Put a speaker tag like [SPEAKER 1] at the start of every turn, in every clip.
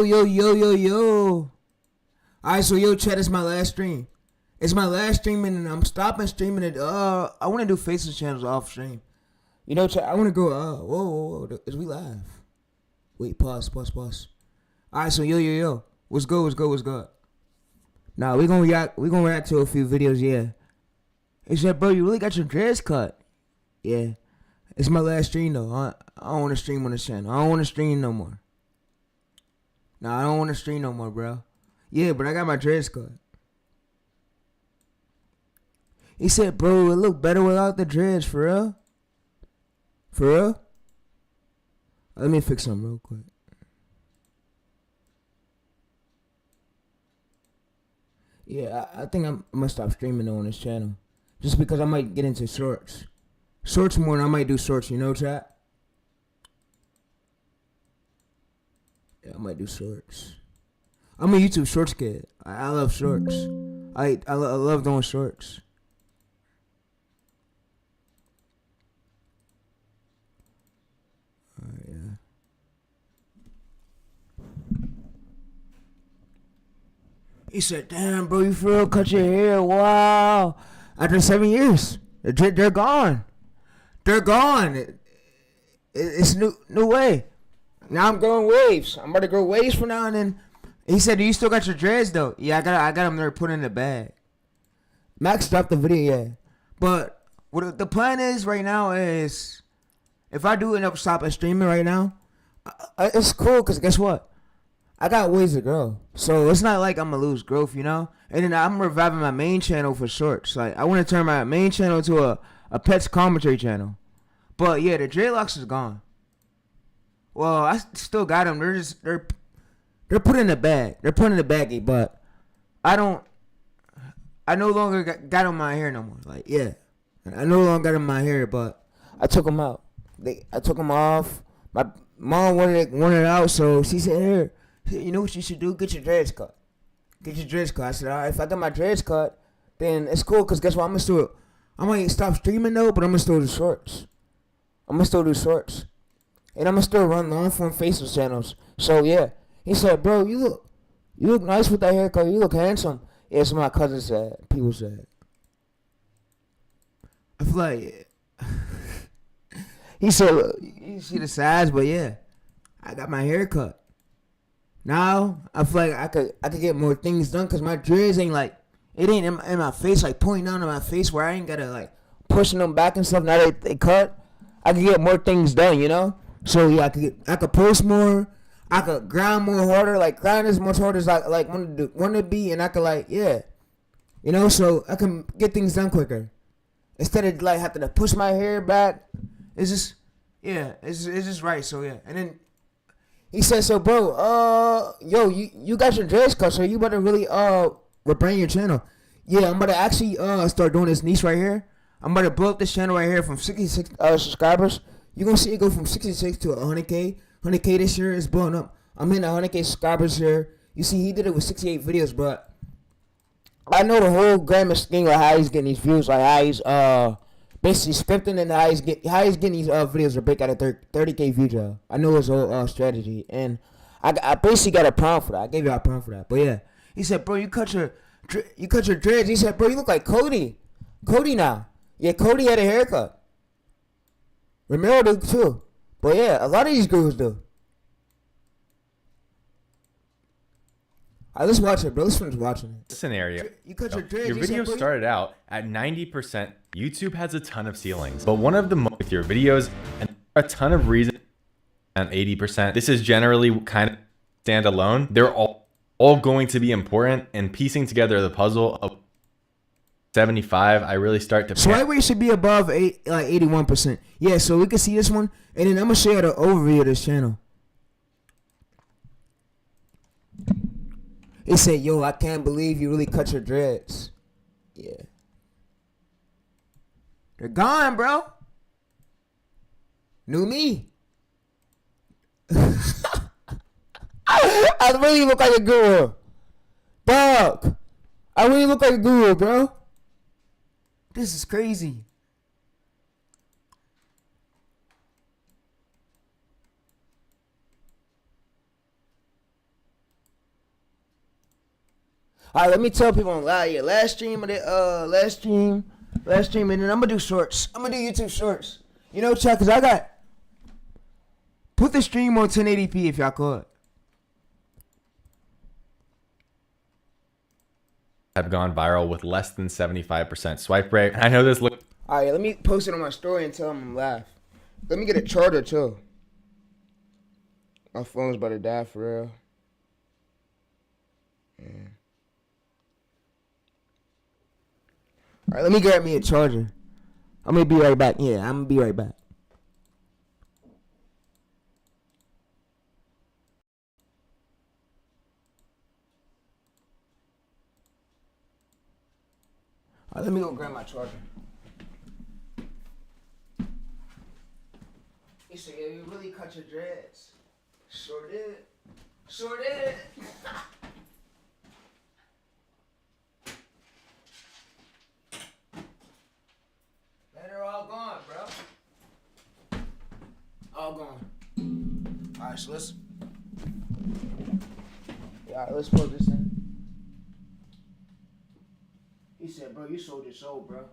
[SPEAKER 1] Yo, yo, yo, yo. Alright, so yo, chat, it's my last stream. It's my last stream, and I'm stopping streaming it. I want to do Faceless channels off stream. You know, chat, I want to go, whoa, whoa, whoa. Is we live? Wait, pause. Alright, so yo. What's good? Nah, we gonna react to a few videos, yeah. He said, bro, you really got your dreads cut. Yeah. It's my last stream, though. I don't want to stream on this channel. I don't want to stream no more. Nah, I don't want to stream no more, bro. Yeah, but I got my dreads cut. He said, bro, it look better without the dreads, for real? For real? Let me fix them real quick. Yeah, I think I'm gonna stop streaming on this channel. Just because I might get into shorts. Shorts more than I might do shorts, you know, chat? Yeah, I might do shorts. I'm a YouTube shorts kid. I love shorts. I love doing shorts. Yeah. He said, damn, bro, you for real cut your hair? Wow. After 7 years, they're gone. They're gone. It's new way. Now I'm growing waves. I'm about to grow waves from now and then. He said, do you still got your dreads, though? Yeah, I got them there put in the bag. Max dropped the video, yeah. But what the plan is right now is, if I do end up stopping streaming right now, it's cool, because guess what? I got ways to grow. So it's not like I'm going to lose growth, you know? And then I'm reviving my main channel for shorts. Like, I want to turn my main channel into a pets commentary channel. But yeah, the dreadlocks is gone. Well, I still got them. They're put in the bag. They're put in the baggie, but I no longer got on my hair no more. Like, yeah. I no longer got on my hair, but I took them out. I took them off. My mom wanted it out, so she said, here, you know what you should do? Get your dreads cut. Get your dreads cut. I said, all right, if I got my dreads cut, then it's cool, because guess what? I might stop streaming, though, but I'm going to still do shorts. And I'm going to still run long-form faceless channels. So, yeah. He said, bro, you look nice with that haircut. You look handsome. Yeah, so my cousin said. People said. I feel like, he said, you see the size, but yeah, I got my hair cut. Now, I feel like I could get more things done, because my dreads ain't like, it ain't in my face, like pointing down in my face where I ain't gotta like pushing them back and stuff. Now that they cut, I can get more things done, you know? So yeah, I could post more. I could grind more harder, like grind as much harder as I like want to be, and I could like, yeah, you know, so I can get things done quicker instead of like having to push my hair back. It's just, yeah, it's just right. So yeah, and then he said, so bro, yo, you got your dreads cut, so you better really rebrand your channel. Yeah, I'm about to actually start doing this niche right here. I'm about to blow up this channel right here from 66 subscribers. You're gonna see it go from 66 to 100K. 100K this year is blowing up. I'm in 100K subscribers here. You see, he did it with 68 videos, but I know the whole grammar scheme of how he's getting these views, like how he's basically scripting, and how he's getting these videos to break out a 30K view job. I know his whole strategy, and I basically got a prompt for that. I gave you a prompt for that, but yeah, he said, bro, you cut your dreads. He said, bro, you look like Cody now. Yeah, Cody had a haircut. Romero did too. But yeah, a lot of these girls do. Alright, let's watch it, bro. Let's finish watching it.
[SPEAKER 2] Scenario.
[SPEAKER 1] You cut your dreads.
[SPEAKER 2] Your video started out at 90%. YouTube has a ton of ceilings, but one of the most with your videos and a ton of reasons at 80%. This is generally kind of standalone. They're all going to be important, and piecing together the puzzle of 75, I really start to.
[SPEAKER 1] So right where it should be above 81%. Yeah, so we can see this one, and then I'm gonna show you the overview of this channel. It said, yo, I can't believe you really cut your dreads. Yeah. They're gone, bro. New me. I really look like a guru. Dog. I really look like a guru, bro. This is crazy. All right, let me tell people on live. Yeah, last stream, and then I'm gonna do shorts. I'm gonna do YouTube shorts. You know, Chuck, cause I got put the stream on 1080p if y'all could.
[SPEAKER 2] Have gone viral with less than 75% swipe rate. I know this looks.
[SPEAKER 1] All right, let me post it on my story and tell them I'm live. Let me get a charger too. My phone's about to die for real. Yeah. All right, let me grab me a charger. I'm gonna be right back. Yeah, I'm gonna be right back. All right, let me go grab my charger. He said, "Yeah, you really cut your dreads." Sure did. Sure did. They're all gone, bro. All gone. All right, so let's. Yeah, all right, let's plug this in. He said, "Bro, you sold your soul, bro."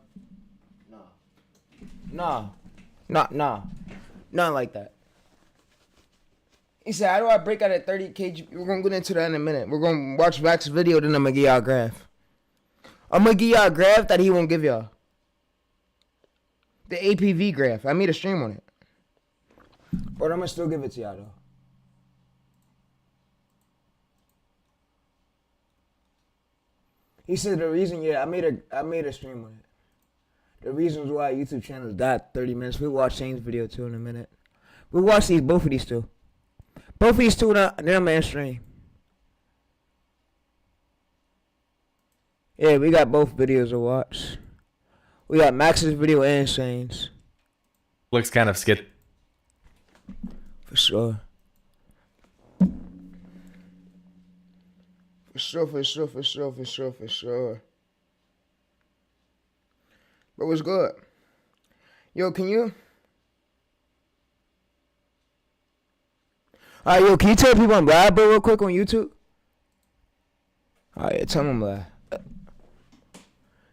[SPEAKER 1] Nah. Nothing like that. He said, "How do I break out at 30 kg?" We're gonna get into that in a minute. We're gonna watch Max's video, then I'm gonna give y'all a graph. I'm gonna give y'all a graph that he won't give y'all. The APV graph. I made a stream on it. But I'm gonna still give it to y'all though. He said the reason, yeah, I made a stream on it. The reasons why YouTube channels died 30 minutes. We'll watch Shane's video too in a minute. We'll watch both of these two. Both of these two, then I'm gonna stream. Yeah, we got both videos to watch. We got Max's video and Shane's.
[SPEAKER 2] Looks kind of skid.
[SPEAKER 1] For sure. For sure. But what's good? Yo, can you? Alright, yo, can you tell people I'm live, bro, real quick on YouTube? Alright, tell them I'm live.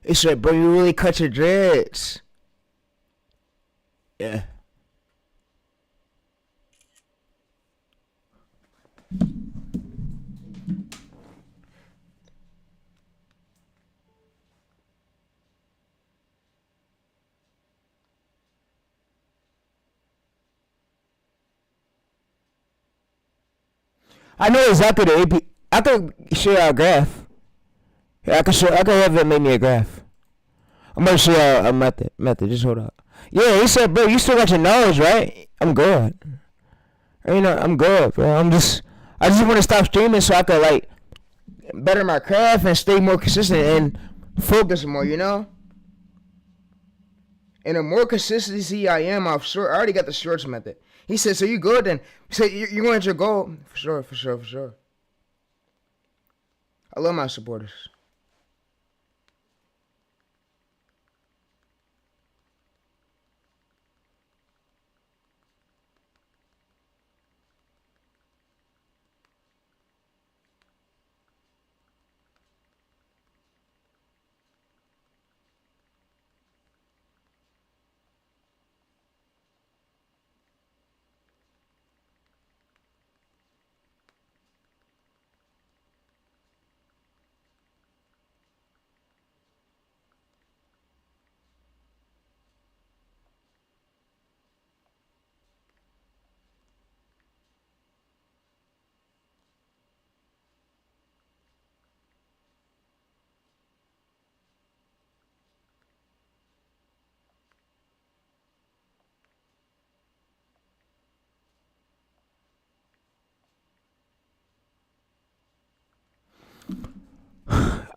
[SPEAKER 1] It said, "Bro, you really cut your dreads." Yeah. I know exactly the AP. I could show y'all a graph. Yeah, I could have it make me a graph. I'm gonna show y'all a method. Just hold up. Yeah, he said, "Bro, you still got your knowledge, right?" I'm good. You know, I'm good, bro. I just want to stop streaming so I could like better my craft and stay more consistent and focus more. You know. And the more consistency I am, I already got the shorts method. He said, "So you good then?" He said, "You're going to your goal." For sure. I love my supporters.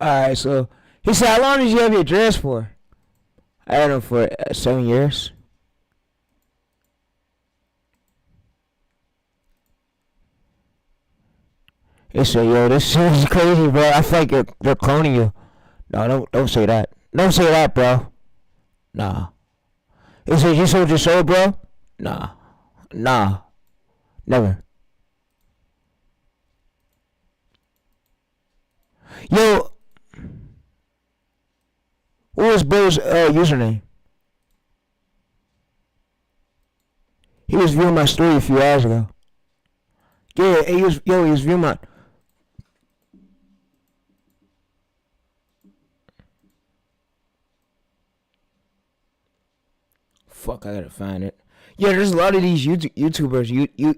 [SPEAKER 1] Alright, so he said, "How long did you have your dreads for?" I had them for 7 years. He said, "Yo, this shit is crazy, bro. I feel like they're cloning you." No, don't say that. Don't say that, bro. Nah. He said, "You sold your soul, bro?" Nah. Never. Yo, this bro's username? He was viewing my story a few hours ago. Yeah, he was viewing my. Fuck, I gotta find it. Yeah, there's a lot of these YouTubers,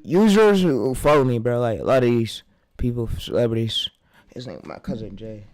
[SPEAKER 1] users who follow me, bro. Like a lot of these people, celebrities. His name, my cousin Jay.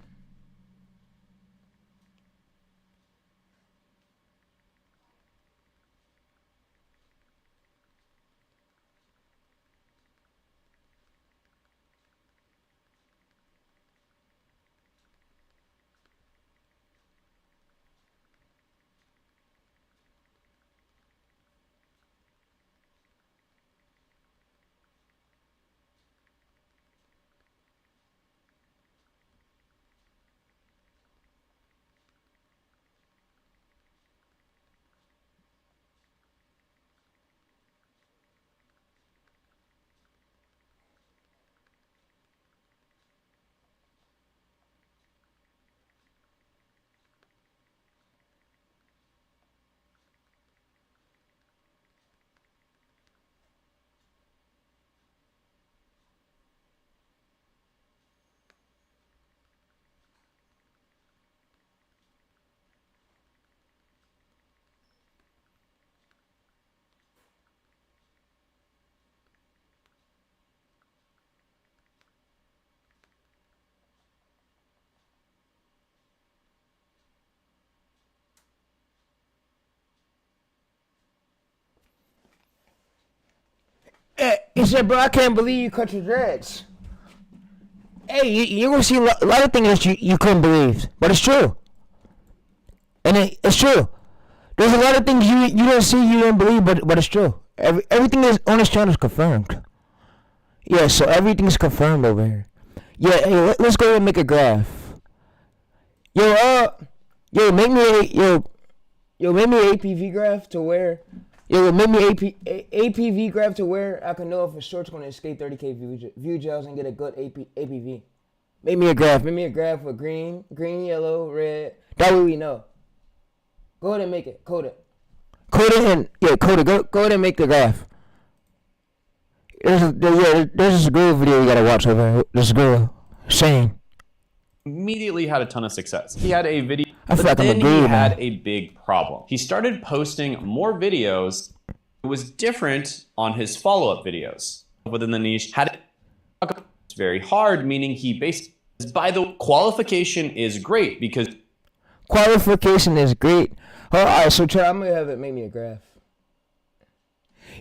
[SPEAKER 1] Hey, he said, bro, I can't believe you cut your dreads. Hey, you're gonna see a lot of things that you couldn't believe, but it's true. And it's true. There's a lot of things you didn't see, you didn't believe, but it's true. Everything is on this channel is confirmed. Yeah, so everything's confirmed over here. Yeah, hey, let's go ahead and make a graph. Yo, make me make me an APV graph to where. Yo, make me APV graph to where I can know if a short's gonna escape 30K view gels and get a good APV. Make me a graph with green, yellow, red. That way we know. Go ahead and make it. Code it. Code it. Go ahead and make the graph. There's this girl video you gotta watch over here. This girl, Shane.
[SPEAKER 3] Immediately had a ton of success. He had a video,
[SPEAKER 1] I feel
[SPEAKER 3] but
[SPEAKER 1] like I'm a
[SPEAKER 3] then he
[SPEAKER 1] guru,
[SPEAKER 3] had
[SPEAKER 1] man.
[SPEAKER 3] a big problem. He started posting more videos. It was different on his follow-up videos. Within the niche, it's very hard, meaning he basically, by the qualification is great because
[SPEAKER 1] Qualification is great. Alright, so Chad, I'm gonna have it make me a graph.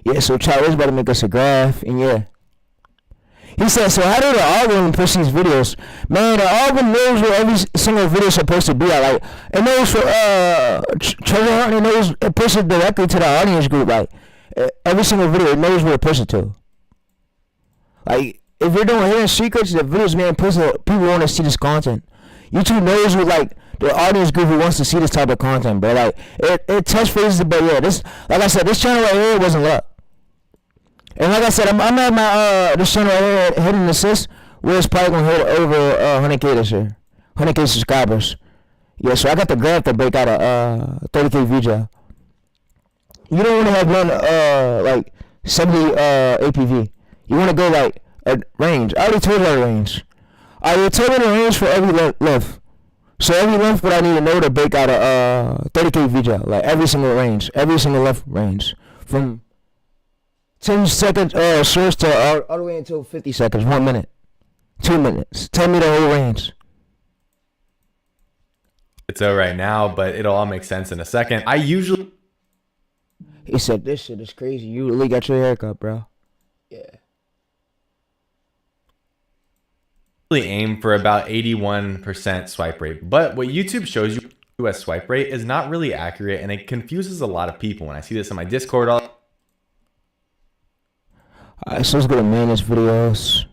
[SPEAKER 1] Yeah, so Chad was about to make us a graph, and yeah. He said, so how did the algorithm push these videos? Man, the algorithm knows where every single video is supposed to be at. Like, it knows for treasure hunting, it pushes directly to the audience group. Like, every single video, it knows where to push it to. Like, if you're doing hidden secrets, the videos, man, people want to see this content. YouTube knows what, like, the audience group who wants to see this type of content, bro. Like, it touch phases, but yeah, this, like I said, this channel right here wasn't luck. And like I said, I'm at my this channel right here, Hidden Assist, where it's probably gonna hit over 100K this year, 100K subscribers. Yeah, so I got the graph to break out a 30K view gel. You don't want to have none like 70 APV. You want to go like a range. I already told you the range. I will tell you the range for every length. So every length, what I need to know to break out a 30K view gel, like every single range, every single length range, from 10 seconds source to all the way until 50 seconds, 1 minute, 2 minutes. Tell me the whole range.
[SPEAKER 2] It's right now, but it'll all make sense in a second. I usually
[SPEAKER 1] He said, this shit is crazy. You really got your haircut, bro. Yeah.
[SPEAKER 2] aim for about 81% swipe rate, but what YouTube shows you as swipe rate is not really accurate, and it confuses a lot of people. When I see this in my Discord all
[SPEAKER 1] Alright, so let's go to manage videos.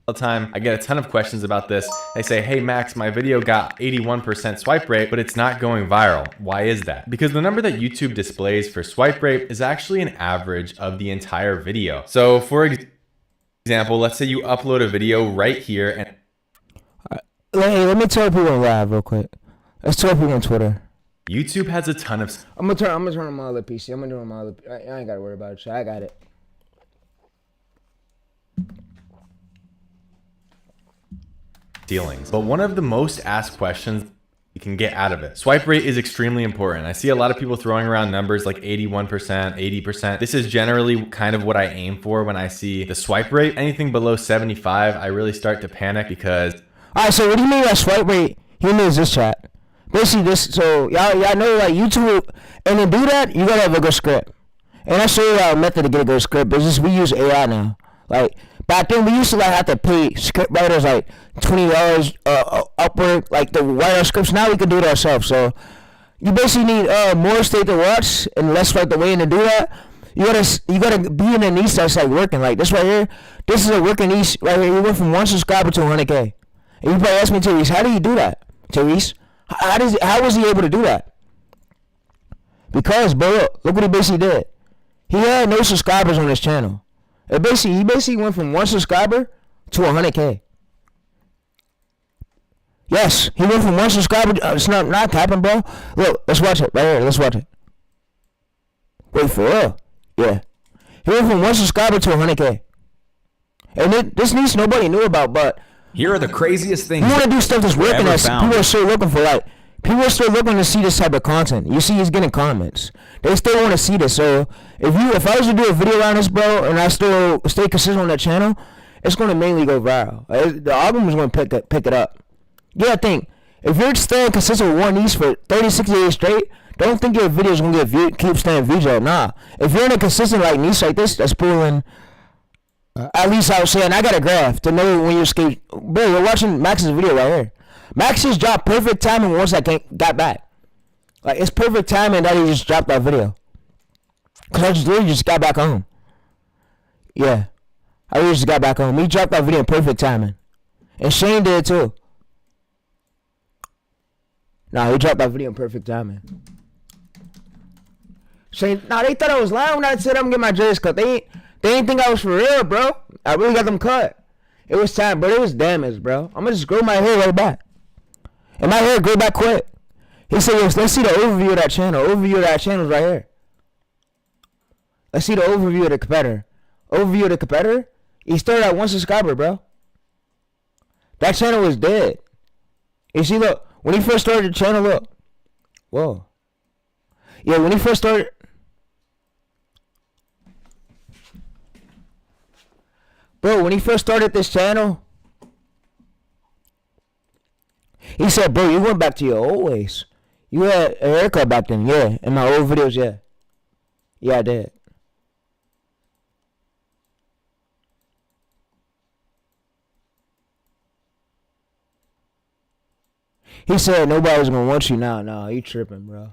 [SPEAKER 2] the time, I get a ton of questions about this. They say, hey Max, my video got 81% swipe rate, but it's not going viral. Why is that? Because the number that YouTube displays for swipe rate is actually an average of the entire video. So for example, let's say you upload a video right here and
[SPEAKER 1] Hey, let me tell people in live real quick. There's 12 people on Twitter.
[SPEAKER 2] YouTube has a ton of
[SPEAKER 1] I'm gonna turn on my other PC. I'm gonna do it on my other. I ain't gotta worry about it. So I got it.
[SPEAKER 2] ceilings. But one of the most asked questions you can get out of it. Swipe rate is extremely important. I see a lot of people throwing around numbers like 81%, 80%. This is generally kind of what I aim for when I see the swipe rate. Anything below 75, I really start to panic because...
[SPEAKER 1] All right, so what do you mean by swipe rate? He means this, chat. Basically this, so y'all know like YouTube, and to do that, you gotta have a good script. And I show you a method to get a good script. It's just we use AI now. Like back then, we used to like have to pay script writers like $20 upward, like to write our scripts. Now we can do it ourselves. So you basically need more state to watch and less like the way to do that. You gotta be in a niche that's like working. Like this right here, this is a working niche right here. You went from 1 subscriber to 100K. And you probably ask me, Therese, how do you do that, Therese? How was he able to do that? Because, bro, look what he basically did. He had no subscribers on his channel. He basically went from 1 subscriber to 100K. Yes, he went from 1 subscriber. It's not capping, bro. Look, let's watch it right here. Let's watch it. Wait for real? Yeah. He went from 1 subscriber to 100K. And this niche nobody knew about, but
[SPEAKER 4] here are the craziest things.
[SPEAKER 1] You want to do stuff that's working that people are still looking for. Like, people are still looking to see this type of content. You see he's getting comments. They still want to see this. So if I was to do a video around this, bro, and I still stay consistent on that channel, it's going to mainly go viral. The album is going to pick it up. You gotta think, if you're staying consistent with one niche for 36 days straight, don't think your videos going to get viewed, keep staying views up. Nah. If you're in a consistent like niche like this, that's pulling... at least I was saying, I got a graph to know when you escape. Bro, you're watching Max's video right here. Max just dropped perfect timing once I got back. Like, it's perfect timing that he just dropped that video. Because I just literally just got back home. Yeah. I literally just got back home. He dropped that video in perfect timing. And Shane did too. Nah, he dropped that video in perfect timing. Shane, nah, they thought I was lying when I said I'm getting my dreads cut. They didn't think I was for real, bro. I really got them cut. It was time, bro. It was damaged, bro. I'm gonna just grow my hair right back. And my hair grew back quick. He said, yes, let's see the overview of that channel. Overview of that channel is right here. Let's see the overview of the competitor. Overview of the competitor? He started at 1 subscriber, bro. That channel was dead. You see, look. When he first started the channel, look. Whoa. Yeah, when he first started... Bro, when he first started this channel, he said, bro, you went back to your old ways. You had a haircut back then, yeah. In my old videos, yeah. Yeah, I did. He said nobody's gonna want you now. Nah, you tripping, bro.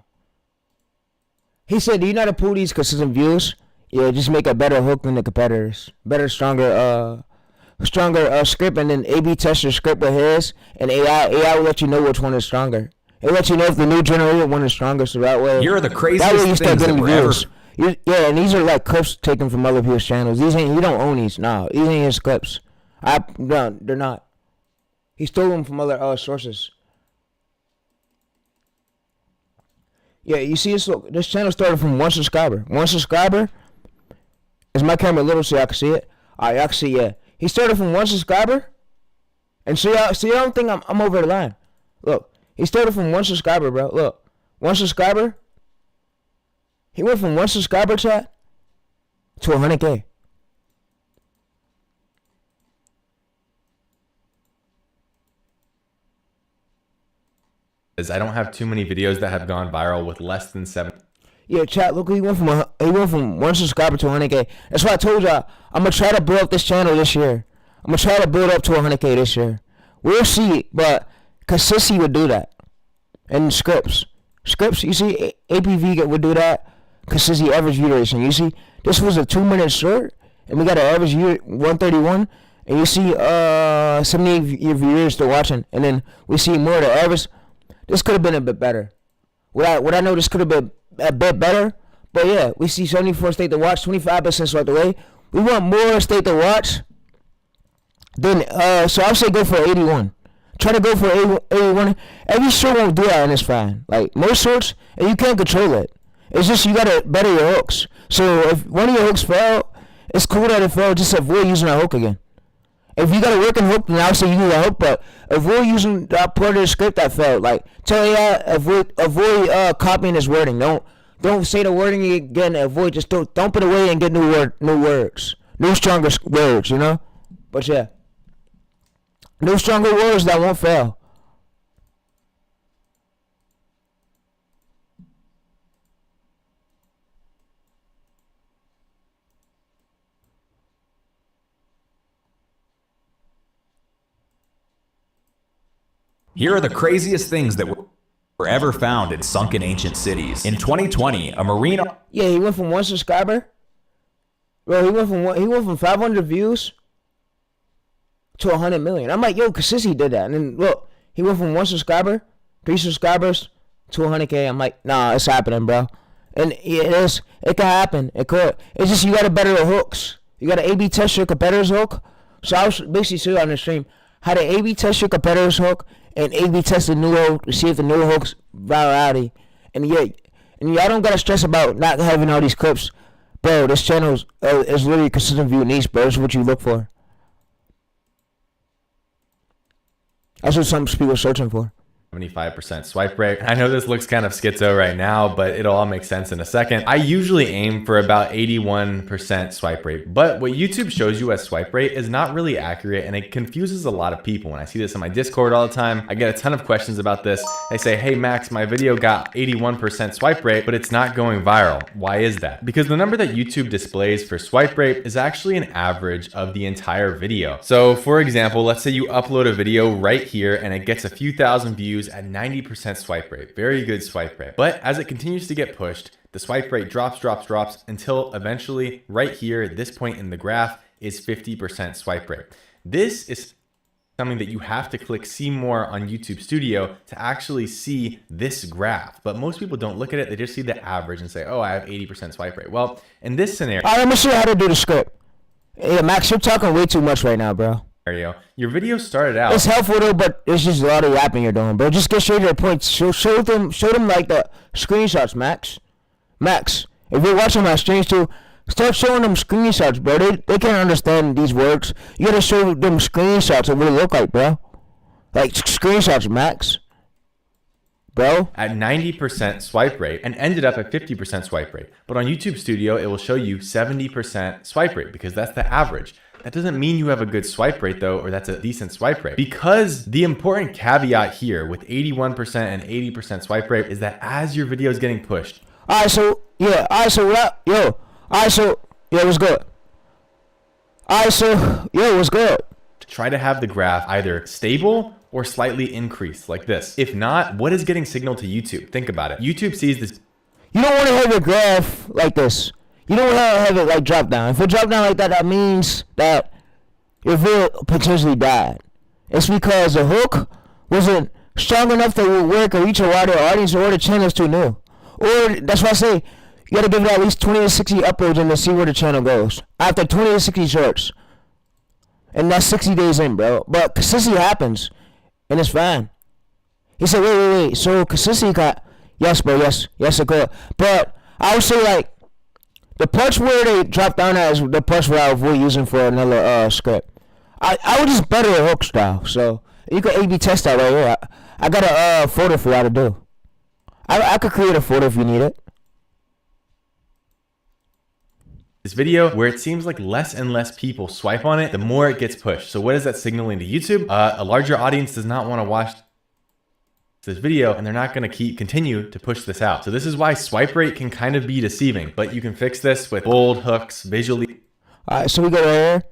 [SPEAKER 1] He said, do you know how to pull these consistent views? Yeah, just make a better hook than the competitors. Better, stronger script, and then A/B test your script with his, and AI will let you know which one is stronger. It'll let you know if the new generated one is stronger, so that way...
[SPEAKER 4] Here are the craziest things that were ever...
[SPEAKER 1] Yeah, and these are like clips taken from other people's channels. These ain't... He don't own these. No, these ain't his clips. No, they're not. He stole them from other sources. Yeah, you see this? Look, this channel started from 1 subscriber. 1 subscriber. Is my camera little so y'all can see it? Alright, y'all can see, yeah. He started from 1 subscriber. And so y'all don't think I'm over the line. Look, he started from 1 subscriber, bro. Look, 1 subscriber. He went from 1 subscriber, chat, to 100K.
[SPEAKER 2] I don't have too many videos that have gone viral with less than 7.
[SPEAKER 1] Yeah, chat. Look, he went from 1 subscriber to 100K. That's why I told y'all I'm gonna try to build up this channel this year. I'm gonna try to build up to 100K this year. We'll see, but consistency would do that. And scripts, you see, APV would do that. Consistency, average view duration. You see, this was a 2-minute short, and we got an average view 131, and you see 78 viewers still watching, and then we see more of the average. This could have been a bit better. What I know, this could have been a bit better. But yeah, we see 74 state to watch, 25% swipe away. We want more state to watch. Then so I'll say go for 81. Try to go for 81. Every short won't do that, and it's fine. Like most shorts, and you can't control it. It's just you gotta better your hooks. So if one of your hooks fail, it's cool that it failed. Just avoid using that hook again. If you got a working hook, then I'll say you use a hook. But avoid using that part of the script that failed. Like tell AI avoid copying his wording. Don't say the wording again. Avoid, just dump it away and get new words, new stronger words. You know. But yeah, new stronger words that won't fail.
[SPEAKER 4] Here are the craziest things that were ever found in sunken ancient cities. In 2020, a marine...
[SPEAKER 1] Yeah, he went from 1 subscriber. Bro, he went from 500 views to 100 million. I'm like, yo, Consistent did that. And then look, he went from 1 subscriber, 3 subscribers to 100K. I'm like, nah, it's happening, bro. And it is. It can happen. It could. It's just you gotta better the hooks. You gotta A/B test your competitor's hook. So I was basically showing on the stream how to A/B test your competitor's hook and A/B test the new hook to see if the new hook's virality. And yeah, and y'all don't gotta stress about not having all these clips, bro. This channel is literally consistent view niche, bro. That's what you look for. That's what some people are searching for.
[SPEAKER 2] 75% swipe rate. I know this looks kind of schizo right now, but it'll all make sense in a second. I usually aim for about 81% swipe rate, but what YouTube shows you as swipe rate is not really accurate, and it confuses a lot of people. When I see this in my Discord all the time, I get a ton of questions about this. They say, hey Max, my video got 81% swipe rate, but it's not going viral. Why is that? Because the number that YouTube displays for swipe rate is actually an average of the entire video. So for example, let's say you upload a video right here and it gets a few thousand views at 90% swipe rate. Very good swipe rate. But as it continues to get pushed, the swipe rate drops until eventually right here at this point in the graph is 50% swipe rate. This is something that you have to click see more on YouTube Studio to actually see this graph. But most people don't look at it. They just see the average and say, oh, I have 80% swipe rate. Well, in this scenario,
[SPEAKER 1] All right, let me show you how to do the script. Yeah, Max, you're talking way too much right now, bro.
[SPEAKER 2] your video started out.
[SPEAKER 1] It's helpful though, but it's just a lot of yapping you're doing, bro. Just get straight to the point. Show them like the screenshots, Max. Max, if you're watching my streams too, start showing them screenshots, bro. They can't understand these words. You gotta show them screenshots of what it look like, bro. Like screenshots, Max. Bro.
[SPEAKER 2] At 90% swipe rate and ended up at 50% swipe rate. But on YouTube Studio, it will show you 70% swipe rate because that's the average. That doesn't mean you have a good swipe rate though, or that's a decent swipe rate. Because the important caveat here with 81% and 80% swipe rate is that as your video is getting pushed.
[SPEAKER 1] Alright, so yeah, what's good? Alright, so what's good?
[SPEAKER 2] Try to have the graph either stable or slightly increased like this. If not, what is getting signaled to YouTube? Think about it. YouTube sees this.
[SPEAKER 1] You don't want to have a graph like this. You don't want to have it like drop down. If it drop down like that, that means that your video potentially died. It's because the hook wasn't strong enough to work or reach a wider audience, or the channel's too new. Or that's why I say you gotta give it at least 20 to 60 uploads and to see where the channel goes. After 20 to 60 shorts. And that's 60 days in, bro. But consistency happens. And it's fine. He said, wait. So consistency got, yes, bro, yes, it could. But I would say like, the parts where they drop down at is the parts where I avoid using for another script. I would just better the hook style. So you can A/B test that right here. I got a folder for y'all to do. I could create a folder if you need it.
[SPEAKER 2] This video where it seems like less and less people swipe on it, the more it gets pushed. So what is that signaling to YouTube? A larger audience does not want to watch this video, and they're not going to continue to push this out. So this is why swipe rate can kind of be deceiving, but you can fix this with bold hooks, visually
[SPEAKER 1] Alright, so we go right here.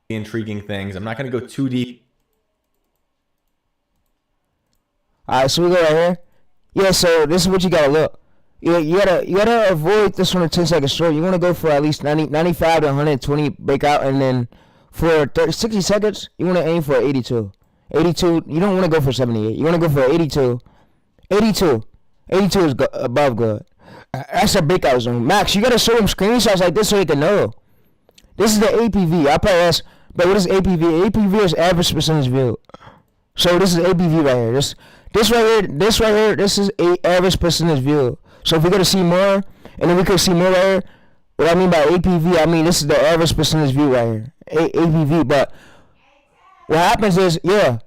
[SPEAKER 2] Intriguing things. I'm not going to go too deep.
[SPEAKER 1] Alright, so we go right here. Yeah, so this is what you gotta look. You gotta avoid this one 10 second short. You want to go for at least 95 to 120 breakout, and then for 60 seconds, you want to aim for 82. 82, you don't want to go for 78. You want to go for 82. 82 is above good. That's a breakout zone. Max, you got to show them screenshots like this so they can know. This is the APV. I probably ask, but what is APV? APV is average percentage view. So this is ABV right here. This right here, this is a average percentage view. So if we go to see more, and then we could see more right here, what I mean by APV, I mean this is the average percentage view right here. APV, but what happens is, yeah.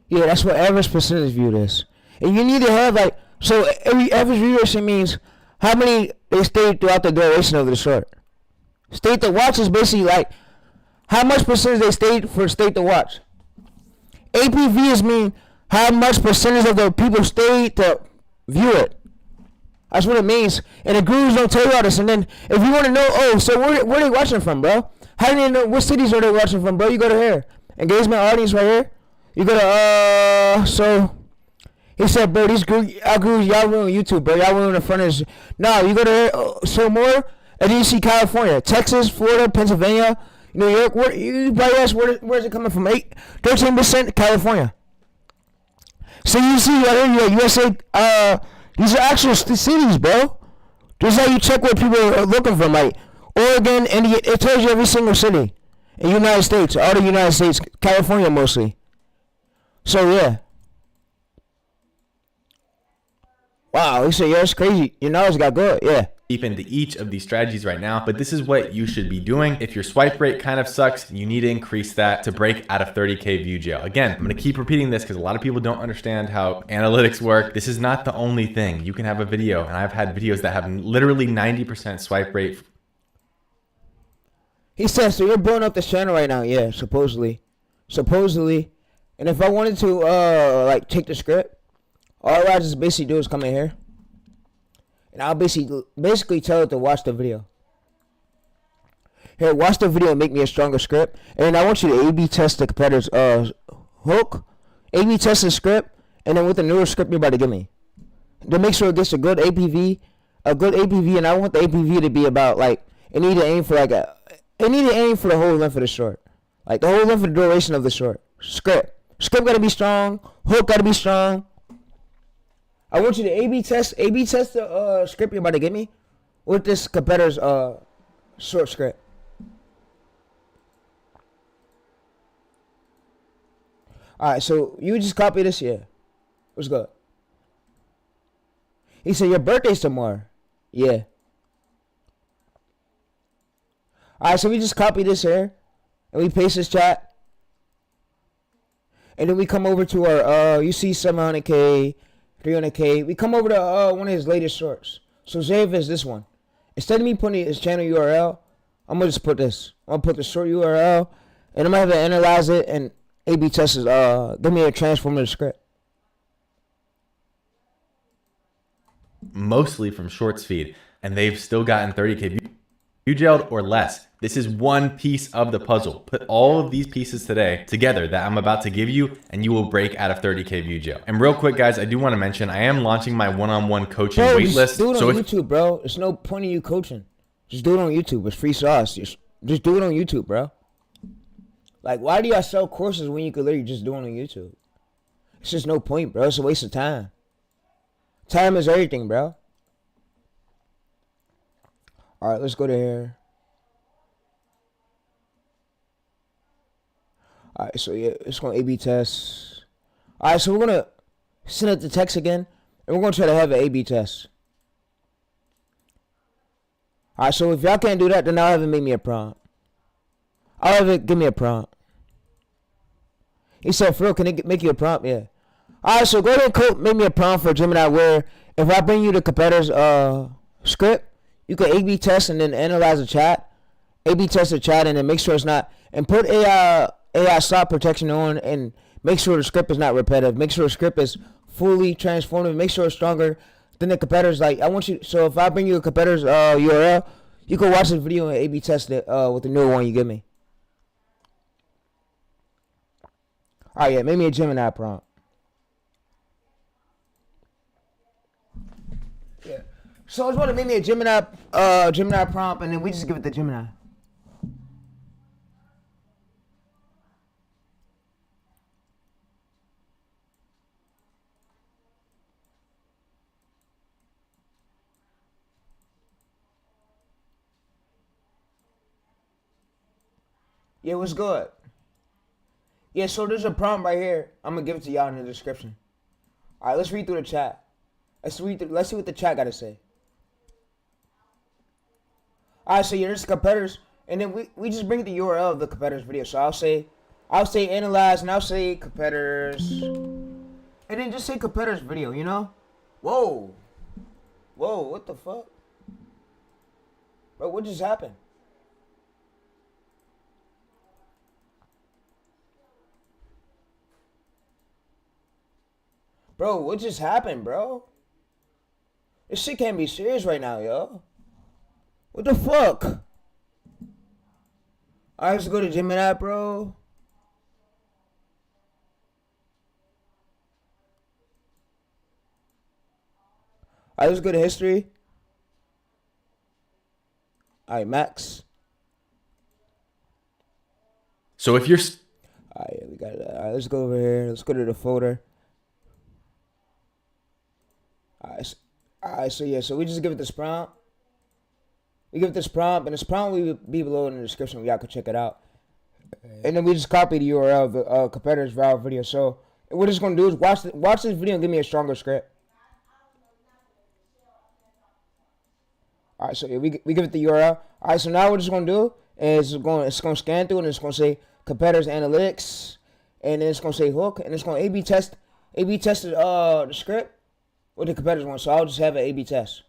[SPEAKER 1] Yeah, that's what average percentage view is. And you need to have like, so every average duration means how many they stayed throughout the duration of the short. Stayed to watch is basically like how much percentage they stayed for stayed to watch. APV is mean how much percentage of the people stayed to view it. That's what it means. And the gurus don't tell you all this. And then if you want to know, oh, so where they watching from, bro? How do they know what cities are they watching from, bro? You go to here. Engagement audience right here. You go to, so, he said, bro, these gurus, y'all ruin YouTube, bro. Y'all ruin the front of this. No, you go to here, so more, and then you see California, Texas, Florida, Pennsylvania, New York. Where, you probably ask, where's it coming from? 13% California. So you see right here, USA, these are actual cities, bro. Just how you check where people are looking from, like Oregon, Indiana, it tells you every single city in the United States, all the United States, California mostly. So yeah. Wow, he said, yeah, it's crazy. Your knowledge got good, yeah.
[SPEAKER 2] Deep into each of these strategies right now, but this is what you should be doing. If your swipe rate kind of sucks, you need to increase that to break out of 30K view jail. Again, I'm gonna keep repeating this because a lot of people don't understand how analytics work. This is not the only thing. You can have a video, and I've had videos that have literally 90% swipe rate.
[SPEAKER 1] He says, so you're blowing up this channel right now, yeah, supposedly. And if I wanted to, like, take the script, all I just basically do is come in here. And I'll basically tell it to watch the video. Here, watch the video and make me a stronger script. And I want you to A/B test the competitor's hook. A/B test the script. And then with the newer script you're about to give me. To make sure it gets a good APV. And I want the APV to be about, like, it need to aim for, like, it need to aim for the whole length of the short. Like, the whole length of the duration of the short. Script gotta be strong. Hook gotta be strong. I want you to A/B test the script you're about to give me with this competitor's short script. Alright, so you just copy this here. What's good? He said your birthday's tomorrow. Yeah. Alright, so we just copy this here and we paste this chat. And then we come over to our you see 700K, 300K. We come over to one of his latest shorts. So say if it's this one. Instead of me putting his channel URL, I'm gonna just put this. I'm gonna put the short URL, and I'm gonna have to analyze it and A/B test it. Give me a transformative script.
[SPEAKER 2] Mostly from shorts feed, and they've still gotten 30K view jailed or less. This is one piece of the puzzle. Put all of these pieces together that I'm about to give you, and you will break out of 30K view jail. And real quick, guys, I do want to mention I am launching my one-on-one coaching waitlist.
[SPEAKER 1] Just do it on YouTube, bro. There's no point in you coaching. Just do it on YouTube. It's free sauce. Just do it on YouTube, bro. Like, why do y'all sell courses when you could literally just do it on YouTube? It's just no point, bro. It's a waste of time. Time is everything, bro. All right, let's go to here. All right, so yeah, it's going to A/B test. All right, so we're going to send it to text again, and we're going to try to have an A/B test. All right, so if y'all can't do that, then I'll have it make me a prompt. I'll have it give me a prompt. He said, Phil, can it make you a prompt? Yeah. Alright, so go ahead and make me a prompt for Gemini where if I bring you the competitor's script, you can A/B test and then analyze the chat. A/B test the chat and then make sure it's not, and put AI slot protection on and make sure the script is not repetitive. Make sure the script is fully transformative. Make sure it's stronger than the competitor's. Like, I want you, so if I bring you a competitor's URL, you can watch this video and A/B test it with the new one you give me. Alright, yeah, make me a Gemini prompt. Yeah. So I just want to make me a Gemini prompt, and then we just give it to Gemini. Yeah, what's good? Yeah, so there's a prompt right here. I'm gonna give it to y'all in the description. All right, let's read through the chat. Let's see what the chat got to say. All right, so yeah, there's competitors, and then we just bring the URL of the competitors video. So I'll say analyze, and I'll say competitors, and then just say competitors video. You know? Whoa, what the fuck, bro? What just happened? Bro, what just happened, bro? This shit can't be serious right now, yo. What the fuck? Alright, let's go to Gemini, bro. Alright, let's go to history. Alright, Max.
[SPEAKER 2] So if you're
[SPEAKER 1] Alright, we got it. Alright, let's go over here. Let's go to the folder. Alright, so yeah, so we just give it this prompt. We give it this prompt, and this prompt will be below in the description. Y'all can check it out. And then we just copy the URL of the competitor's viral video. So what we're just gonna do is watch this video and give me a stronger script. Alright, so yeah, we give it the URL. Alright, so now what it's gonna do is it's gonna scan through and it's gonna say competitors analytics, and then it's gonna say hook, and it's gonna A/B test the script with the competitors one. So I'll just have an A/B test.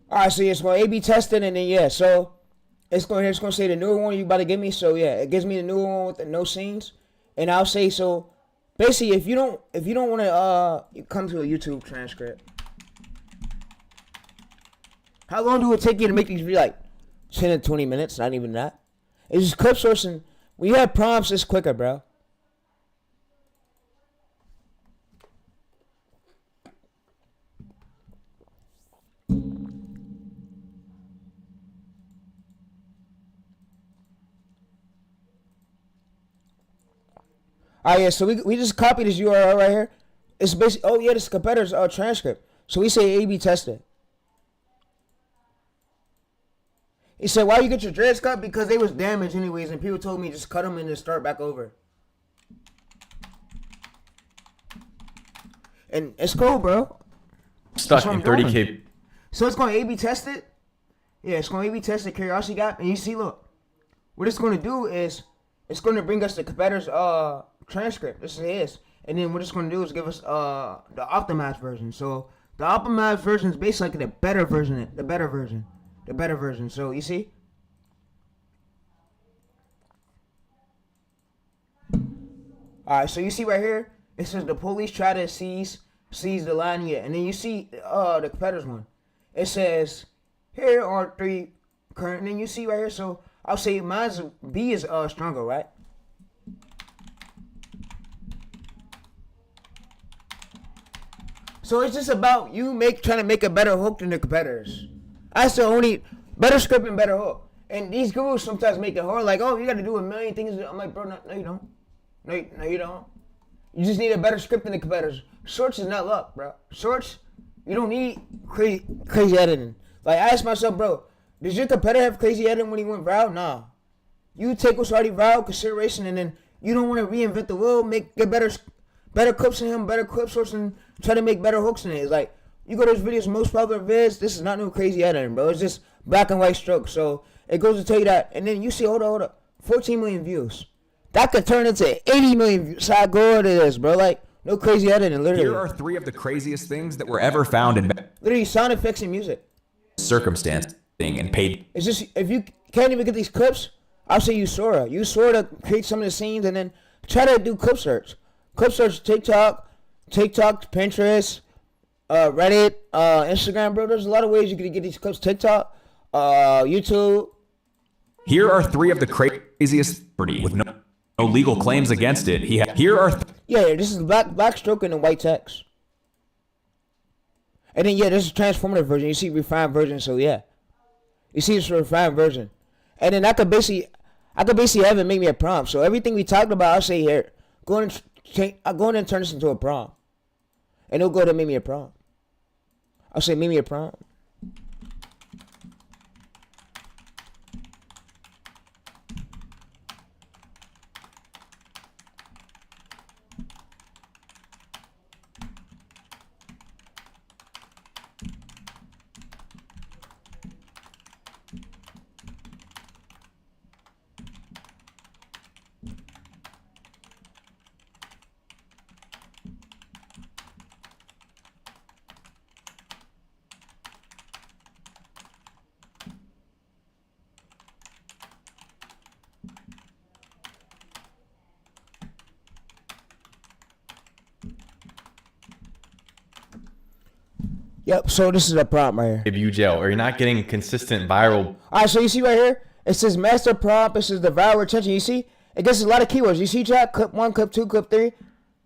[SPEAKER 1] Alright, so yeah, it's going to A/B testing, and then yeah, so it's going to say the newer one you about to give me. So yeah, it gives me the newer one with the no scenes, and I'll say, so basically if you don't want to come to a YouTube transcript, how long do it take you to make these videos? Like 10 to 20 minutes, not even that. It's just clip sourcing. When you have prompts, it's quicker, bro. Alright, yeah, so we just copy this URL right here. It's basically, oh yeah, this competitor's transcript. So we say A/B tested. He said, why you get your dreads cut? Because they was damaged anyways, and people told me just cut them and then start back over. And it's cool, bro.
[SPEAKER 2] stuck in 30K.
[SPEAKER 1] So it's going to A/B test it. Yeah, it's going to A/B test the Curiosity Gap. And you see, look, what it's going to do is it's going to bring us the competitor's transcript. This is, and then what it's going to do is give us the optimized version. So the optimized version is basically like the better version. So you see. All right, so you see right here, it says the police try to seize the line yet, and then you see the competitor's one. It says here are 3 current, and then you see right here. So I'll say mine's B is stronger, right? So it's just about you trying to make a better hook than the competitors. That's the only better script and better hook. And these gurus sometimes make it hard, like, oh, you got to do a million things. I'm like, bro, no, you don't. No, you don't. You just need a better script than the competitors. Shorts is not luck, bro. Shorts, you don't need crazy editing. Like, I asked myself, bro, does your competitor have crazy editing when he went viral? Nah. You take what's already viral consideration, and then you don't want to reinvent the wheel, get better clips in him, better clip source, and try to make better hooks in it. It's like, you go to his videos, most popular vids, this is not no crazy editing, bro. It's just black and white strokes. So it goes to tell you that, and then you see, hold up, 14 million views. That could turn into 80 million views. So I go into this, bro. Like, no crazy editing, literally.
[SPEAKER 4] Here are 3 of the craziest things that were ever found in
[SPEAKER 1] Literally sound effects and music.
[SPEAKER 4] circumstance and paid.
[SPEAKER 1] It's just, if you can't even get these clips, I'll say use Sora. Use Sora to create some of the scenes, and then try to do clip search. Clip search TikTok, Pinterest, Reddit, Instagram, bro. There's a lot of ways you can get these clips. TikTok, YouTube.
[SPEAKER 4] Here are 3 of the craziest with no legal claims against it. Here are
[SPEAKER 1] Yeah, this is black stroke and the white text. And then, yeah, this is transformative version. You see refined version, so yeah. You see this refined version. And then I could basically have it make me a prompt. So everything we talked about, I'll say here, go in and turn this into a prompt. And it'll go to make me a prompt. I'll say make me a prompt. Yep, so this is a prompt right here.
[SPEAKER 2] Give you jail, or you're not getting consistent viral.
[SPEAKER 1] Alright, so you see right here, it says master prompt, this is the viral retention. You see? It gets a lot of keywords. You see, chat? Clip 1, clip 2, clip 3.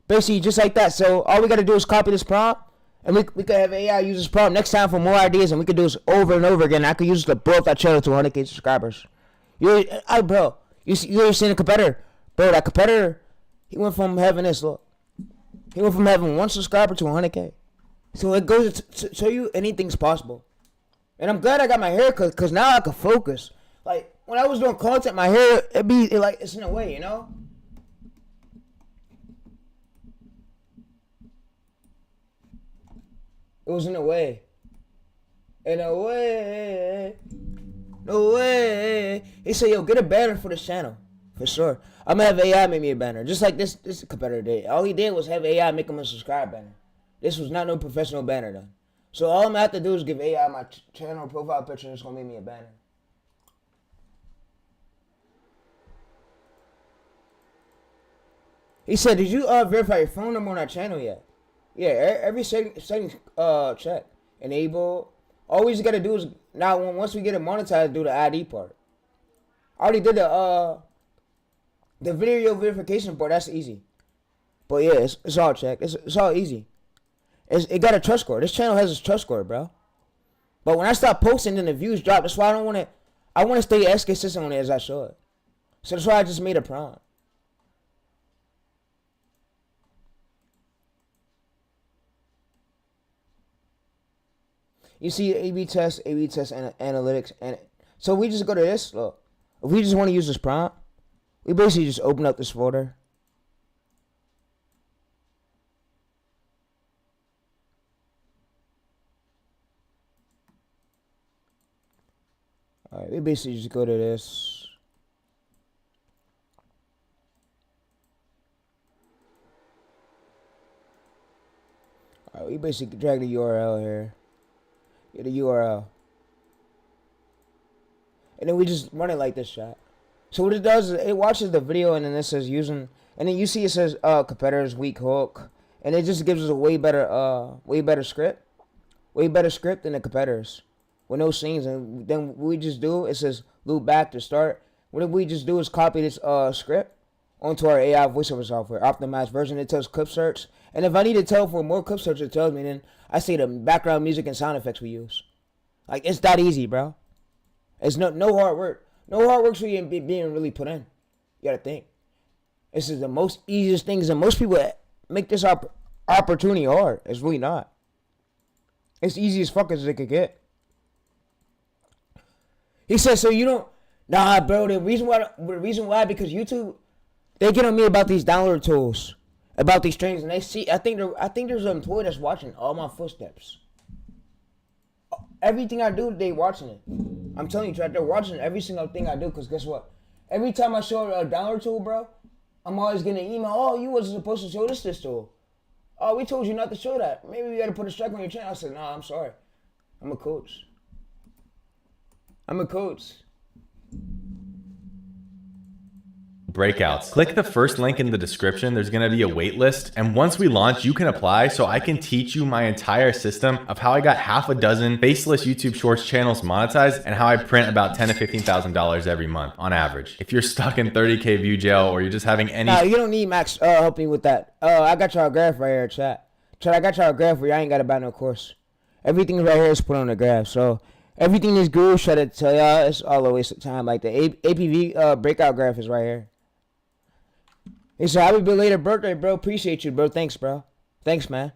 [SPEAKER 1] Basically, just like that. So all we got to do is copy this prompt, and we could have AI use this prompt next time for more ideas, and we could do this over and over again. I could use it to blow up that channel to 100K subscribers. Bro, you ever seen a competitor? Bro, that competitor, he went from having this, look. He went from having 1 subscriber to 100K. So it goes to show you anything's possible. And I'm glad I got my hair cut, because now I can focus. Like, when I was doing content, my hair, it's in a way, you know? It was in a way. In a way. No way. He said, yo, get a banner for this channel. For sure. I'm going to have AI make me a banner. Just like this competitor did. All he did was have AI make him a subscribe banner. This was not no professional banner done. So all I'm going to have to do is give AI my channel profile picture, and it's going to make me a banner. He said, did you verify your phone number on our channel yet? Yeah, every setting check. Enable. All we just got to do is, now once we get it monetized, do the ID part. I already did the video verification part. That's easy. But yeah, it's all checked. It's all easy. It got a trust score. This channel has a trust score, bro. But when I stop posting, then the views drop. That's why I want to stay as consistent on it as I should. So that's why I just made a prompt. You see A/B test, and analytics, and so we just go to this. Look, if we just want to use this prompt, we basically just open up this folder. All right, we basically just go to this. All right, we basically drag the URL here. Get a URL. And then we just run it like this, chat. So what it does is it watches the video, and then it says using, and then you see it says competitors weak hook, and it just gives us a way better script than the competitors with no scenes. And then what we just do, it says loop back to start. What we just do is copy this script onto our AI voiceover software, optimized version. It tells clip search, and if I need to tell for more clip search, it tells me. Then I say the background music and sound effects we use. Like, it's that easy, bro. It's no hard work. No hard work for you being really put in. You gotta think. This is the most easiest things, and most people make this opportunity hard. It's really not. It's easy as fuck as it could get. He says, so you don't, Nah, bro. The reason why because YouTube, they get on me about these download tools, about these strings, and they see. I think there's an employee that's watching all my footsteps. Everything I do, they watching it. I'm telling you, Trap, they're watching every single thing I do. Cause guess what? Every time I show a download tool, bro, I'm always getting an email. Oh, you wasn't supposed to show this tool. Oh, we told you not to show that. Maybe you got to put a strike on your channel. I said, nah, I'm sorry. I'm a coach.
[SPEAKER 2] Breakouts. Click the first link in the description. There's going to be a wait list. And once we launch, you can apply so I can teach you my entire system of how I got half a dozen faceless YouTube Shorts channels monetized and how I print about $10,000 to $15,000 every month on average. If you're stuck in 30K view jail or you're just having any...
[SPEAKER 1] Nah, you don't need Max help me with that. I got y'all graph right here, chat. Chat, I got y'all graph where y'all ain't got to buy no course. Everything right here is put on the graph. So everything these gurus try to tell y'all, it's all a waste of time. Like the APV breakout graph is right here. He said, happy belated birthday, bro. Appreciate you, bro. Thanks, bro. Thanks, man.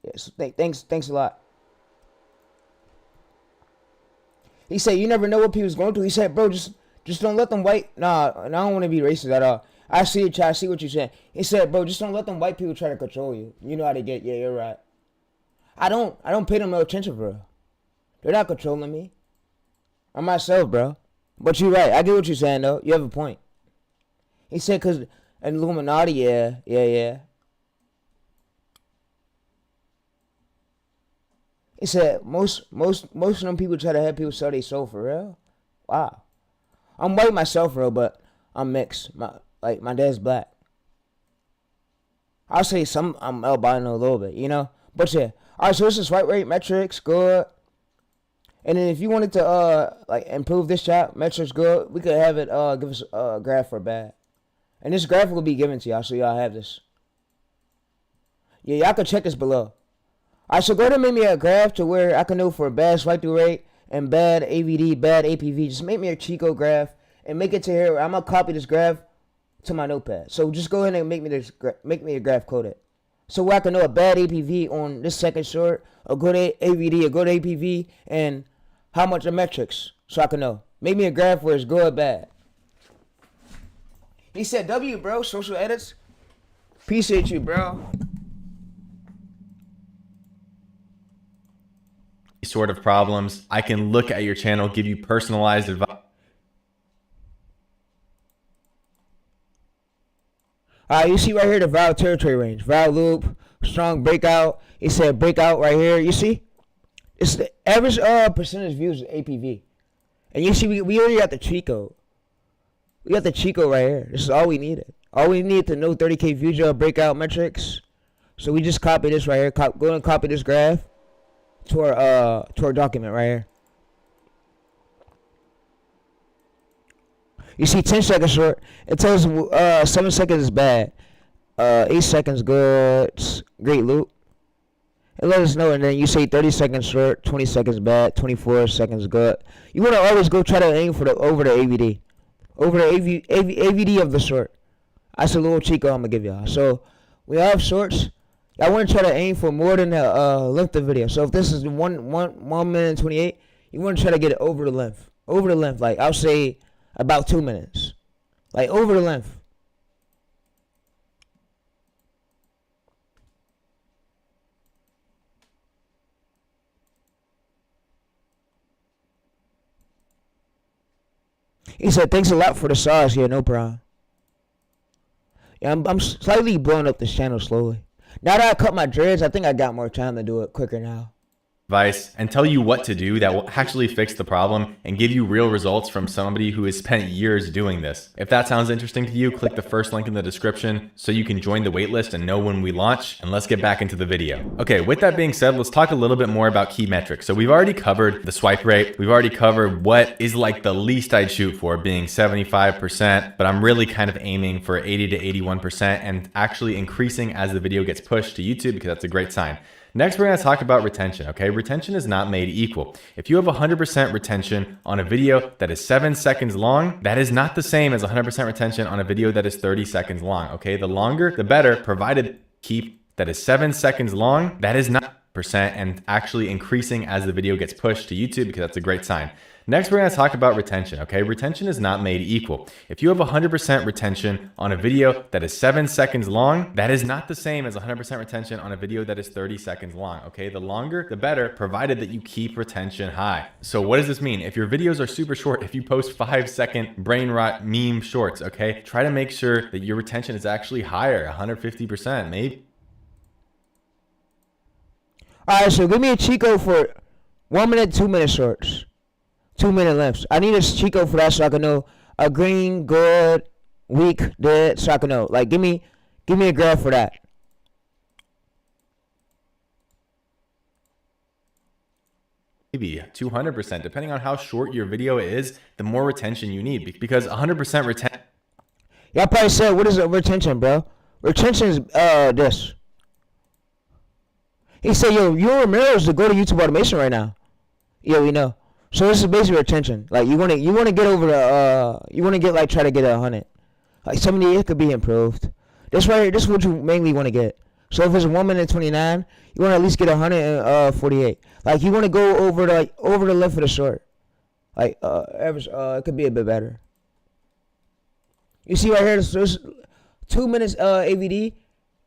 [SPEAKER 1] Yes, thanks a lot. He said, you never know what people's going through. He said, bro, just don't let them white. Nah, I don't want to be racist at all. I see it, I see what you're saying. He said, bro, just don't let them white people try to control you. You know how they get. Yeah, you're right. I don't pay them no attention, bro. They're not controlling me. I'm myself, bro. But you're right. I get what you're saying, though. You have a point. He said, because Illuminati, yeah. He said, most of them people try to have people sell their soul for real. Wow. I'm white myself, bro, but I'm mixed. My dad's black. I'll say I'm albino a little bit, you know? But yeah. All right, so this is swipe rate, metrics, good. And then if you wanted to improve this chat, metrics good, we could have it give us a graph for bad. And this graph will be given to y'all, so y'all have this. Yeah, y'all can check this below. Alright, so go ahead and make me a graph to where I can know for bad swipe through rate and bad AVD, bad APV. Just make me a Chico graph and make it to here. I'm gonna copy this graph to my notepad. So just go ahead and make me a graph coded. So where I can know a bad APV on this second short, a good AVD, a good APV, and how much of metrics, so I can know. Make me a graph where it's good or bad. He said, W, bro, social edits. Appreciate you, bro.
[SPEAKER 2] sort of problems. I can look at your channel, give you personalized advice.
[SPEAKER 1] You see right here the viral territory range. Viral loop, strong breakout. It said breakout right here. You see? It's the average percentage views of APV. And you see we already got the cheat code. We got the cheat code right here. This is all we needed. All we needed to know 30K view job breakout metrics. So we just copy this right here. Go and copy this graph to our document right here. You see 10 seconds short. It tells 7 seconds is bad. 8 seconds good. Great loop. It let us know, and then you say 30 seconds short, 20 seconds bad, 24 seconds good. You want to always go try to aim for over the AVD. Over the AVD of the short. That's a little cheat code I'm going to give y'all. So, we have shorts. I want to try to aim for more than the length of the video. So, if this is 1 minute and 28, you want to try to get it over the length. Over the length. Like, I'll say about 2 minutes. Like, over the length. He said, thanks a lot for the sauce. Yeah, no problem. Yeah, I'm slightly blowing up this channel slowly. Now that I cut my dreads, I think I got more time to do it quicker now.
[SPEAKER 2] And tell you what to do that will actually fix the problem and give you real results from somebody who has spent years doing this. If that sounds interesting to you, click the first link in the description so you can join the waitlist and know when we launch, and let's get back into the video. Okay, with that being said, let's talk a little bit more about key metrics. So we've already covered the swipe rate. We've already covered what is like the least I'd shoot for, being 75%, but I'm really kind of aiming for 80 to 81% and actually increasing as the video gets pushed to YouTube because that's a great sign. Next, we're going to talk about retention, okay? Retention is not made equal. If you have 100% retention on a video that is 7 seconds long, that is not the same as 100% retention on a video that is 30 seconds long, okay? The longer, the better, provided keep that is 7 seconds long, that is not and actually increasing as the video gets pushed to YouTube, because that's a great sign. Next, we're going to talk about retention, okay? Retention is not made equal. If you have 100% retention on a video that is 7 seconds long, that is not the same as 100% retention on a video that is 30 seconds long, okay? The longer, the better, provided that you keep retention high. So what does this mean? If your videos are super short, if you post 5-second brain rot meme shorts, okay? Try to make sure that your retention is actually higher, 150%, maybe.
[SPEAKER 1] All right, so give me a cheat code for 1 minute, 2 minute shorts, 2 minute lengths. I need a cheat code for that so I can know a green, good, weak, dead, so I can know. Like, give me a graph for that.
[SPEAKER 2] Maybe 200%, depending on how short your video is, the more retention you need, because 100% retention.
[SPEAKER 1] Y'all probably said, what is retention, bro? Retention is this. He said, yo, your Ramirez to go to YouTube automation right now. Yeah, we know. So this is basically retention. Like you want to get over the try to get 100. Like 70, it could be improved. This right here, this is what you mainly want to get. So if it's 1 minute 29, you want to at least get 148. Like you want to go over the length of the short. Like average, it could be a bit better. You see right here, there's 2 minutes AVD.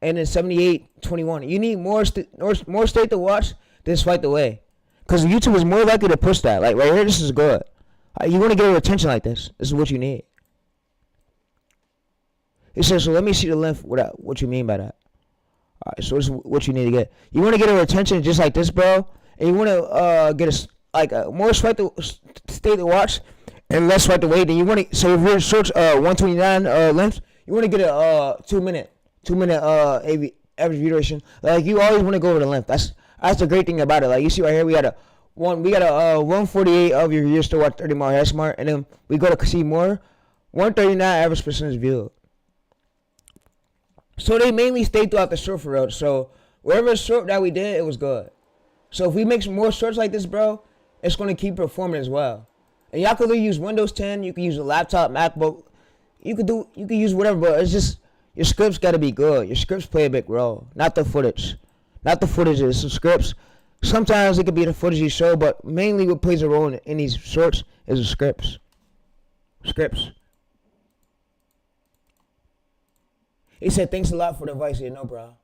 [SPEAKER 1] And then 78-21. You need more state to watch than swipe away. Because YouTube is more likely to push that. Like right here, this is good. You want to get a retention like this. This is what you need. He says, so let me see the length without what you mean by that. Alright, so this is what you need to get. You want to get a retention just like this, bro. And you want to get more swipe to state to watch and less swipe away. Then you want to, so if you're search 129 length, you want to get a 2 minute average view duration. Like you always want to go over the length. That's the great thing about it. Like you see right here, we got a 148 of your viewers to watch 30 more hash smart, and then we go to see more 139 average percentage view. So they mainly stayed throughout the short for real. So wherever short that we did, it was good. So if we make some more shorts like this, bro, it's gonna keep performing as well. And y'all could use Windows 10. You can use a laptop, MacBook. You could use whatever, but it's just. Your scripts got to be good. Your scripts play a big role, not the footage. Not the footage, it's the scripts. Sometimes it could be the footage you show, but mainly what plays a role in these shorts is the scripts. Scripts. He said, thanks a lot for the advice. Yeah, no, bro.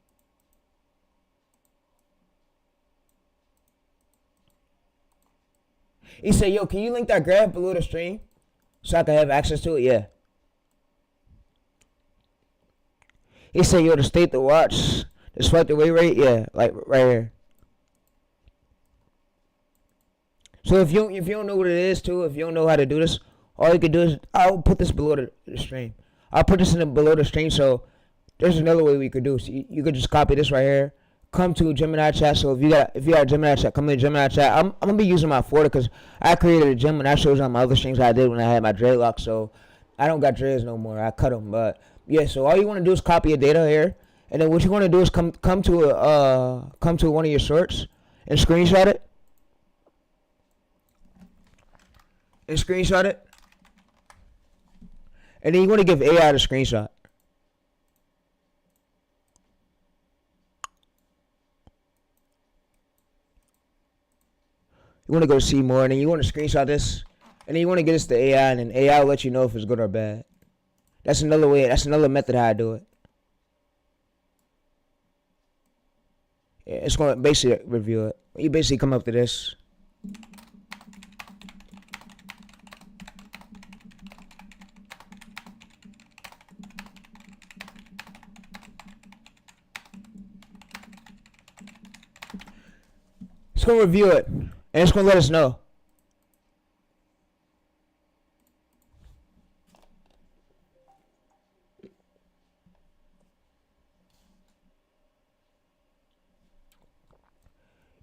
[SPEAKER 1] He said, yo, can you link that graph below the stream so I can have access to it? Yeah. He said, yo, the state to watch, the swipe away rate, yeah, like right here. So if you don't know what it is too, if you don't know how to do this, all you can do is, I'll put this below the stream. I'll put this below the stream, so there's another way we could do. So you could just copy this right here, come to Gemini chat. So if you got Gemini chat, come to Gemini chat. I'm gonna be using my folder because I created a gem and that shows on my other streams I did when I had my dreadlocks. So I don't got dreads no more. I cut them, but. Yeah, so all you want to do is copy your data here, and then what you want to do is come to one of your shorts and screenshot it. And then you want to give AI the screenshot. You want to go see more, and then you want to screenshot this, and then you want to get this to AI, and then AI will let you know if it's good or bad. That's another way. That's another method how I do it. Yeah, it's going to basically review it. You basically come up to this. It's going to review it. And it's going to let us know.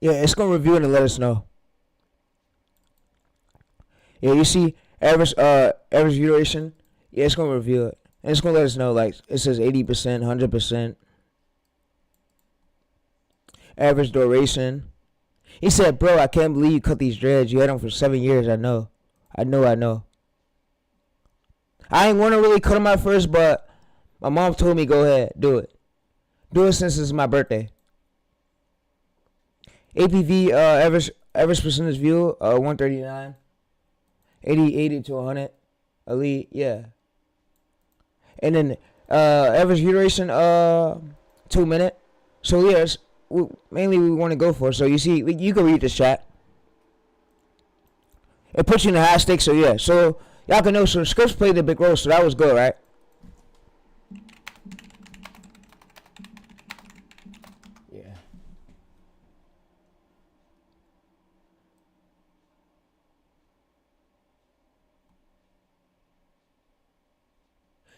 [SPEAKER 1] Yeah, it's gonna review it and let us know. Yeah, you see average view duration. Yeah, it's gonna review it and it's gonna let us know. Like it says 80%, 100%. Average duration. He said, "Bro, I can't believe you cut these dreads. You had them for 7 years. I know. I ain't want to really cut them at first, but my mom told me go ahead, do it. Do it since it's my birthday." APV average percentage view 139. 80 to 100. Elite, yeah. And then average view duration 2 minute. So yeah, mainly we want to go for. So you see, you can read this chat. It puts you in the high stakes. So yeah, so y'all can know. So the scripts played a big role. So that was good, right? Yeah.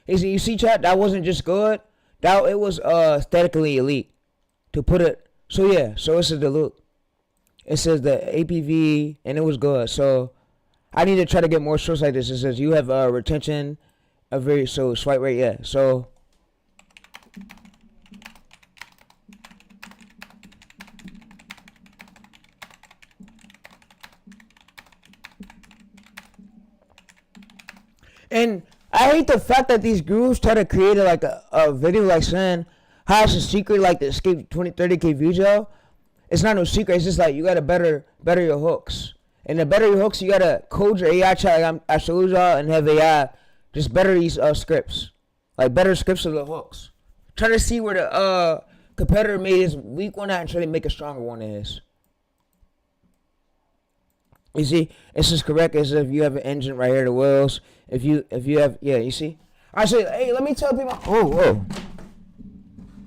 [SPEAKER 1] You see, chat, that wasn't just good. It was aesthetically elite. To put it, so yeah, so this is the look. It says the APV, and it was good. So I need to try to get more shorts like this. It says you have retention, so swipe rate, yeah. So and I hate the fact that these gurus try to create like a video like saying how it's a secret like to escape 30K views, yo. It's not no secret. It's just like you gotta better your hooks. And the better your hooks, you gotta code your AI chat like I showed y'all and have AI just better these scripts. Like better scripts of the hooks. Try to see where the competitor made his weak one at and try to make a stronger one is. You see, this is correct as if you have an engine right here, the wheels. If you have, yeah, you see. All right, so hey, let me tell people. Whoa.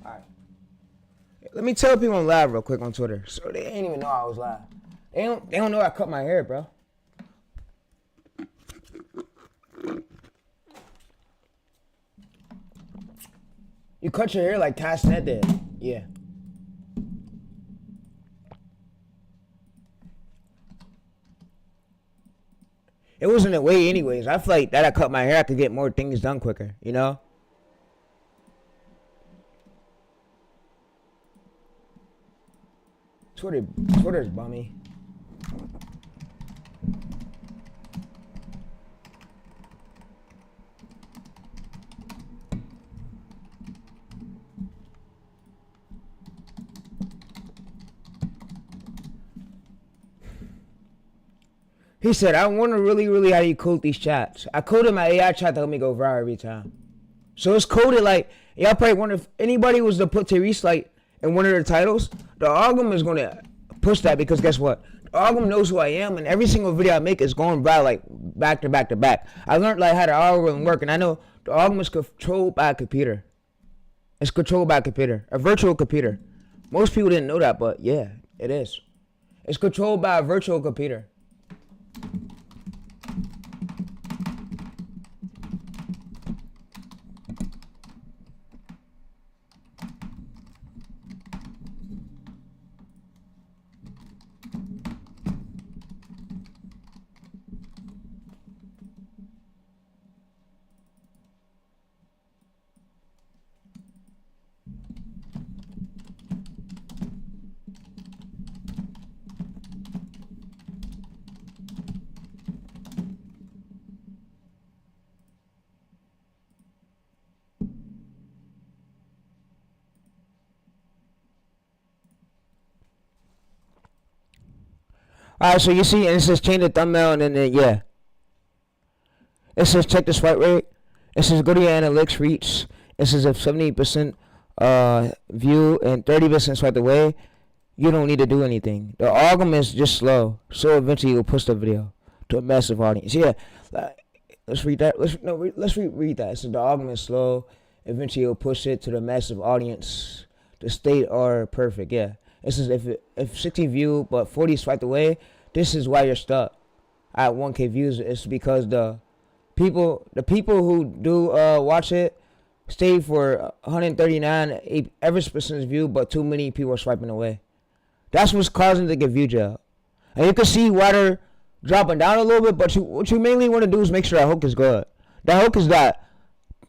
[SPEAKER 1] All right, let me tell people I'm live real quick on Twitter. So they ain't even know I was live. They don't know I cut my hair, bro. You cut your hair like Castanet did, yeah. It wasn't a way anyways. I feel like that I cut my hair, I could get more things done quicker, you know? Twitter's bummy. He said, I wonder really how you code these chats. I coded my AI chat to help me go viral every time. So it's coded like, y'all probably wonder if anybody was to put Tyrese like in one of their titles, the algorithm is going to push that because guess what? The algorithm knows who I am and every single video I make is going viral like back to back to back. I learned like how the algorithm work and I know the algorithm is controlled by a computer. It's controlled by a computer, a virtual computer. Most people didn't know that, but yeah, it is. It's controlled by a virtual computer. Alright, so you see, and it says change the thumbnail, and then, yeah. It says check the swipe rate. It says go to your analytics reach. It says if 70% view and 30% swipe away, you don't need to do anything. The algorithm is just slow, so eventually you'll push the video to a massive audience. Yeah, let's read that. Let's reread that. It says the algorithm is slow, eventually you'll push it to the massive audience. The state are perfect, yeah. It says if 60 view but 40 swiped away, this is why you're stuck at 1K views. It's because the people who do watch it stay for 139 average percentage view, but too many people are swiping away. That's what's causing the get view jail. And you can see why they're dropping down a little bit, but what you mainly want to do is make sure that hook is good. That hook is that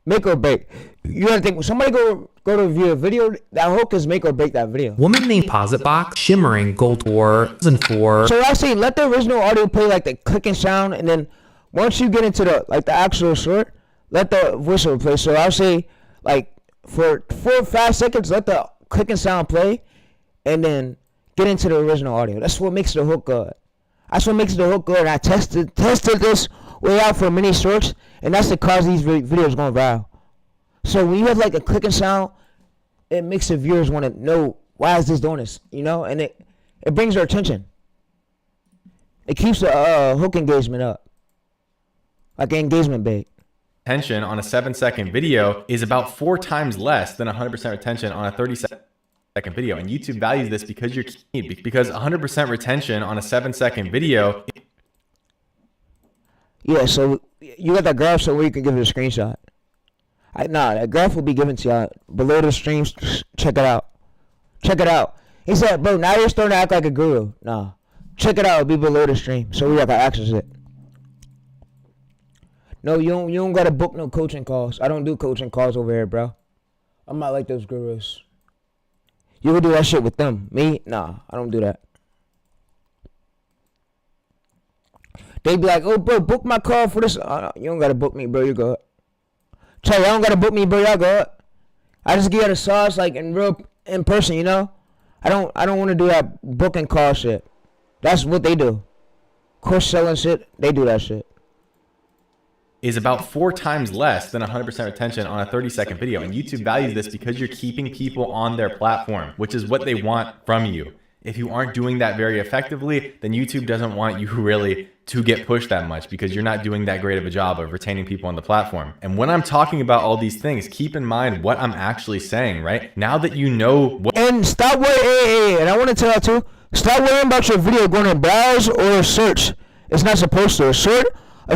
[SPEAKER 1] make or break. You gotta think when somebody go to view a video, that hook is make or break that video.
[SPEAKER 5] Woman named Positbox, shimmering gold 2004.
[SPEAKER 1] So I say let the original audio play like the clicking sound, and then once you get into the actual short, let the voiceover play. So I'll say like for 4 or 5 seconds, let the clicking sound play, and then get into the original audio. That's what makes the hook good. That's what makes the hook good. And I tested this way out for mini shorts, and that's the cause these videos going viral. So when you have like a clicking sound, it makes the viewers want to know, why is this doing this? You know, and it brings their attention. It keeps the hook engagement up, like an engagement bait.
[SPEAKER 2] Retention on a 7-second video is about 4 times less than 100% retention on a 30-second video. And YouTube values this because you're key, because 100% retention on a 7-second video.
[SPEAKER 1] Yeah, so you got that graph so where you can give it a screenshot. That graph will be given to y'all below the streams. Check it out. Check it out. He said, bro, now you're starting to act like a guru. Nah. Check it out. It'll be below the stream so we got to access it. No, you don't got to book no coaching calls. I don't do coaching calls over here, bro. I'm not like those gurus. You would do that shit with them. Me? Nah, I don't do that. They be like, oh, bro, book my call for this. You don't got to book me, bro. You good. Tell y'all don't got to book me, bro. Y'all good. I just give you the sauce, like, in person, you know? I don't want to do that booking call shit. That's what they do. Course selling shit, they do that shit.
[SPEAKER 2] Is about 4 times less than 100% retention on a 30-second video. And YouTube values this because you're keeping people on their platform, which is what they want from you. If you aren't doing that very effectively, then YouTube doesn't want you really to get pushed that much because you're not doing that great of a job of retaining people on the platform. And when I'm talking about all these things, keep in mind what I'm actually saying, right? Now that you know what—
[SPEAKER 1] And stop worrying, and I want to tell you too, stop worrying about your video going to browse or search. It's not supposed to. A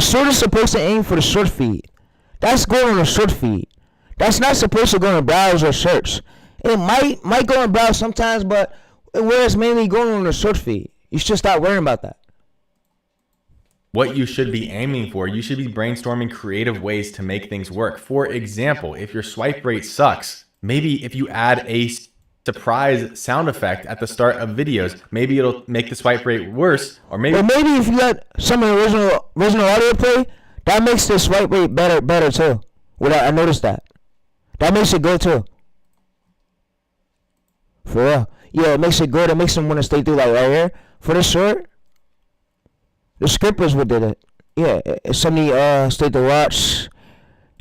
[SPEAKER 1] short is supposed to aim for the short feed. That's going on a short feed. That's not supposed to go in browse or search. It might go in browse sometimes, but where it's mainly going on the short feed. You should stop worrying about that.
[SPEAKER 2] What you should be aiming for, you should be brainstorming creative ways to make things work. For example, if your swipe rate sucks, maybe if you add a surprise sound effect at the start of videos, maybe it'll make the swipe rate worse, or maybe
[SPEAKER 1] if you got some original audio play, that makes the swipe rate better too. I noticed that. That makes it good too. For real. Yeah, it makes it good. It makes them want to stay through, like right here. For the short, the scripters would did it. Yeah, somebody stayed to watch.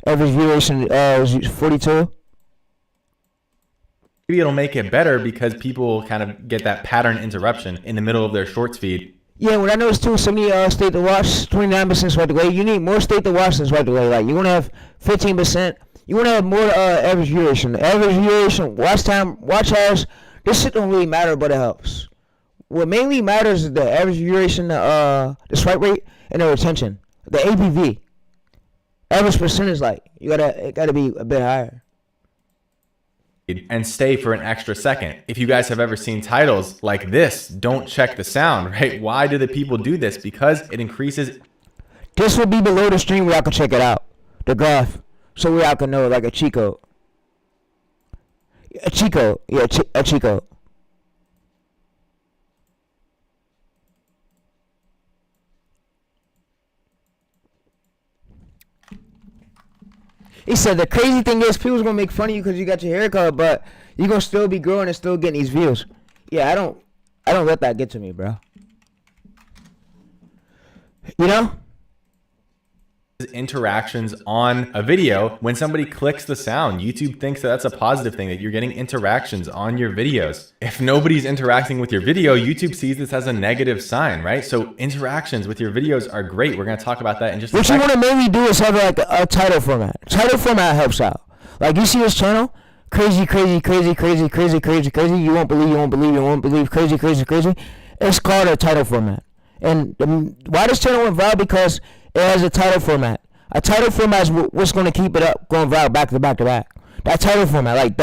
[SPEAKER 1] Average duration was 42.
[SPEAKER 2] maybe it'll make it better because people kind of get that pattern interruption in the middle of their shorts feed.
[SPEAKER 1] Yeah, what I noticed too, somebody state to watch, 29% swipe away. You need more state to watch than swipe away. Like, you're going to have 15%. You want to have more average duration. Average duration, watch time, watch hours. This shit don't really matter, but it helps. What mainly matters is the average duration, the swipe rate, and the retention. The ABV. Average percentage, like, it gotta be a bit higher.
[SPEAKER 2] And stay for an extra second. If you guys have ever seen titles like this, don't check the sound, right? Why do the people do this? Because it increases.
[SPEAKER 1] This will be below the stream where y'all can check it out. The graph. So where y'all can know, like a cheat code. A cheat code. Yeah, a cheat code. He said the crazy thing is people's gonna make fun of you because you got your haircut, but you're gonna still be growing and still getting these views. Yeah, I don't let that get to me, bro. You know?
[SPEAKER 2] Interactions on a video. When somebody clicks the sound, YouTube thinks that that's a positive thing, that you're getting interactions on your videos. If nobody's interacting with your video, YouTube sees this as a negative sign, right? So interactions with your videos are great. We're going to talk about that in just a
[SPEAKER 1] second. What you want to mainly do is have like a title format. Title format helps out. Like, you see this channel, crazy, crazy, crazy, crazy, crazy, crazy, crazy, you won't believe, you won't believe, you won't believe, crazy, crazy, crazy. It's called a title format. And why this channel went viral? Because it has a title format. A title format is what's going to keep it up, going viral back to back to back. That title format, like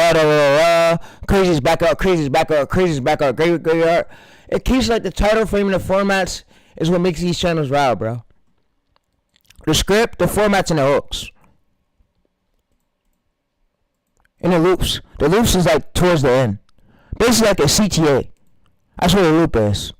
[SPEAKER 1] crazy's back up, crazy's back up, crazy's back up, graveyard. It keeps like the title frame and the formats is what makes these channels viral, bro. The script, the formats, and the hooks. And the loops. The loops is like towards the end. Basically like a CTA. That's what a loop is.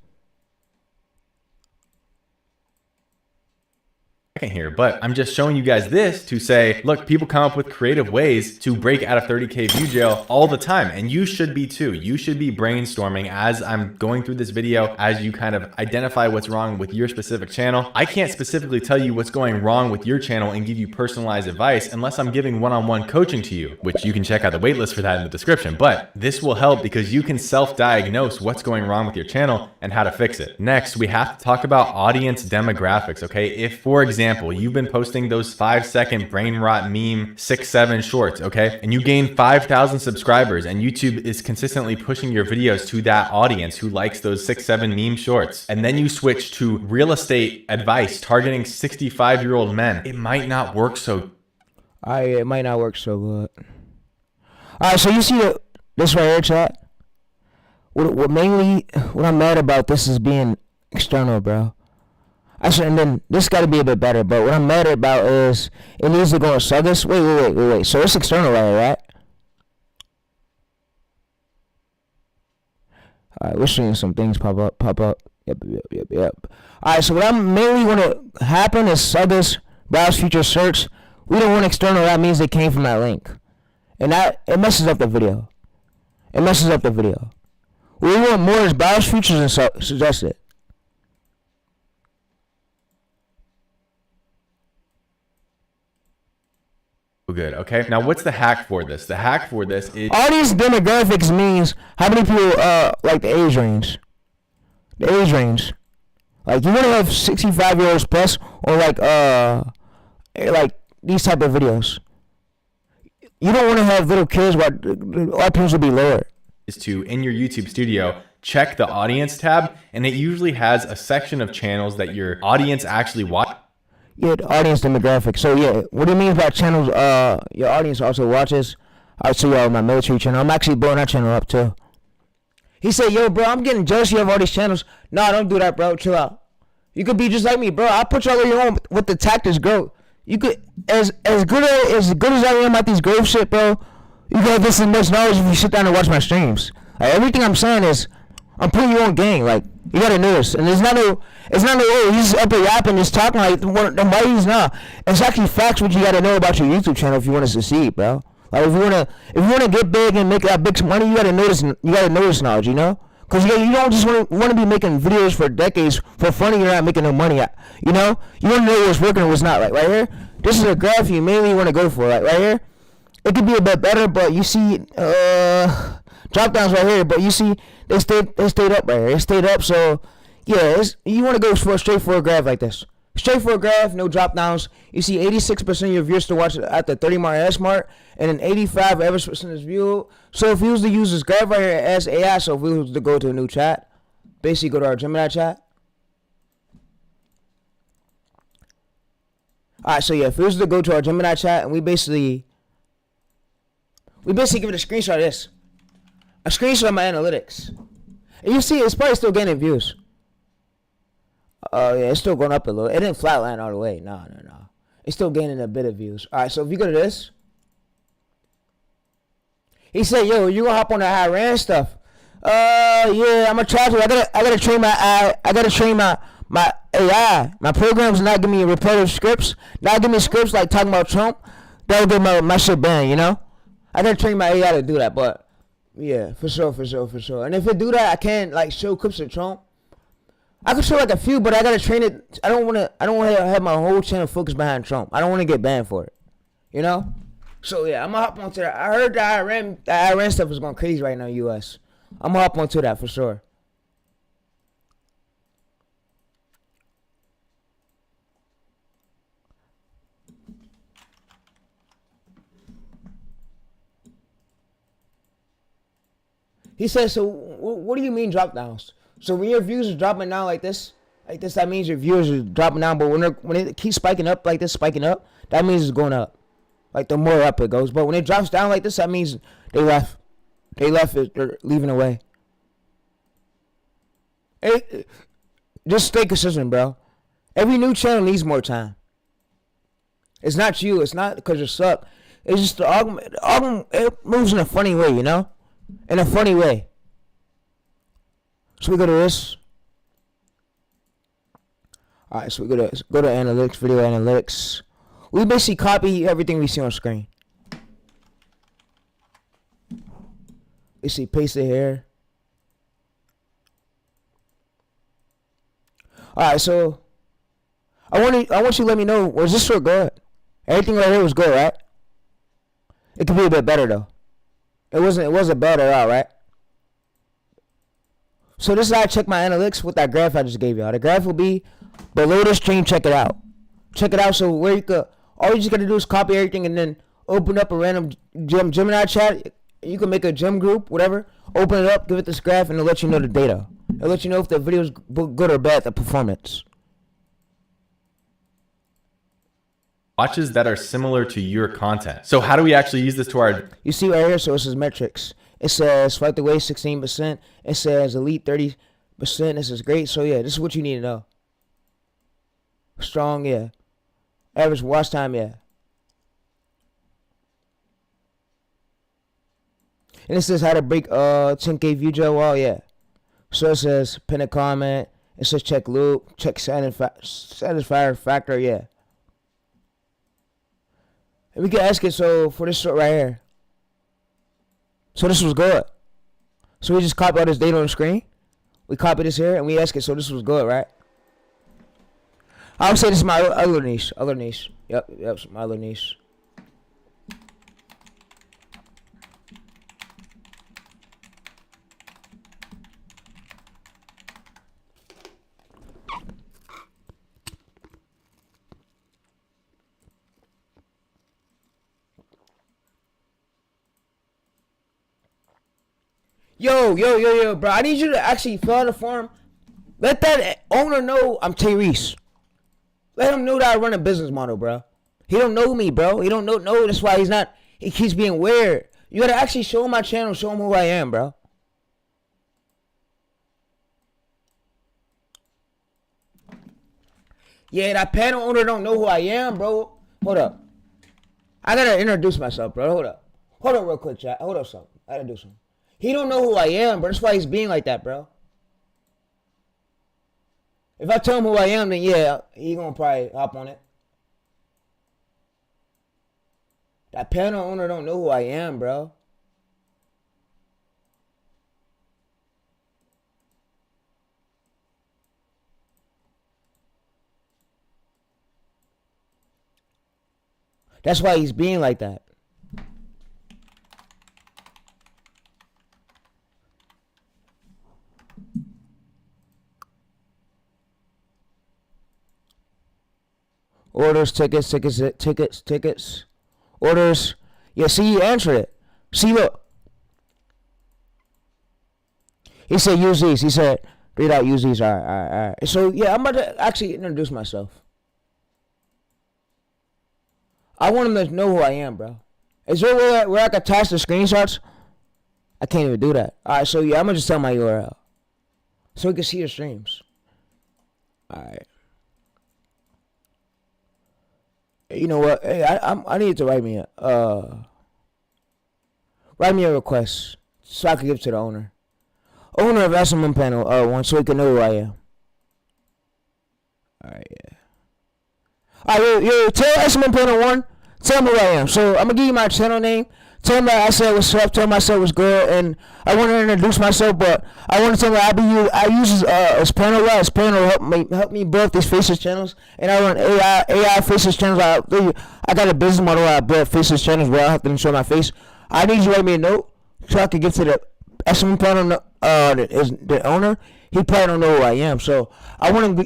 [SPEAKER 2] here, but I'm just showing you guys this to say, look, people come up with creative ways to break out of 30K view jail all the time, and you should be too. You should be brainstorming as I'm going through this video, as you kind of identify what's wrong with your specific channel. I can't specifically tell you what's going wrong with your channel and give you personalized advice unless I'm giving one-on-one coaching to you, which you can check out the waitlist for that in the description. But this will help because you can self-diagnose what's going wrong with your channel and how to fix it. Next, we have to talk about audience demographics, okay? If, for example, you've been posting those 5-second brain rot meme 6-7 shorts, okay? And you gain 5,000 subscribers and YouTube is consistently pushing your videos to that audience who likes those 6-7 meme shorts. And then you switch to real estate advice targeting 65-year-old men. It might not work so.
[SPEAKER 1] It might not work so good. Alright, so you see this right here, chat? What I'm mad about this is being external, bro. And then this got to be a bit better, but what I'm mad about is it needs to go on Faceless. Wait. So it's external right? Alright, we're seeing some things pop up. Yep. Alright, so what I mainly want to happen is Faceless, browse future search. We don't want external, that means they came from that link. And it messes up the video. What we want more is browse features and suggested.
[SPEAKER 2] Good. Okay. Now, what's the hack for this? The hack for this is
[SPEAKER 1] audience demographics means how many people like the age range. Like you want to have 65-year-olds plus, or like these type of videos. You don't want to have little kids where RPMs will be lower.
[SPEAKER 2] Is to, in your YouTube studio, check the audience tab, and it usually has a section of channels that your audience actually watch.
[SPEAKER 1] Yeah, the audience demographic. So yeah, what do you mean by channels your audience also watches? I'll show y'all my military channel. I'm actually blowing that channel up too. He said, yo bro, I'm getting jealous you have all these channels. Nah, don't do that, bro. Chill out. You could be just like me, bro. I'll put y'all on your own with the tactics grow. You could as good as I am at these grove shit, bro, you can have this much knowledge if you sit down and watch my streams. Like everything I'm saying is I'm putting you on game. Like you gotta know this. And it's not no oh, he's up there yapping, just talking like the buddies. Nah, it's actually facts what you gotta know about your YouTube channel if you want to succeed, bro. Like if you wanna get big and make that big money, you gotta know this knowledge, you know. Cause you don't just want to be making videos for decades for fun and you're not making no money. You know, you want to know what's working and what's not. Like right here, this is a graph you mainly want to go for. Like right here, it could be a bit better, but you see drop downs right here, but you see they stayed up right here. They stayed up, so yeah, you want to go for a straightforward graph like this. Straightforward graph, no drop downs. You see 86% of your viewers still watch it at the 30 mark S mark, and then 85 average percent is viewed. So if we was to use this graph right here as AI, so if we was to go to a new chat, basically go to our Gemini chat. Alright, so yeah, if we was to go to our Gemini chat and we basically give it a screenshot of this. A screenshot of my analytics. And you see it's probably still gaining views. Oh yeah, it's still going up a little. It didn't flatline all the way. No. It's still gaining a bit of views. Alright, so if you go to this. He said, yo, you gonna hop on the Iran stuff. Yeah, I'm gonna try to. I gotta train my AI. My program's not giving me repetitive scripts. Not giving me scripts like talking about Trump. That'll get my shit banned, you know? I gotta train my AI to do that, but yeah, for sure. And if it do that, I can't like show clips of Trump. I could show like a few, but I gotta train it. I don't wanna have my whole channel focused behind Trump. I don't wanna get banned for it. You know? So yeah, I'm gonna hop onto that. I heard the Iran stuff is going crazy right now, US. I'm gonna hop onto that for sure. He says, so what do you mean drop downs? So when your views are dropping down like this, that means your viewers are dropping down. But when it keeps spiking up like this, that means it's going up. Like the more up it goes. But when it drops down like this, that means they left. They're leaving away. Just stay consistent, bro. Every new channel needs more time. It's not you. It's not because you suck. It's just the algorithm. It moves in a funny way, you know? In a funny way. So we go to this. All right, so we go to analytics, video analytics. We basically copy everything we see on screen. You see, paste it here. All right, so I want you to let me know, was this so good? Everything right here was good, right? It could be a bit better though. It wasn't bad at all, right? So this is how I check my analytics with that graph I just gave y'all. The graph will be below the stream. Check it out. Check it out. So where you could, all you just gotta do is copy everything and then open up a random Gemini chat. You can make a gym group, whatever. Open it up, give it this graph, and it'll let you know the data. It'll let you know if the video's good or bad, the performance.
[SPEAKER 2] Watches that are similar to your content. So how do we actually use this to our...
[SPEAKER 1] You see right here, so it says metrics. It says fight the way 16%. It says elite 30%. This is great. So yeah, this is what you need to know. Strong, yeah. Average watch time, yeah. And it says how to break 10K view jail wall, yeah. So it says pin a comment. It says check loop, check satisfier factor, yeah. And we can ask it, so for this short right here. So this was good. So we just copy all this data on the screen. We copy this here and we ask it, so this was good, right? I would say this is my other niche. Yep, my other niche. Yo, bro. I need you to actually fill out the form. Let that owner know I'm Tyrese. Let him know that I run a business model, bro. He don't know me, bro. He don't know. That's why he keeps being weird. You gotta actually show him my channel, show him who I am, bro. Yeah, that panel owner don't know who I am, bro. Hold up. I gotta introduce myself, bro. Hold up real quick, chat. Hold up, something. I gotta do something. He don't know who I am, bro. That's why he's being like that, bro. If I tell him who I am, then yeah, he gonna probably hop on it. That panel owner don't know who I am, bro. That's why he's being like that. Orders, tickets. Orders. Yeah, see, he answered it. See, look. He said, use these. He said, read out, use these. All right. So, yeah, I'm about to actually introduce myself. I want him to know who I am, bro. Is there a way where I can attach the screenshots? I can't even do that. All right, so, yeah, I'm going to just tell my URL. So he can see the streams. All right. You know what? Hey, I need to write me a request so I can give it to the owner of SMM panel one, so he can know who I am. All right, yeah. All right, yo, tell SMM panel one, tell him who I am. So I'm gonna give you my channel name. Tell him that I said what's up. Tell him I said what's good, and I want to introduce myself, but I want to tell him that I use his panel. His panel help me build these Faceless channels, and I run AI Faceless channels. I got a business model where I build Faceless channels where I have to show my face. I need you to write me a note so I can get to the SM panel. The owner. He probably don't know who I am, so I want to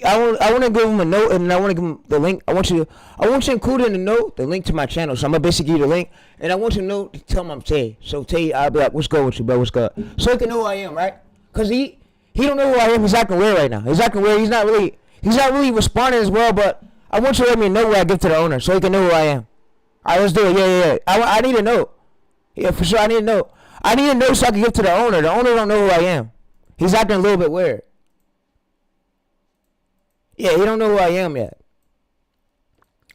[SPEAKER 1] give him a note, and I want to give him the link. I want you to include in the note the link to my channel. So I'm gonna basically give you the link, and I want you to know, tell him I'm Tay. So Tay, I'll be like, what's good with you, bro? What's good? So he can know who I am, right? Cause he don't know who I am. He's acting weird right now. He's acting weird. He's not really responding as well. But I want you to let me know where I give to the owner, so he can know who I am. All right, let's do it. Yeah. I need a note. Yeah, for sure. I need a note. I need a note so I can give to the owner. The owner don't know who I am. He's acting a little bit weird. Yeah, he don't know who I am yet.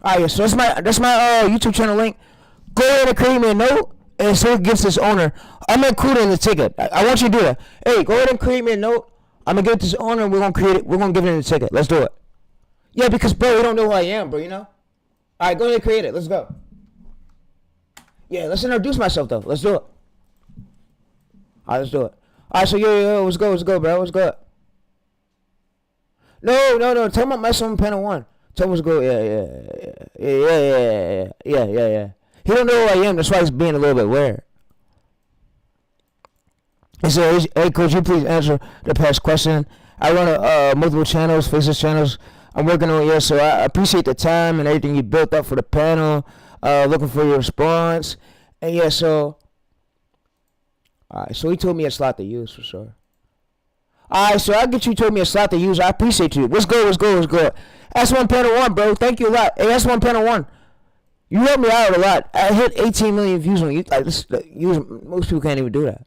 [SPEAKER 1] Alright, so that's my YouTube channel link. Go ahead and create me a note, and so it gives this owner. I'm gonna include it in the ticket. I want you to do that. Hey, go ahead and create me a note. I'm gonna give it to this owner, and we're gonna create it. We're gonna give it in the ticket. Let's do it. Yeah, because bro, you don't know who I am, bro. You know. All right, go ahead, create it. Let's go. Yeah, let's introduce myself though. Let's do it. All right, let's do it. All right, so yo, let's go, bro. Let's go. No. Tell him I'm messing on panel 1. Tell him let's go. Yeah. He don't know who I am. That's why he's being a little bit weird. He said, "Hey, could you please answer the past question? I run multiple channels, Faceless channels. I'm working on it, so I appreciate the time and everything you built up for the panel. Looking for your response. And yeah, so, alright, so he told me a slot to use for sure. Alright, so I get you told me a slot to use. I appreciate you. What's good? S1 panel 1, bro. Thank you a lot. Hey, S1 panel 1. You helped me out a lot. I hit 18 million views on YouTube. Most people can't even do that.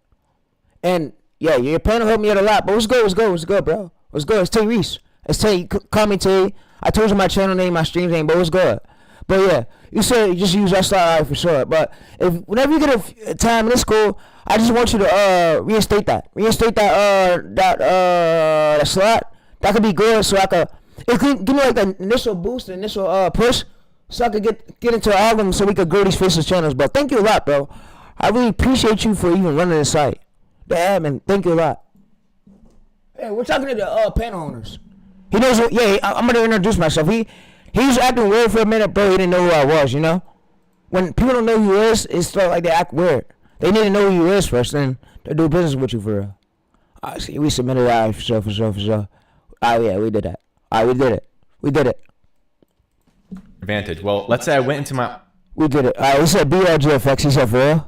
[SPEAKER 1] And yeah, your panel helped me out a lot. But what's good, bro? What's good? It's Tay Reese. It's Tay. Call me Tay. I told you my channel name, my stream name, but what's good? But yeah, you said you just use that slot, alright, for sure. But whenever you get a time in this school, I just want you to reinstate that. That slot. That could be good, so it could give me like the initial boost, the initial push, so I could get into all of them, so we could grow these Faceless channels. But thank you a lot, bro. I really appreciate you for even running the site. The admin, thank you a lot. Hey, we're talking to the panel owners. He knows what, yeah, I'm gonna introduce myself. He was acting weird for a minute, bro. He didn't know who I was, you know? When people don't know who you is, it's sort of like they act weird. They need to know who you is first, then they'll do business with you for real. Alright, see, we submitted that for sure. Alright, yeah, we did that. Alright, we did it.
[SPEAKER 2] Advantage. Well, let's say I went into my...
[SPEAKER 1] We did it. Alright, we said BLGFX, he said for real?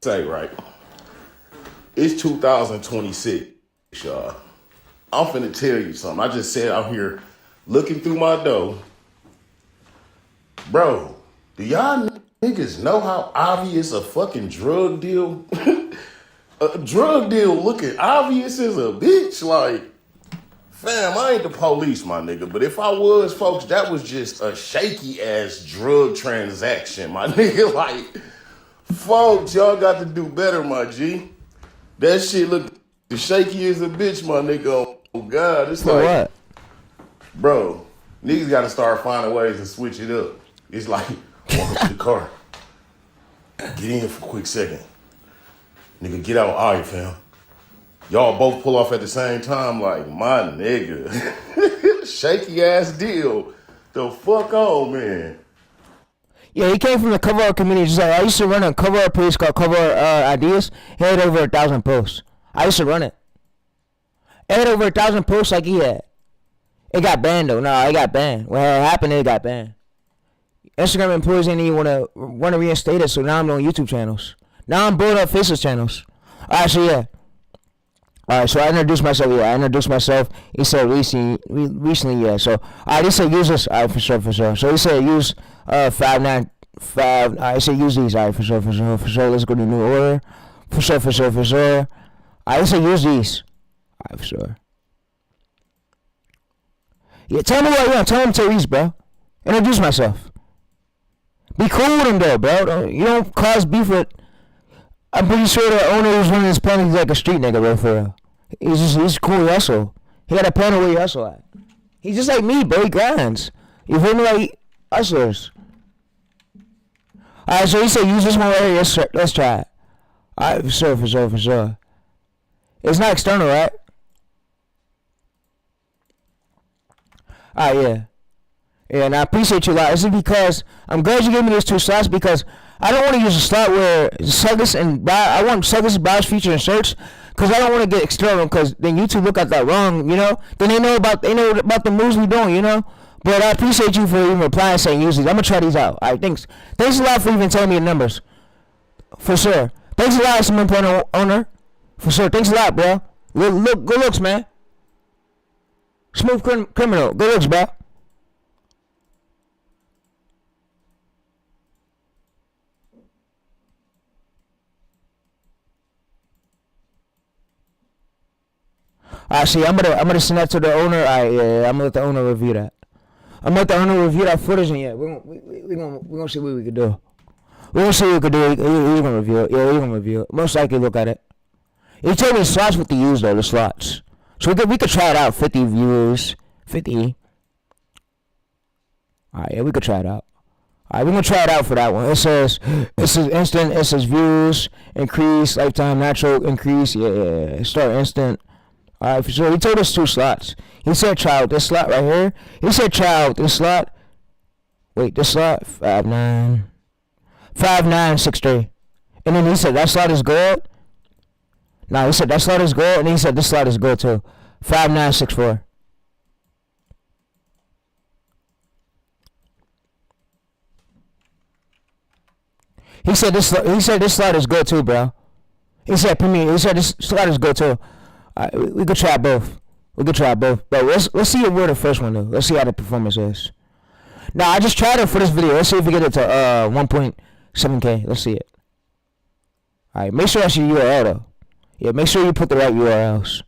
[SPEAKER 6] Say right. It's 2026, y'all. I'm finna tell you something. I just sat out here looking through my dough. Bro, do y'all niggas know how obvious a fucking drug deal? A drug deal looking obvious as a bitch. Like, fam, I ain't the police, my nigga. But if I was, folks, that was just a shaky ass drug transaction, my nigga. Like, folks, y'all got to do better, my G. That shit look shaky as a bitch, my nigga. Oh, God. It's
[SPEAKER 1] For
[SPEAKER 6] like,
[SPEAKER 1] what?
[SPEAKER 6] bro, niggas got to start finding ways to switch it up. It's like, walk up to the car. Get in for a quick second. Nigga, get out. All right, fam. Y'all both pull off at the same time, like, my nigga. Shaky ass deal. The fuck on, man.
[SPEAKER 1] Yeah, he came from the cover art community. Just like, I used to run a cover art page called Cover Art Ideas. He had over 1,000 posts. I used to run it. It had over 1,000 posts like he had. It got banned though. No, it got banned. What happened? It got banned. Instagram employees didn't even want to reinstate it, so now I'm doing YouTube channels. Now I'm building up Faceless channels. Alright, so yeah. Alright, so I introduced myself. Yeah, I introduced myself. He said recently, yeah. So, alright, he said use this. Alright, for sure. So he said use 595. Alright, he said use these. Alright, for sure. Let's go to new order. For sure. Alright, he said use these. Alright, for sure. Yeah, tell me what you want. Tell him Therese, bro. Introduce myself. Be cool with him though, bro. You don't cause beef with. I'm pretty sure the owner who's running this panel, he's like a street nigga, bro, for real. He's cool, he hustle. He got a panel where he hustle at. He's just like me, bro, he grinds. You feel me, like hustlers. Alright, so he said use this one right here, let's try it. Alright, for sure. It's not external, right? Alright, yeah. Yeah, and I appreciate you a lot. This is because I'm glad you gave me those 2 slots because I don't want to use a slot where Douglas and I want Douglas browse feature and search because I don't want to get external because then YouTube look at that wrong, you know. Then they know about the moves we doing, you know. But I appreciate you for even replying saying use these. I'm gonna try these out. All right, thanks. Thanks a lot for even telling me the numbers. For sure. Thanks a lot, Simon Panel owner. For sure. Thanks a lot, bro. Good looks, man. Smooth criminal. Good looks, bro. See, I'm gonna send that to the owner. Yeah, I'm gonna let the owner review that. I'm gonna let the owner review that footage, and yeah, we're gonna see what we can do. We'll see what we can do. We're gonna review it. Yeah, we're gonna review it. Most likely look at it. He told me the slots with the use though, the slots. So we could try it out. 50 views. 50. Alright, yeah, we could try it out. Alright, we're gonna try it out for that one. It says instant, it says views, increase, lifetime, natural, increase, yeah. Start instant. Alright, so he told us 2 slots. He said try out this slot right here. He said try out this slot. Wait, this slot, 5963. And then he said that slot is good. No, he said that slot is good, and he said this slot is good too. 5964. He said this slot is good too, bro. He said this slot is good too. We could try both. But let's see where the first one though. Let's see how the performance is. Now I just tried it for this video. Let's see if we get it to 1.7K. Let's see it. Alright, make sure that's your URL though. Yeah, make sure you put the right URLs.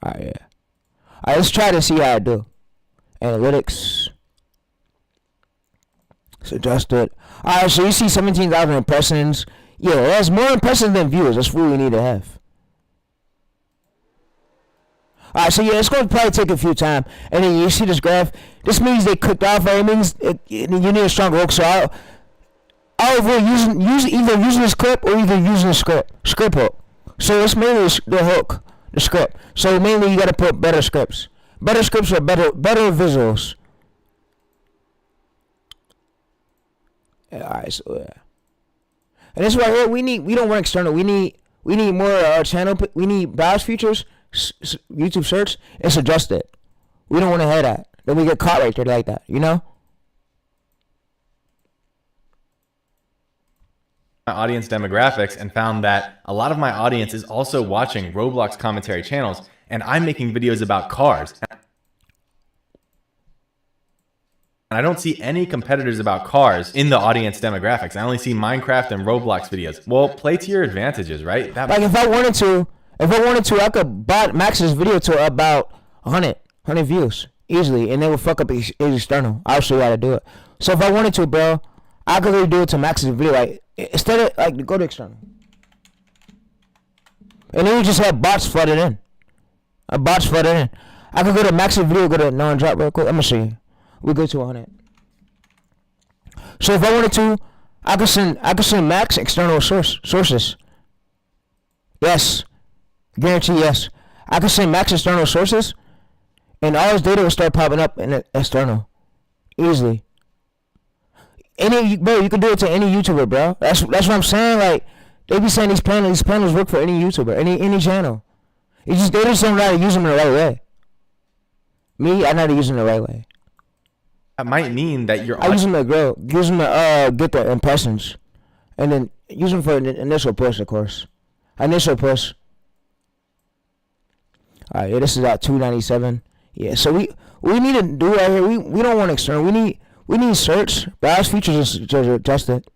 [SPEAKER 1] Alright, yeah. Alright, let's try to see how I do. Analytics. It's adjusted. Alright, so you see 17,000 impressions. Yeah, that's more impressions than views. That's what we need to have. Alright, so yeah, it's going to probably take a few time. And then you see this graph. This means they clicked off. It means you need a strong hook. So I'll avoid either using this clip or either using the script hook. So it's mainly the hook, the script. So mainly you got to put better scripts. Better scripts are better visuals. Yeah, alright, so yeah. And this right here, we don't want external. We need more channel. We need browse features, YouTube search. It's adjusted. We don't want to have that. Then we get caught right there like that. You know.
[SPEAKER 2] My audience demographics and found that a lot of my audience is also watching Roblox commentary channels, and I'm making videos about cars. And I don't see any competitors about cars in the audience demographics. I only see Minecraft and Roblox videos. Well, play to your advantages, right?
[SPEAKER 1] Like if I wanted to, I could max this video to about 100 views easily, and it would fuck up his external. I'll show you how to do it. So if I wanted to, bro, I could really do it to max this video. Like instead of like go to external, and then you just have bots flooded in. I could go to max the video, go to non-drop real quick. I'm gonna show you. We go to 100. So if I wanted to, I could send max external sources. Yes, guarantee yes. I could send max external sources, and all his data will start popping up in the external, easily. Bro, you can do it to any YouTuber, bro. That's what I'm saying. Like they be saying these panels work for any YouTuber, any channel. They just don't know how to use them in the right way. Me, I know how to use them the right way.
[SPEAKER 2] That might mean that you're.
[SPEAKER 1] I use them to grow. Use them to get the impressions, and then use them for an initial push, of course. Initial push. All right, yeah, this is at 297. Yeah, so we need to do right here. We don't want external. We need search. Browse features are adjusted.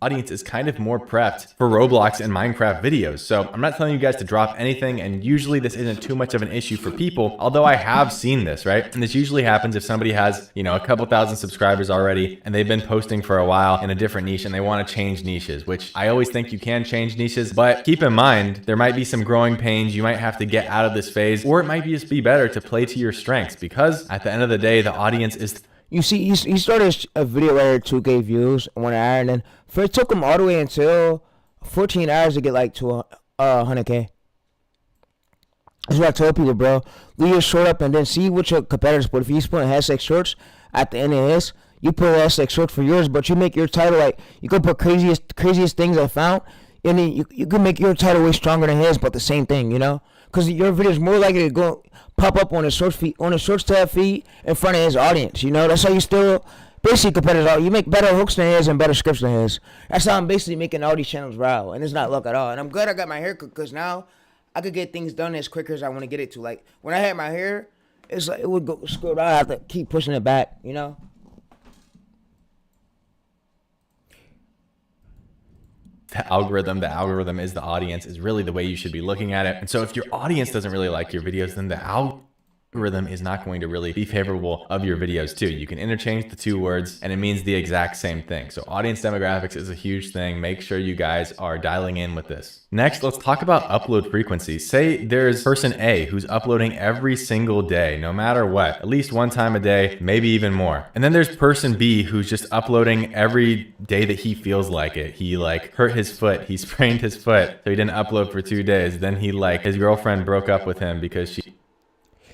[SPEAKER 2] Audience is kind of more prepped for Roblox and Minecraft videos. So I'm not telling you guys to drop anything, and usually this isn't too much of an issue for people, although I have seen this, right? And this usually happens if somebody has, you know, a couple thousand subscribers already and they've been posting for a while in a different niche and they want to change niches, which I always think you can change niches, but keep in mind, there might be some growing pains. You might have to get out of this phase, or it might just be better to play to your strengths, because at the end of the day, the audience is.
[SPEAKER 1] You see, he started a video right here, 2K views in 1 hour, and then it took him all the way until 14 hours to get like to 100K. That's what I told people, bro. Leave your short up and then see what your competitors put. If he's putting hashtag shorts at the end of his, you put hashtag short for yours, but you make your title like, you can put craziest things I found, and then you can make your title way stronger than his, but the same thing, you know? Because your video is more likely to go pop up on his shorts tab feed in front of his audience. You know, that's how you still basically competitors. You make better hooks than his and better scripts than his. That's how I'm basically making all these channels viral, and it's not luck at all. And I'm glad I got my hair cut, because now I could get things done as quicker as I want to get it to. Like when I had my hair, it's like it would go screwed out. I have to keep pushing it back. You know.
[SPEAKER 2] The algorithm is the audience, is really the way you should be looking at it. And so if your audience doesn't really like your videos, then the algorithm is not going to really be favorable of your videos too. You can interchange the two words and it means the exact same thing. So audience demographics is a huge thing. Make sure you guys are dialing in with this. Next, let's talk about upload frequency. Say there's person A who's uploading every single day, no matter what, at least one time a day, maybe even more. And then there's person B who's just uploading every day that he feels like it. He like hurt his foot, he sprained his foot, so he didn't upload for 2 days. Then he like, his girlfriend broke up with him because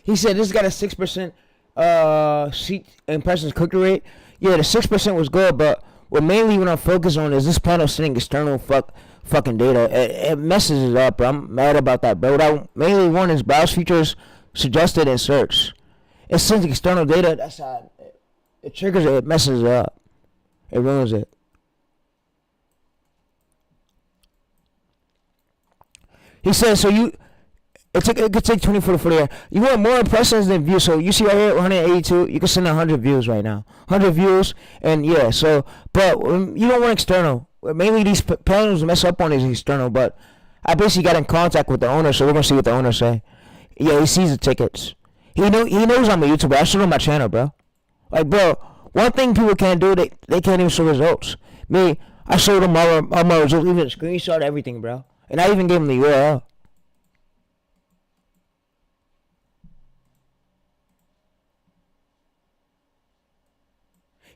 [SPEAKER 1] He said this got a 6% sheet impressions click-through rate. Yeah, the 6% was good, but what I'm focused on is this panel sending external fucking data. It messes it up, bro. I'm mad about that, bro. What I mainly want is browse features suggested in search. It sends external data. That's how it triggers it. It messes it up. It ruins it. He says so you. It could take 24 to 40 hours. You want more impressions than views. So you see right here, 182. You can send 100 views right now. 100 views, and yeah. So, but you don't want external. Mainly these panels mess up on these external. But I basically got in contact with the owner, so we're gonna see what the owner say. Yeah, he sees the tickets. He knows I'm a YouTuber. I showed him my channel, bro. Like, bro, one thing people can't do, they can't even show results. Me, I showed them all my results, even screenshot everything, bro. And I even gave him the URL.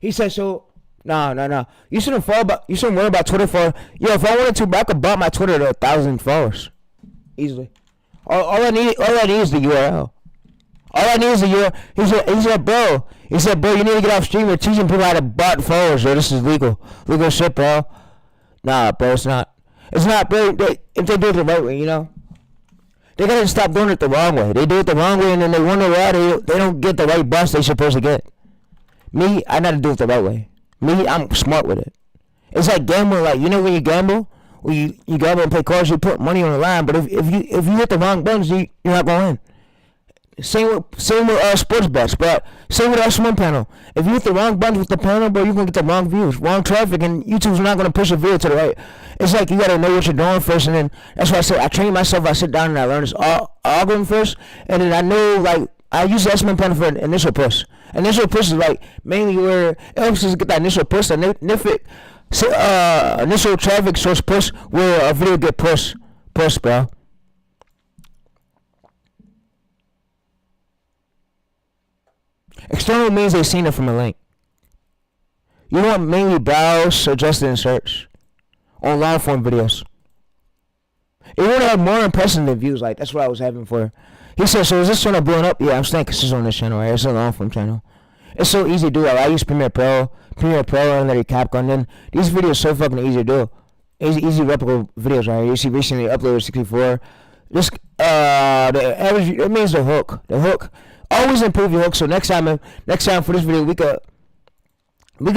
[SPEAKER 1] He said, so, no. You shouldn't worry about Twitter for, yo, if I wanted to, I could bump my Twitter to 1,000 followers. Easily. All I need is the URL. All I need is the URL. He said, bro, you need to get off stream. You're teaching people how to bot followers, bro. This is legal. Legal shit, bro. Nah, bro, it's not. It's not, bro. If they do it the right way, you know? They gotta stop doing it the wrong way. They do it the wrong way, and then they wonder why they don't get the right bus they supposed to get. Me, I gotta do it the right way. Me, I'm smart with it. It's like gambling. Like, you know when you gamble, when you gamble and play cards, you put money on the line. But if you hit the wrong buttons, you're not gonna win. Same with sports bets, but same with our swim panel. If you hit the wrong buttons with the panel, bro, you're gonna get the wrong views, wrong traffic, and YouTube's not gonna push a video to the right. It's like you gotta know what you're doing first, and then that's why I say I train myself. I sit down and I learn this algorithm first, and then I know, like, I use the estimate panel for an initial push. Initial push is like mainly where it helps us get that initial push, the initial traffic source push, where a video get pushed, bro. External means they've seen it from a link. You want mainly browse, suggested, and search on long form videos. It would have more impressions than views. Like, that's what I was having for. He said, so is this channel blowing up? Yeah, I'm staying consistent on this channel, right? It's a long form channel. It's so easy to do. Like, I use Premiere Pro, and then Capcom. Then these videos are so fucking easy to do. Easy replicable videos, right? You see, recently uploaded 64. Just the average. It means the hook. The hook. Always improve your hook. So next time for this video, we could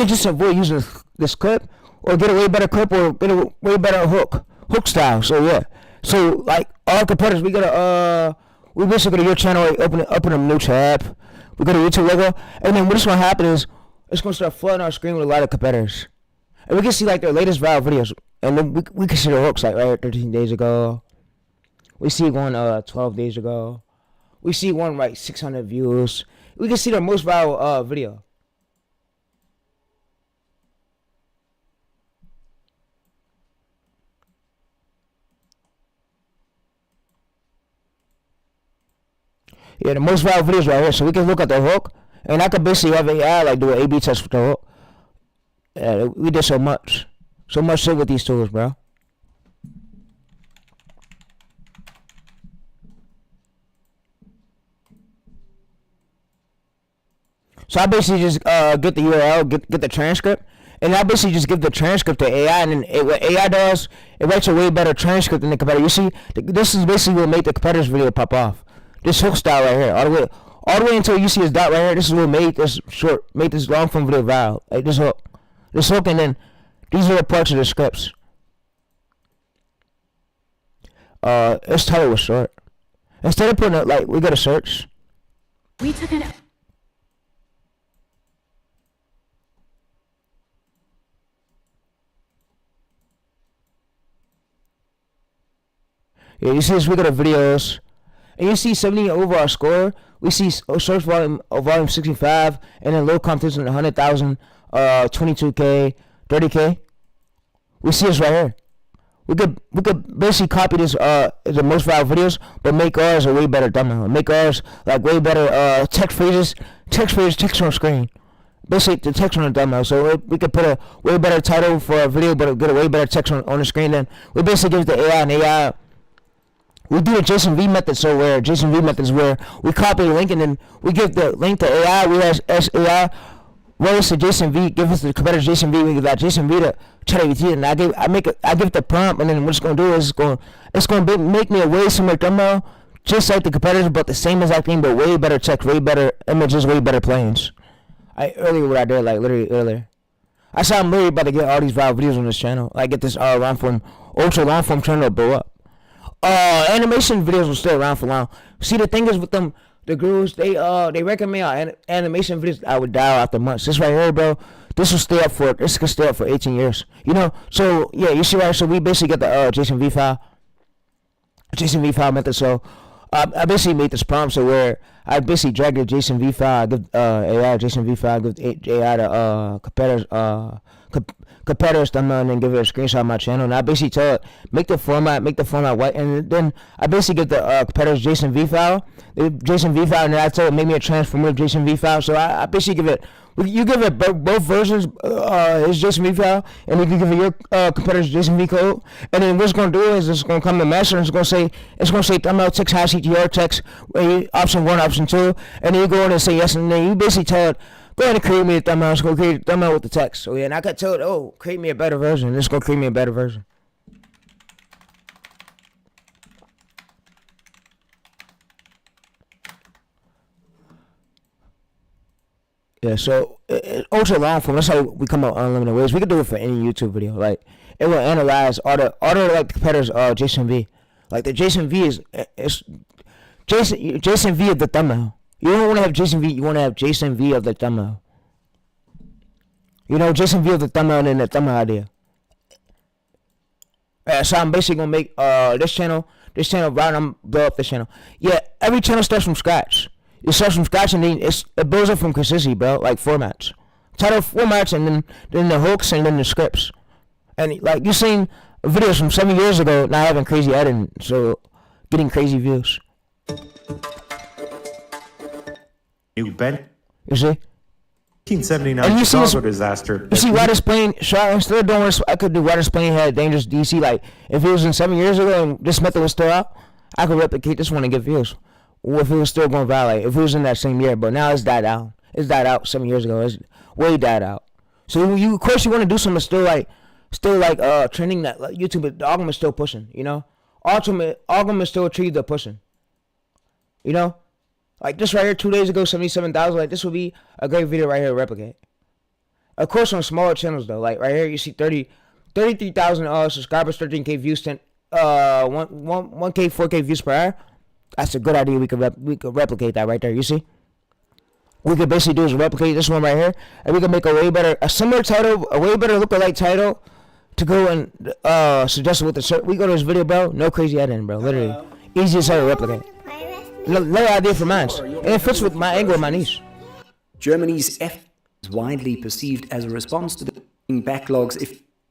[SPEAKER 1] just avoid using this clip, or get a way better clip, or get a way better hook style. So yeah. So like our competitors, we basically go to your channel, open a new tab. We go to YouTube logo, and then what's gonna happen is it's gonna start flooding our screen with a lot of competitors, and we can see like their latest viral videos, and then we can see their hooks like right 13 days ago. We see one 12 days ago. We see one like 600 views. We can see their most viral video. Yeah, the most viral videos right here. So we can look at the hook, and I could basically have AI like do an A/B test with the hook. Yeah, we did so much shit with these tools, bro. So I basically just get the URL, get the transcript, and I basically just give the transcript to AI, and then what AI does, it writes a way better transcript than the competitor. You see, this is basically what made the competitor's video pop off. This hook style right here, all the way until you see this dot right here. This is what made this long form video viral. Like this hook, and then these are the parts of the scripts. This title was short. Instead of putting it like we go to search.
[SPEAKER 7] We took an.
[SPEAKER 1] Yeah, you see this, we go to videos, and you see 70 overall score. We see search volume 65, and then low competition 100,000, 22K, 30K. We see this right here. We could basically copy this the most viral videos, but make ours a way better thumbnail. Make ours like way better text phrases, text on screen. Basically the text on the thumbnail. So we could put a way better title for a video, but get a way better text on the screen. Then we basically give it to AI, and AI. We do the Jason V method. So where Jason V method is where we copy the link and then we give the link to AI. We ask AI. What is the Jason V? Give us the competitor's Jason V. We give that Jason V to ChatGPT, and I give it the prompt, and then what it's gonna do is it's gonna make me a way similar thumbnail, just like the competitors, but the same exact thing, but way better text, way better images, way better planes. Earlier what I did, like literally earlier, I said I'm literally about to get all these viral videos on this channel. Like get this ultra long form channel to blow up. Animation videos will stay around for long. See, the thing is with them. The gurus, they recommend animation videos I would dial after months. This right here, bro, this could stay up for 18 years. You know? So yeah, you see right, so we basically get the JSON V file method. So I basically made this prompt so where I basically drag the JSON V file, I give AI JSON V file, give AI the competitors thumbnail, and then give it a screenshot of my channel. And I basically tell it make the format white, and then I basically get the competitors JSON V file, and then I tell it make me a transformative JSON V file. So I basically give it, you give it both versions, his JSON V file, and you can give it your competitor's JSON V code. And then what it's gonna do is it's gonna come to master, and it's gonna say thumbnail text hash ETR text option 1, option 2, and then you go in and say yes, and then you basically tell it go ahead and create me a thumbnail. It's gonna create a thumbnail with the text. So yeah, and I could tell it, create me a better version. It's gonna create me a better version. Yeah, so ultra long form. That's how we come up with unlimited ways. We could do it for any YouTube video. Like it will analyze all the like the competitors JSON V. Like the JSON V is JSON V of the thumbnail. You don't want to have JSON V. You want to have JSON V of the thumbnail. You know, JSON V of the thumbnail and then the thumbnail idea. So I'm basically gonna make this channel right. I'm blow up this channel. Yeah, every channel starts from scratch. It starts from scratch and then it builds up from consistency, bro. Like formats, title formats, and then the hooks and then the scripts. And like you seen videos from 7 years ago, not having crazy editing, so getting crazy views.
[SPEAKER 8] You bet.
[SPEAKER 1] You see?
[SPEAKER 8] 1979 Chicago disaster.
[SPEAKER 1] You see, Ryder's plane. Instead of doing I could do Ryder's plane had dangerous DC. Like if it was in 7 years ago and this method was still out, I could replicate this one and get views. Or if it was still going viral, like if it was in that same year, but now it's died out. It's died out 7 years ago. It's way died out. So you, of course, you want to do something still like trending that like YouTube. The algorithm is still pushing. You know, algorithm is still achieved the pushing. You know. Like this right here, 2 days ago, 77,000. Like this would be a great video right here to replicate. Of course, on smaller channels though, like right here, you see 33,000 subscribers, 13K views, 1K, 4K views per hour. That's a good idea. We could replicate that right there. You see, we could basically do is replicate this one right here, and we can make a similar title, a way better lookalike title to go and suggest it with the search. We go to this video, bro. No crazy editing, bro. Literally, easiest to replicate. Another idea for mine, and it fits with my angle and my niche.
[SPEAKER 9] Germany's F is widely perceived as a response to the backlogs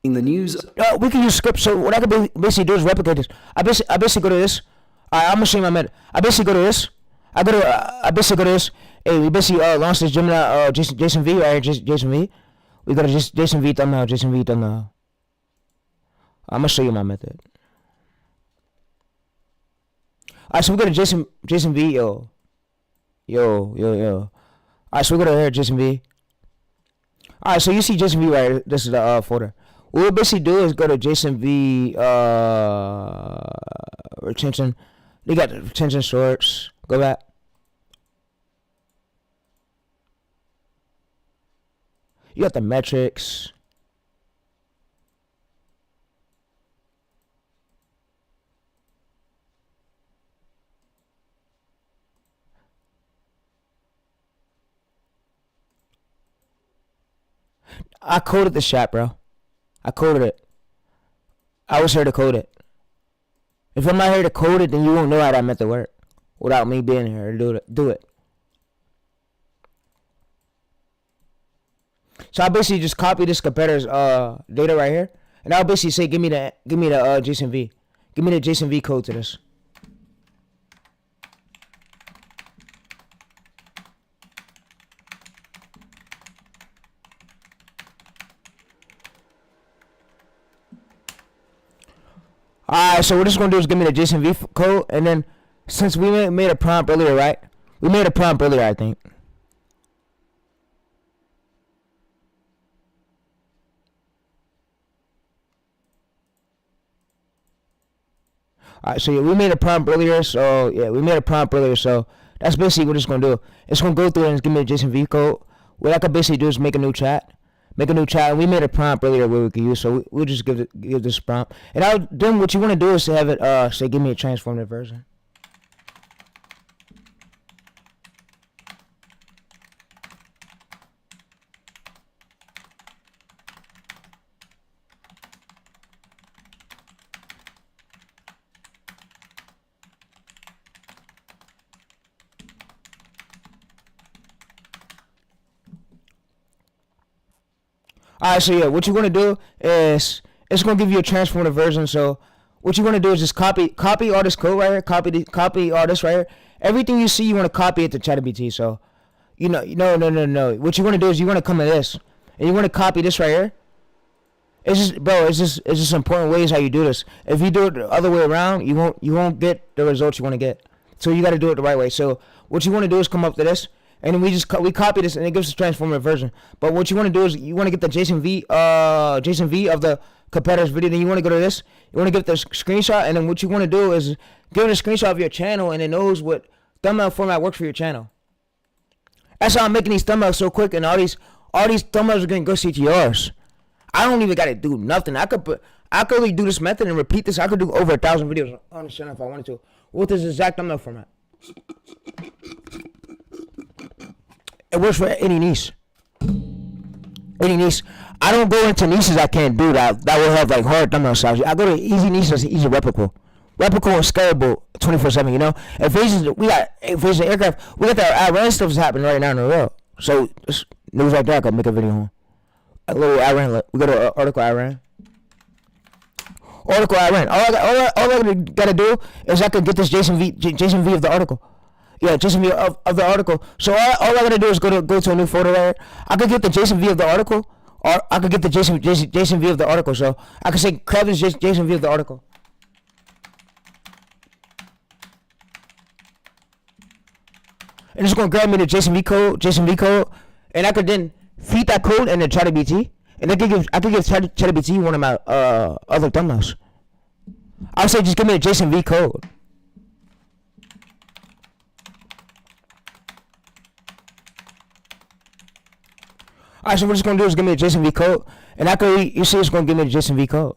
[SPEAKER 9] in the news.
[SPEAKER 1] We can use scripts. So what I could basically do is replicate this. I basically go to this. I'm gonna show you my method. I basically go to this. I basically go to this. Hey, we basically launched this Gemini JSON V right here, JSON V. We go to JSON V thumbnail, JSON V thumbnail. I'm gonna show you my method. Alright, so we go to JSON V, yo. Alright, so we go to here, JSON V. Alright, so you see JSON V right here. This is the folder. What we'll basically do is go to JSON V retention. They got the retention shorts. Go back. You got the metrics. I coded the shot, bro. I coded it. I was here to code it. If I'm not here to code it, then you won't know how that method work. without me being here to do it. So I basically just copy this competitor's data right here, and I'll basically say, give me the JSON V, give me the JSON V code to this. Alright, so what it's gonna do is give me the JSON V code, and then since we made a prompt earlier, right? We made a prompt earlier, I think. Alright, so yeah, we made a prompt earlier, so that's basically what it's gonna do. It's gonna go through and give me the JSON V code. What I could basically do is make a new chat. And we made a prompt earlier where we could use, so we'll just give this prompt. And then what you want to do is to have it say, give me a transformative version. Alright, so yeah, what you're gonna do is it's gonna give you a transformative version. So what you're gonna do is just copy all this code right here, copy all this right here. Everything you see, you wanna copy it to ChatGPT. So no. What you wanna do is you wanna come to this and you wanna copy this right here. It's just important ways how you do this. If you do it the other way around, you won't get the results you wanna get. So you gotta do it the right way. So what you wanna do is come up to this. And then we copy this and it gives us a transformative version. But what you want to do is you want to get the JSON V of the competitor's video. Then you want to go to this. You want to get the screenshot. And then what you want to do is give it a screenshot of your channel, and it knows what thumbnail format works for your channel. That's how I'm making these thumbnails so quick, and all these thumbnails are getting good CTRs. I don't even gotta do nothing. I could really do this method and repeat this. I could do over 1,000 videos on the channel if I wanted to with this exact thumbnail format. It works for any niche. I don't go into niches I can't do that will have like hard thumbnail size. I go to easy niches, easy replicable and scalable 24/7. You know, we got invasion aircraft. We got the Iran stuff happening right now in the world. So this news like that, I could make a video on a little Iran. We go to article Iran. All I gotta do is I could get this JSON V of the article. Yeah, JSON V of the article. So all I gotta do is go to a new folder there. I could get the JSON V of the article, or I could get the JSON V of the article. So I could say grab this JSON V of the article. And it's gonna grab me the JSON V code, and I could then feed that code into ChatGPT, and I could give ChatGPT one of my other thumbnails. I would say just give me the JSON V code. Alright, so what it's gonna do is give me a JSON V code, and you see it's gonna give me the JSON V code.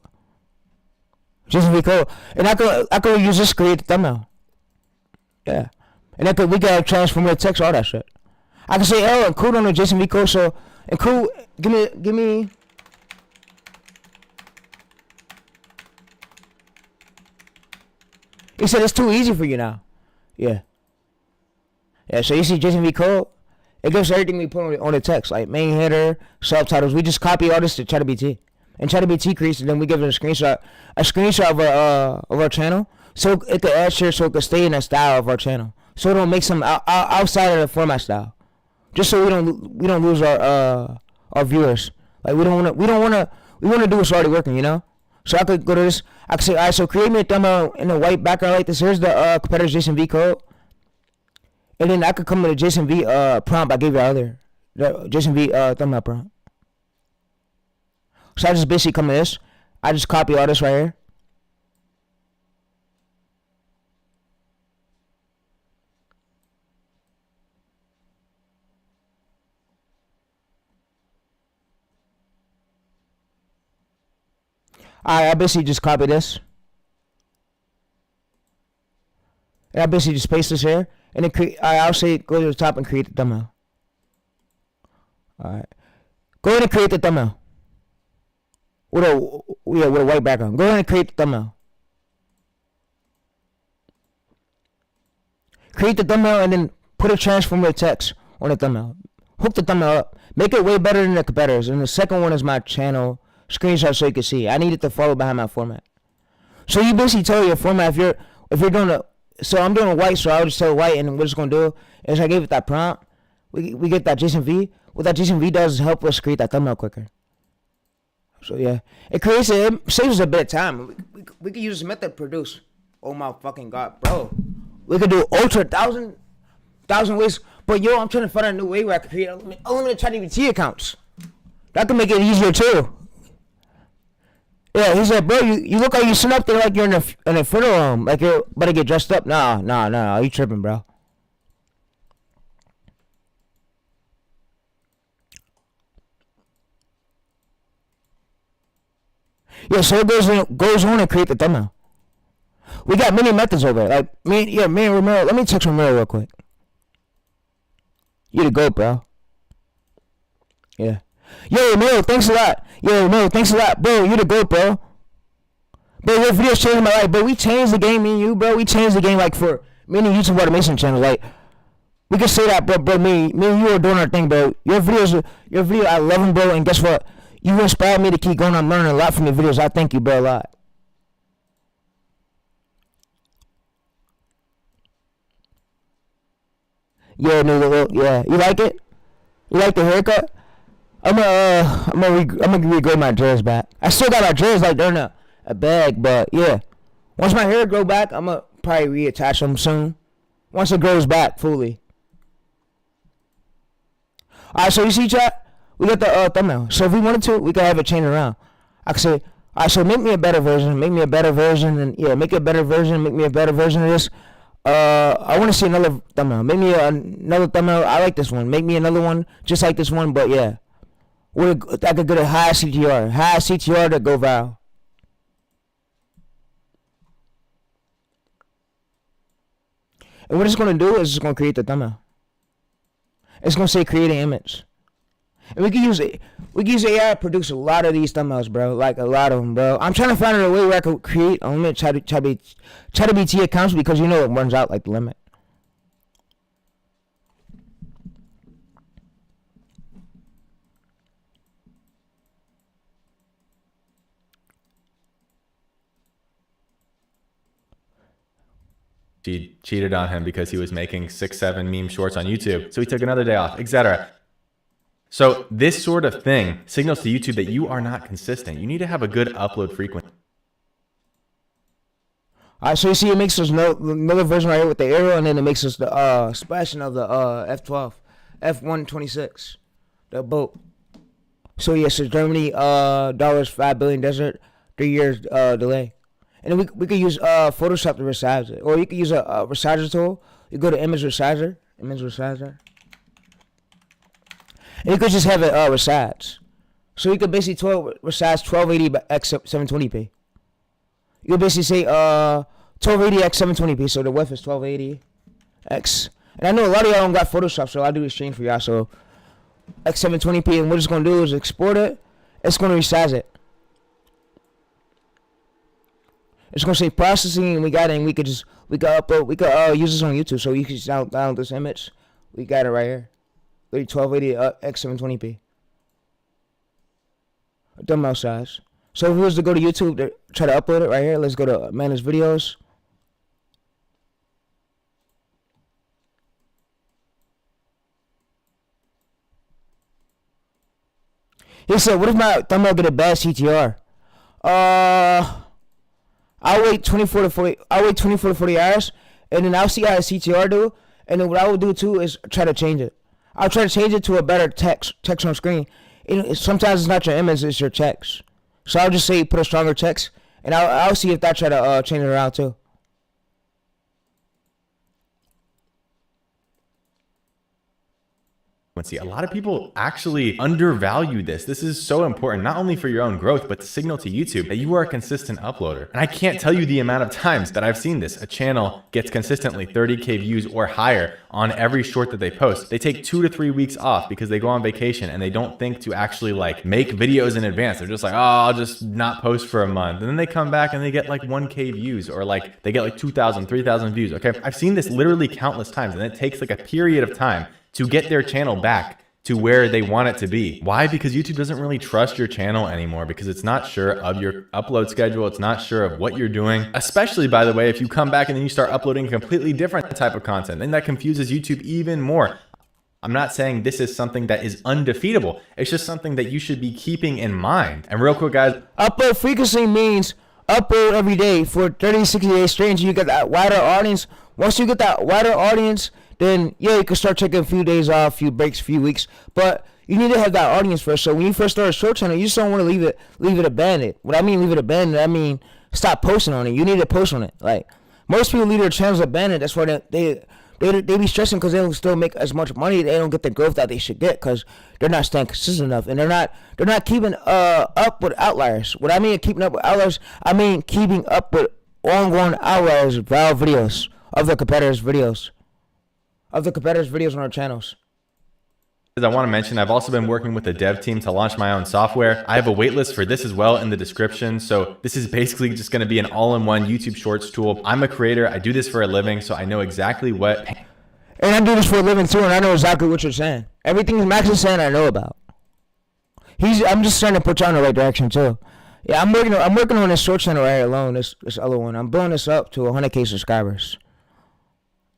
[SPEAKER 1] And I could use this to create the thumbnail. Yeah. And we can transform the text, all that shit. I can say, oh, include on the JSON V code, so include, give me. He said it's too easy for you now. Yeah. Yeah, so you see JSON V code. It gives everything we put on the text, like main header, subtitles. We just copy all this to ChatGPT, and ChatGPT creates it. Then we give it a screenshot of our channel, so it could add share, so it could stay in the style of our channel, so it don't make some outside of the format style, just so we don't lose our viewers. Like we want to do what's already working, you know. So I could go to this. I could say, alright, so create me a thumbnail in a white background like this. Here's the competitor's JSON V code. And then I could come with a JSON V prompt I gave you earlier. The JSON V thumbnail prompt. So I just basically come to this. I just copy all this right here. I basically just copy this. And I basically just paste this here. And then I'll say go to the top and create the thumbnail. Alright. Go ahead and create the thumbnail. With a white background. Go ahead and create the thumbnail. Create the thumbnail and then put a transformer text on the thumbnail. Hook the thumbnail up. Make it way better than the competitors. And the second one is my channel screenshot so you can see. I need it to follow behind my format. So you basically tell your format if you're doing so I'm doing a white, so I'll just tell white, and what it's gonna do is I gave it that prompt. We get that JSON V. What that JSON V does is help us create that thumbnail quicker. So yeah, it saves us a bit of time. We could use this method to produce. Oh my fucking god, bro! We could do ultra thousand ways. But yo, I'm trying to find a new way where I can create unlimited ChatGPT accounts. That can make it easier too. Yeah, he said, bro, you look like you sitting up there like you're in a funeral home, like you're about to get dressed up. Nah, you tripping, bro. Yeah, so it goes on and create the thumbnail. We got many methods over there. Like me and Romero. Let me text Romero real quick. You the GOAT, bro. Yeah. Yo, Romero, thanks a lot. Bro, you the GOAT, bro. Bro, your videos changed my life. Bro, we changed the game, me and you, bro. We changed the game, like, for many YouTube automation channels. Like, we can say that, bro. Me and you are doing our thing, bro. Your video, I love them, bro. And guess what? You inspired me to keep going. I'm learning a lot from your videos. I thank you, bro, a lot. Yeah, nigga, yeah. You like it? You like the haircut? I'm gonna regrow my dreads back. I still got my dreads like they're in a bag, but yeah. Once my hair grow back, I'm gonna probably reattach them soon. Once it grows back fully. Alright, so you see, chat? We got the thumbnail. So if we wanted to, we could have it change around. I could say, alright, so make me a better version, and yeah, make a better version, make me a better version of this. I want to see another thumbnail. Make me another thumbnail. I like this one. Make me another one just like this one, but yeah. I could get a high CTR to go viral. And what it's going to do is it's going to create the thumbnail. It's going to say create an image. And we can use AI to produce a lot of these thumbnails, bro. Like a lot of them, bro. I'm trying to find a way where I could create unlimited ChatGPT accounts because you know it runs out like the limit.
[SPEAKER 2] She cheated on him because he was making 6-7 meme shorts on YouTube. So he took another day off, etc. So this sort of thing signals to YouTube that you are not consistent. You need to have a good upload frequency.
[SPEAKER 1] Alright, so you see it makes us another version right here with the arrow, and then it makes us the splashing of the F12, F126, the boat. So yes, it's Germany, $5 billion desert, 3 years delay. And then we could use Photoshop to resize it. Or you could use a resizer tool. You go to image resizer. And you could just have it resize. So you could basically resize 1280 by x 720p. You could basically say 1280 x 720p. So the width is 1280 x. And I know a lot of y'all don't got Photoshop, so I'll do the stream for y'all. So x 720p, and what it's gonna do is export it. It's gonna resize it. It's gonna say processing, and we got it, and we could upload, we could use this on YouTube. So you can just download this image. We got it right here. 1280 x 720p. Thumbnail size. So if we was to go to YouTube to try to upload it right here, let's go to manage videos. He said, "What if my thumbnail get a bad CTR?" I'll wait 24 to 40 hours, and then I'll see how the CTR do. And then what I will do too is try to change it. I'll try to change it to a better text on screen. Sometimes it's not your image, it's your text. So I'll just say put a stronger text, and I'll see if that try to change it around too.
[SPEAKER 2] A lot of people actually undervalue this. This is so important, not only for your own growth, but to signal to YouTube that you are a consistent uploader. And I can't tell you the amount of times that I've seen this. A channel gets consistently 30K views or higher on every short that they post. They take 2 to 3 weeks off because they go on vacation and they don't think to actually like make videos in advance. They're just like, oh, I'll just not post for a month. And then they come back and they get like 1K views, or like they get like 2,000, 3,000 views. Okay. I've seen this literally countless times, and it takes like a period of time to get their channel back to where they want it to be. Why? Because YouTube doesn't really trust your channel anymore, because it's not sure of your upload schedule. It's not sure of what you're doing. Especially, by the way, if you come back and then you start uploading a completely different type of content, then that confuses YouTube even more. I'm not saying this is something that is undefeatable. It's just something that you should be keeping in mind. And real quick, guys,
[SPEAKER 1] Upload frequency means upload every day for 30, 60 days straight until you get that wider audience. Once you get that wider audience, then yeah, you can start taking a few days off, few breaks, few weeks. But you need to have that audience first. So when you first start a short channel, you just don't want to leave it abandoned. What I mean leave it abandoned, I mean stop posting on it. You need to post on it. Like most people leave their channels abandoned. That's why they be stressing, because they don't still make as much money. They don't get the growth that they should get because they're not staying consistent enough, and they're not keeping up with outliers. What I mean keeping up with outliers, I mean keeping up with ongoing outliers, viral videos of the competitors' videos. On our channels.
[SPEAKER 2] I want to mention, I've also been working with the dev team to launch my own software. I have a waitlist for this as well in the description. So this is basically just going to be an all-in-one YouTube Shorts tool. I'm a creator. I do this for a living, so I know exactly what.
[SPEAKER 1] And I do this for a living too, and I know exactly what you're saying. Everything Max is saying, I know about. I'm just trying to put you on the right direction too. Yeah, I'm working on this short channel right here alone. This other one. I'm blowing this up to 100K subscribers.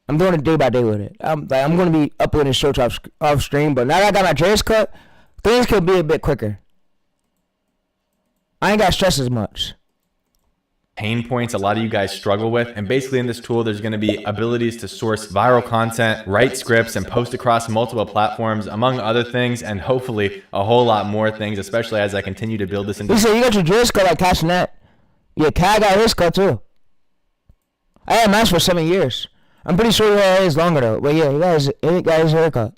[SPEAKER 1] I'm doing it day by day with it. I'm going to be uploading shorts off stream, but now that I got my dreads cut, things could be a bit quicker. I ain't got to stress as much.
[SPEAKER 2] Pain points a lot of you guys struggle with. And basically in this tool, there's going to be abilities to source viral content, write scripts, and post across multiple platforms, among other things, and hopefully a whole lot more things, especially as I continue to build this into.
[SPEAKER 1] You said you got your dreads cut like Cash Net. Yeah, Kai got his cut too. I had mine for 7 years. I'm pretty sure he had his longer though. But yeah, he got his haircut.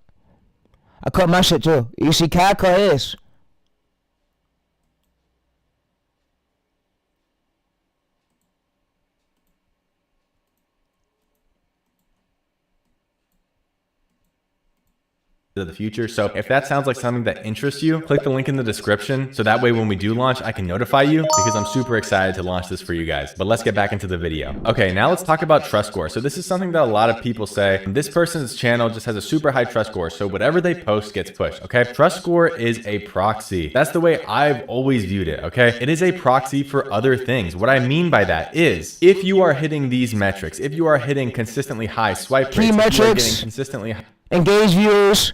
[SPEAKER 1] I cut my shit too. You see, Kai cut his.
[SPEAKER 2] of the future. So if that sounds like something that interests you, click the link in the description. So that way, when we do launch, I can notify you, because I'm super excited to launch this for you guys. But let's get back into the video. Okay, now let's talk about trust score. So this is something that a lot of people say, this person's channel just has a super high trust score, so whatever they post gets pushed. Okay, trust score is a proxy. That's the way I've always viewed it. Okay, it is a proxy for other things. What I mean by that is, if you are hitting these metrics, if you are hitting consistently high swipe rates,
[SPEAKER 1] key metrics,
[SPEAKER 2] if you are getting consistently high
[SPEAKER 1] engage views,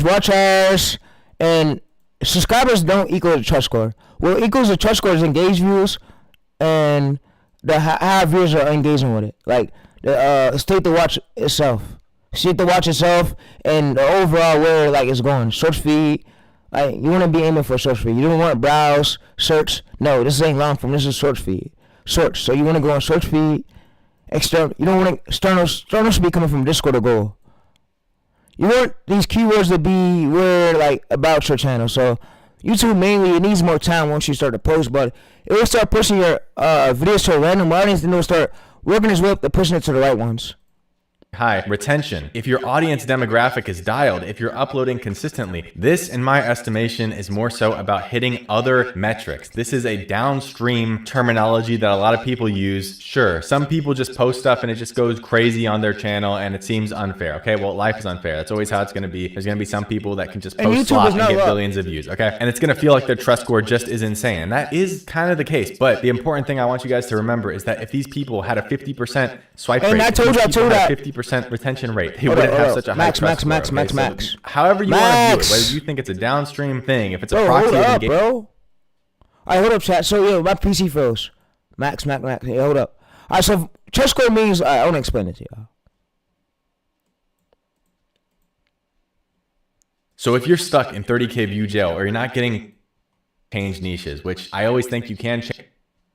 [SPEAKER 1] watch hours, and subscribers don't equal the trust score. What equals the trust score is engage views and how viewers are engaging with it. Like the state to watch itself, and the overall where like it's going. Search feed, like you want to be aiming for search feed. You don't want browse, search. No, this ain't long form. This is search feed. Search. So you want to go on search feed. External. You don't want external should be coming from Discord or Google. You want these keywords to be where like about your channel. So YouTube mainly, it needs more time once you start to post, but it will start pushing your videos to a random audience, and it will start working its way up to pushing it to the right ones.
[SPEAKER 2] High retention. If your audience demographic is dialed, if you're uploading consistently, this, in my estimation, is more so about hitting other metrics. This is a downstream terminology that a lot of people use. Sure, some people just post stuff and it just goes crazy on their channel and it seems unfair. Okay, well, life is unfair. That's always how it's going to be. There's going to be some people that can just post slop and get billions of views. Okay, and it's going to feel like their trust score just is insane. And that is kind of the case. But the important thing I want you guys to remember is that if these people had a 50% swipe rate,
[SPEAKER 1] I told you that
[SPEAKER 2] 50% retention rate, they wouldn't have such a high trust score.
[SPEAKER 1] Max.
[SPEAKER 2] However you want to view it, whether you think it's a downstream thing, if it's a proxy of engagement.
[SPEAKER 1] Bro. Alright, hold up, chat. So yeah, my PC froze. Max. Hey, hold up. Alright, so trust score means I want to explain it to y'all.
[SPEAKER 2] So if you're stuck in 30K view jail, or you're not getting change niches, which I always think you can change.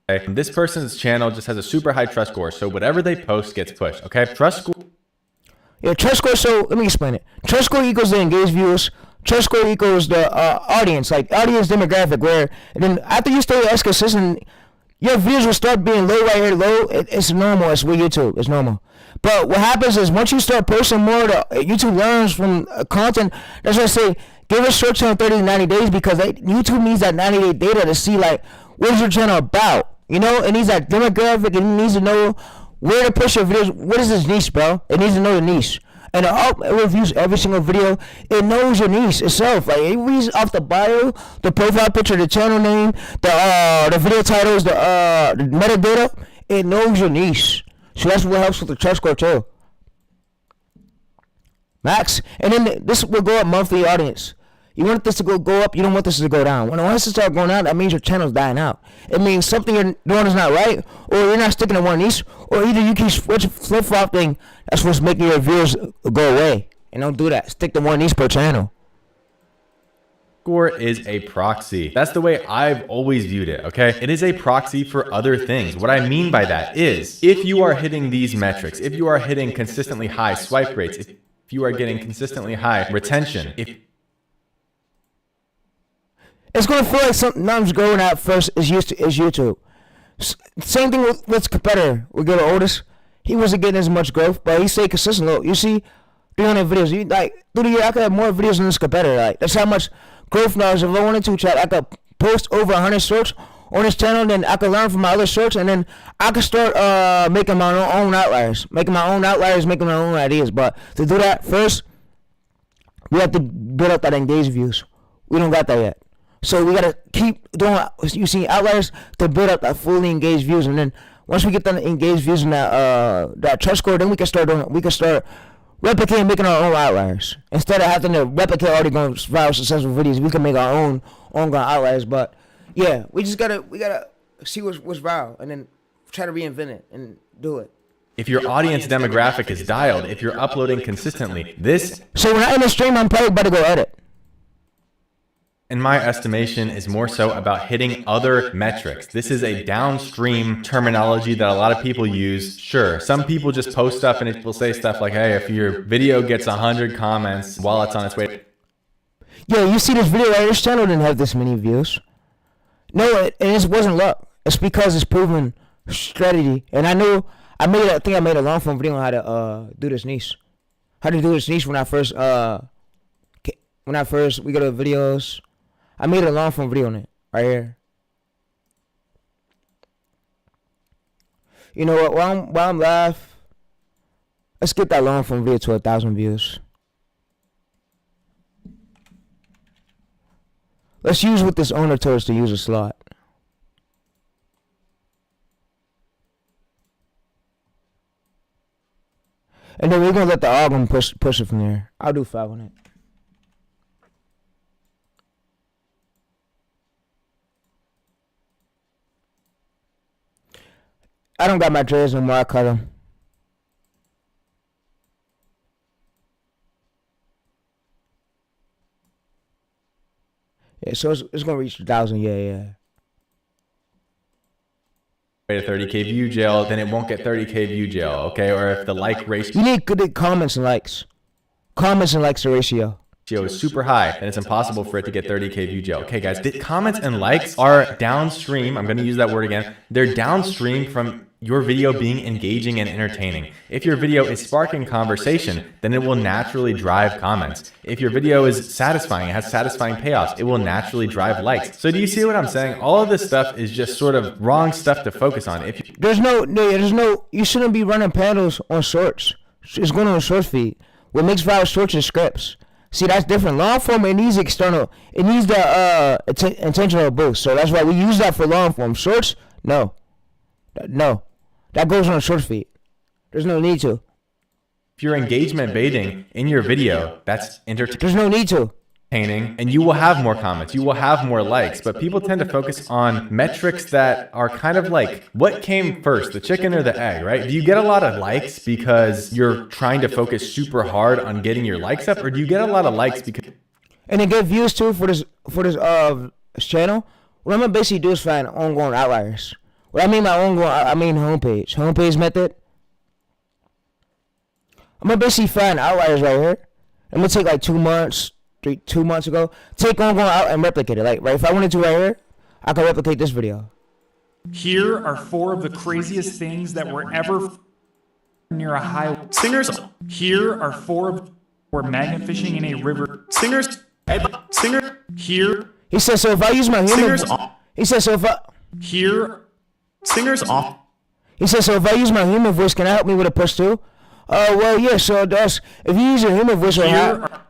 [SPEAKER 2] Okay? This person's channel just has a super high trust score, so whatever they post gets pushed. Okay, trust score.
[SPEAKER 1] Yeah, trust score. So let me explain it. Trust score equals the engaged views. Trust score equals the audience, like audience demographic. Where and then after you stay as consistent, your views will start being low right here. Low. It's normal. It's with YouTube. It's normal. But what happens is once you start posting more, YouTube learns from content. That's why I say give a short term 30 to 90 days because YouTube needs that 90-day data to see like what is your channel about. You know, it needs that demographic. It needs to know where to push your videos. What is this niche, bro? It needs to know the niche. And it reviews every single video. It knows your niche itself. Like it reads off the bio, the profile picture, the channel name, the video titles, the metadata. It knows your niche. So that's what helps with the trust score too. Max. And then this will go up monthly audience. You want this to go up. You don't want this to go down. When once it starts going down, that means your channel's dying out. It means something you're doing is not right, or you're not sticking to one niche, or either you keep flip-flopping. That's what's making your viewers go away. And don't do that. Stick to one niche per channel.
[SPEAKER 2] Score is a proxy. That's the way I've always viewed it, okay? It is a proxy for other things. What I mean by that is, if you are hitting these metrics, if you are hitting consistently high swipe rates, if you are getting consistently high retention,
[SPEAKER 1] it's going to feel like something's growing out first is YouTube. Same thing with competitor. We go to Otis. He wasn't getting as much growth, but he stayed consistent. Look, you see 300 videos. You, like, through the year, I could have more videos than this competitor. Like, that's how much growth knowledge. If I wanted to, chat, I could post over 100 shorts on this channel, then I could learn from my other shorts, and then I could start making my own outliers. Making my own ideas. But to do that, first, we have to build up that engaged views. We don't got that yet. So we gotta keep doing you see outliers to build up that fully engaged views, and then once we get the engaged views in that trust score, then we can start replicating, making our own outliers instead of having to replicate already going viral successful videos. We can make our own outliers. But yeah, we gotta see what's viral and then try to reinvent it and do it.
[SPEAKER 2] if your audience demographic is dialed, if you're uploading consistently, this.
[SPEAKER 1] So when I end the stream, I'm probably about to go edit.
[SPEAKER 2] In my estimation, is more so about hitting other metrics. This is a downstream terminology that a lot of people use. Sure, some people just post stuff and it will say stuff like, hey, if your video gets 100 comments while it's on its way.
[SPEAKER 1] Yeah, you see this video right? This channel didn't have this many views. No, and it wasn't luck. It's because it's proven strategy. And I think I made a long form video on how to do this niche. How to do this niche when I first we go to videos. I made a long form video on it right here. You know what? While I'm live, let's get that long form video to 1,000 views. Let's use what this owner told us to use a slot. And then we're gonna let the album push it from there. I'll do 5 on it. I don't got my dreads no more. I cut them. Yeah, so it's gonna reach 1,000. Yeah.
[SPEAKER 2] To 30K view jail, then it won't get 30K view jail, okay? Or if the like ratio
[SPEAKER 1] you need good comments and likes. Comments and likes the ratio
[SPEAKER 2] is super high, then it's impossible for it to get 30K view jail. Okay, guys, the comments and likes are downstream. I'm going to use that word again. They're downstream from your video being engaging and entertaining. If your video is sparking conversation, then it will naturally drive comments. If your video is satisfying, it has satisfying payoffs, it will naturally drive likes. So do you see what I'm saying? All of this stuff is just sort of wrong stuff to focus on. If
[SPEAKER 1] you shouldn't be running panels on shorts. It's going on a short feed. What makes viral shorts is scripts. See, that's different. Long form, it needs external. It needs the intentional boost. So that's why we use that for long form. Shorts, no. That goes on a short feed. There's no need to.
[SPEAKER 2] If you're engagement baiting in your video, that's entertaining.
[SPEAKER 1] There's no need to.
[SPEAKER 2] And you will have more comments, you will have more likes, but people tend to focus on metrics that are kind of like, what came first, the chicken or the egg, right? Do you get a lot of likes because you're trying to focus super hard on getting your likes up, or do you get a lot of likes because...
[SPEAKER 1] And then get views too for this channel? What I'm gonna basically do is find ongoing outliers. What I mean by ongoing, I mean homepage method. I'm gonna basically find outliers right here. I'm gonna take like 2 months, 2 months ago. Take on, go out and replicate it. Like, right, if I wanted to right here, I could replicate this video.
[SPEAKER 10] Here are 4 of the craziest things that were ever near a highway.
[SPEAKER 3] Singers.
[SPEAKER 10] Here are 4 of were magnet fishing in a river.
[SPEAKER 3] Singers. Singer.
[SPEAKER 10] Here.
[SPEAKER 1] He said, so if I use my human...
[SPEAKER 3] Singers.
[SPEAKER 1] He said, so if I...
[SPEAKER 10] Here.
[SPEAKER 3] Singers off.
[SPEAKER 1] He said, so if I use my human voice, can I help me with a push too? Well, yeah, so it does. If you use your human voice or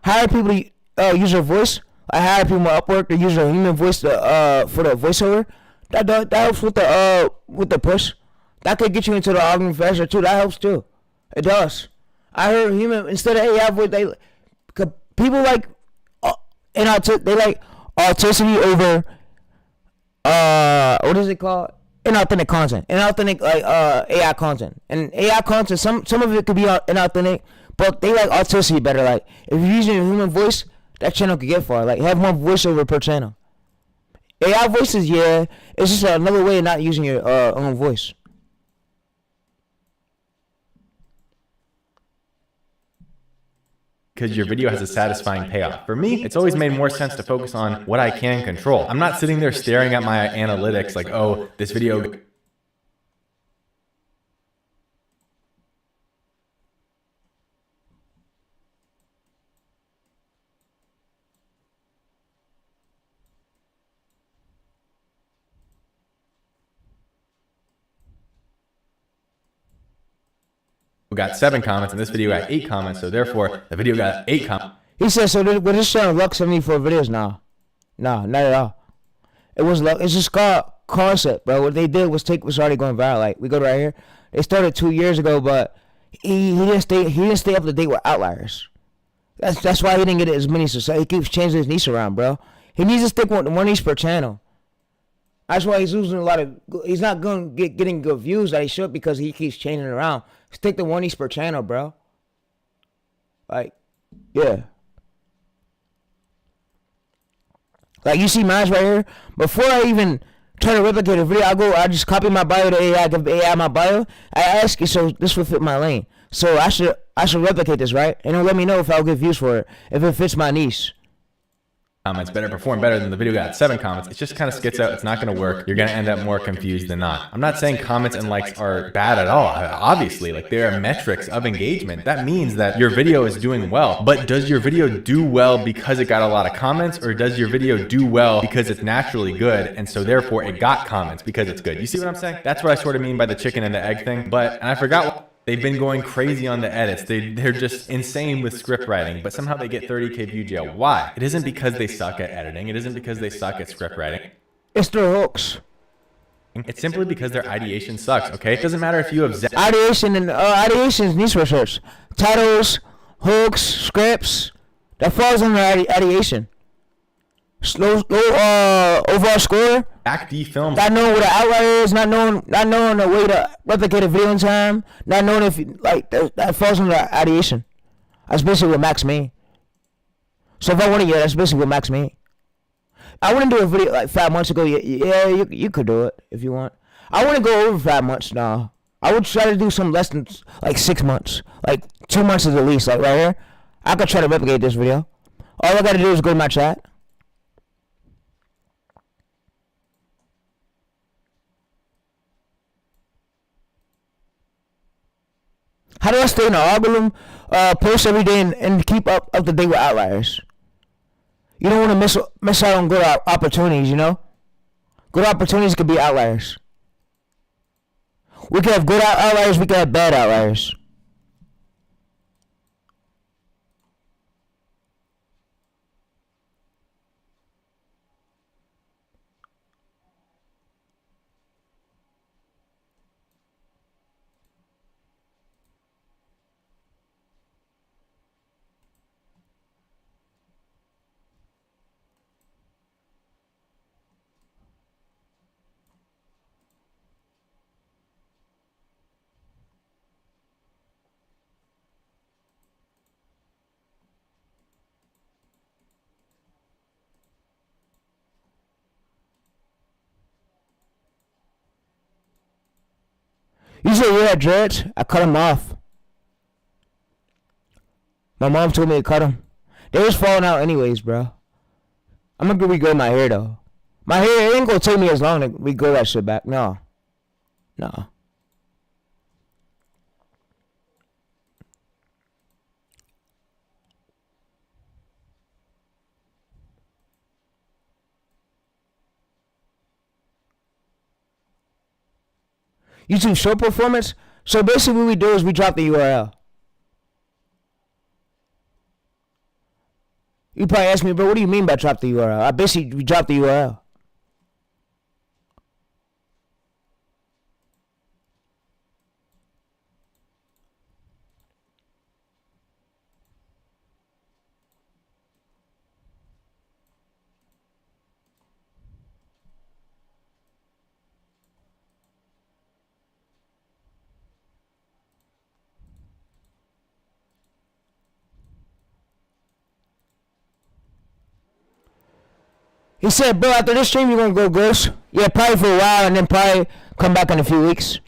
[SPEAKER 1] hire people to use your voice, I hire people on Upwork to use their human voice to, for the voiceover, that helps with the push. That could get you into the argument faster too. That helps too. It does. I heard human, instead of AI voice, people like, they like authenticity over, what is it called? Inauthentic content, inauthentic like AI content, and AI content. Some of it could be inauthentic, but they like authenticity better. Like if you're using a human voice, that channel could get far. Like have one voiceover per channel. AI voices, yeah, it's just another way of not using your own voice.
[SPEAKER 2] Because your video has a satisfying payoff. For me, it's always made more sense to focus on what I can control. I'm not sitting there staring at my analytics like, oh, this video got 7 comments and this video got 8 comments, so therefore the video got 8 comments.
[SPEAKER 1] He said, so with this channel, luck 74 videos? Nah, not at all. It was luck. It's just called concept, bro. What they did was take what's already going viral. Like we go right here. They started 2 years ago, but he didn't stay up to date with outliers. That's why he didn't get as many success. He keeps changing his niche around, bro. He needs to stick with one niche per channel. That's why he's losing a lot of. He's not going to getting good views that he should because he keeps changing around. Stick to one niche per channel, bro. Like, yeah. Like you see mine right here. Before I even try to replicate a video, I just copy my bio to AI, give AI my bio. I ask it, so this will fit my lane. So I should replicate this, right? And it'll let me know if I'll get views for it, if it fits my niche.
[SPEAKER 2] Comments better perform better than the video got 7 comments. It just kind of skits out. It's not going to work. You're going to end up more confused than not. I'm not saying comments and likes are bad at all. Obviously, like there are metrics of engagement. That means that your video is doing well. But does your video do well because it got a lot of comments, or does your video do well because it's naturally good and so therefore it got comments because it's good? You see what I'm saying? That's what I sort of mean by the chicken and the egg thing. And I forgot what. They've been going crazy on the edits. They're just insane with script writing, but somehow they get 30K view jail. Why? It isn't because they suck at editing. It isn't because they suck at script writing.
[SPEAKER 1] It's their hooks.
[SPEAKER 2] It's simply because their ideation sucks, okay? It doesn't matter if you have...
[SPEAKER 1] Ideation is niche research. Titles, hooks, scripts, that falls under ideation. Slow overall score.
[SPEAKER 2] Back D films.
[SPEAKER 1] Not knowing what an outlier is, not knowing the way to replicate a video in time, not knowing if that falls under ideation. That's basically what Max mean. So if I want to, that's basically what Max mean. I wouldn't do a video like 5 months ago. Yeah, you could do it if you want. I wouldn't go over 5 months now. I would try to do some less than like 6 months, like 2 months is the least. Like right here, I could try to replicate this video. All I gotta do is go to my chat. How do I stay in the algorithm, post every day, and keep up to date with outliers? You don't want to miss out on good opportunities, you know? Good opportunities could be outliers. We could have good outliers, we could have bad outliers. You say you had dreads? I cut them off. My mom told me to cut them. They was falling out anyways, bro. I'm gonna regrow my hair though. My hair ain't gonna take me as long to regrow that shit back. No. YouTube short performance. So basically what we do is we drop the URL. You probably ask me, bro, what do you mean by drop the URL? I basically we drop the URL. He said, bro, after this stream, you're going to go ghost? Yeah, probably for a while, and then probably come back in a few weeks.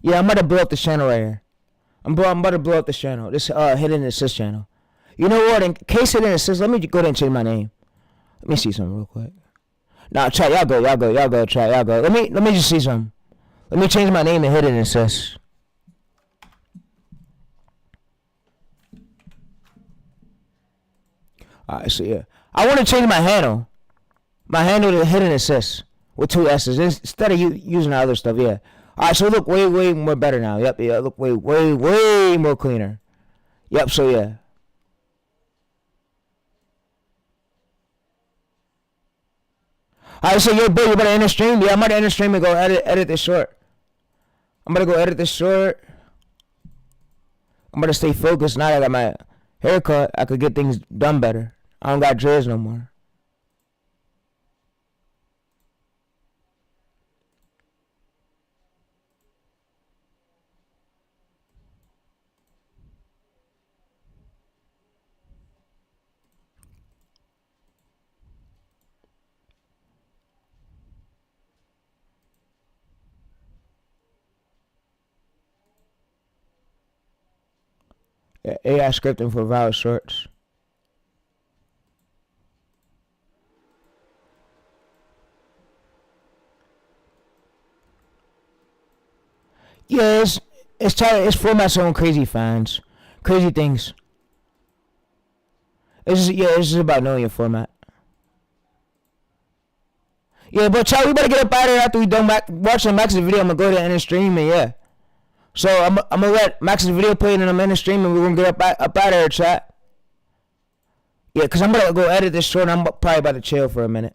[SPEAKER 1] Yeah, I'm about to blow up this channel right here. I'm about to blow up this channel. This Hidden Assist channel. You know what? In case Hidden Assist, let me go ahead and change my name. Let me see something real quick. Nah, chat, y'all go, chat, y'all go. Let me just see something. Let me change my name to Hidden Assist. Alright, so yeah. I want to change my handle. My handle to Hidden Assist with 2 S's instead of using the other stuff, yeah. Alright, so look way more better now. Yep, yeah, look way more cleaner. Yep, so yeah. Alright, so yo, bro, you better end the stream? Yeah, I'm about to end the stream and go edit this short. I'm gonna go edit this short. I'm gonna stay focused. Now that I got my haircut, I could get things done better. I don't got dreads no more. Yeah, AI scripting for viral shorts. Yeah, it's formats on crazy fans, crazy things. It's just about knowing your format. Yeah, but child, we better get up out of here after we done watching Max's video. I'm gonna go ahead and end the stream, and yeah. So I'm gonna let Max's video play, and then I'm in the stream, and we're gonna get up out of here, chat. Yeah, cause I'm gonna go edit this short, and I'm probably about to chill for a minute.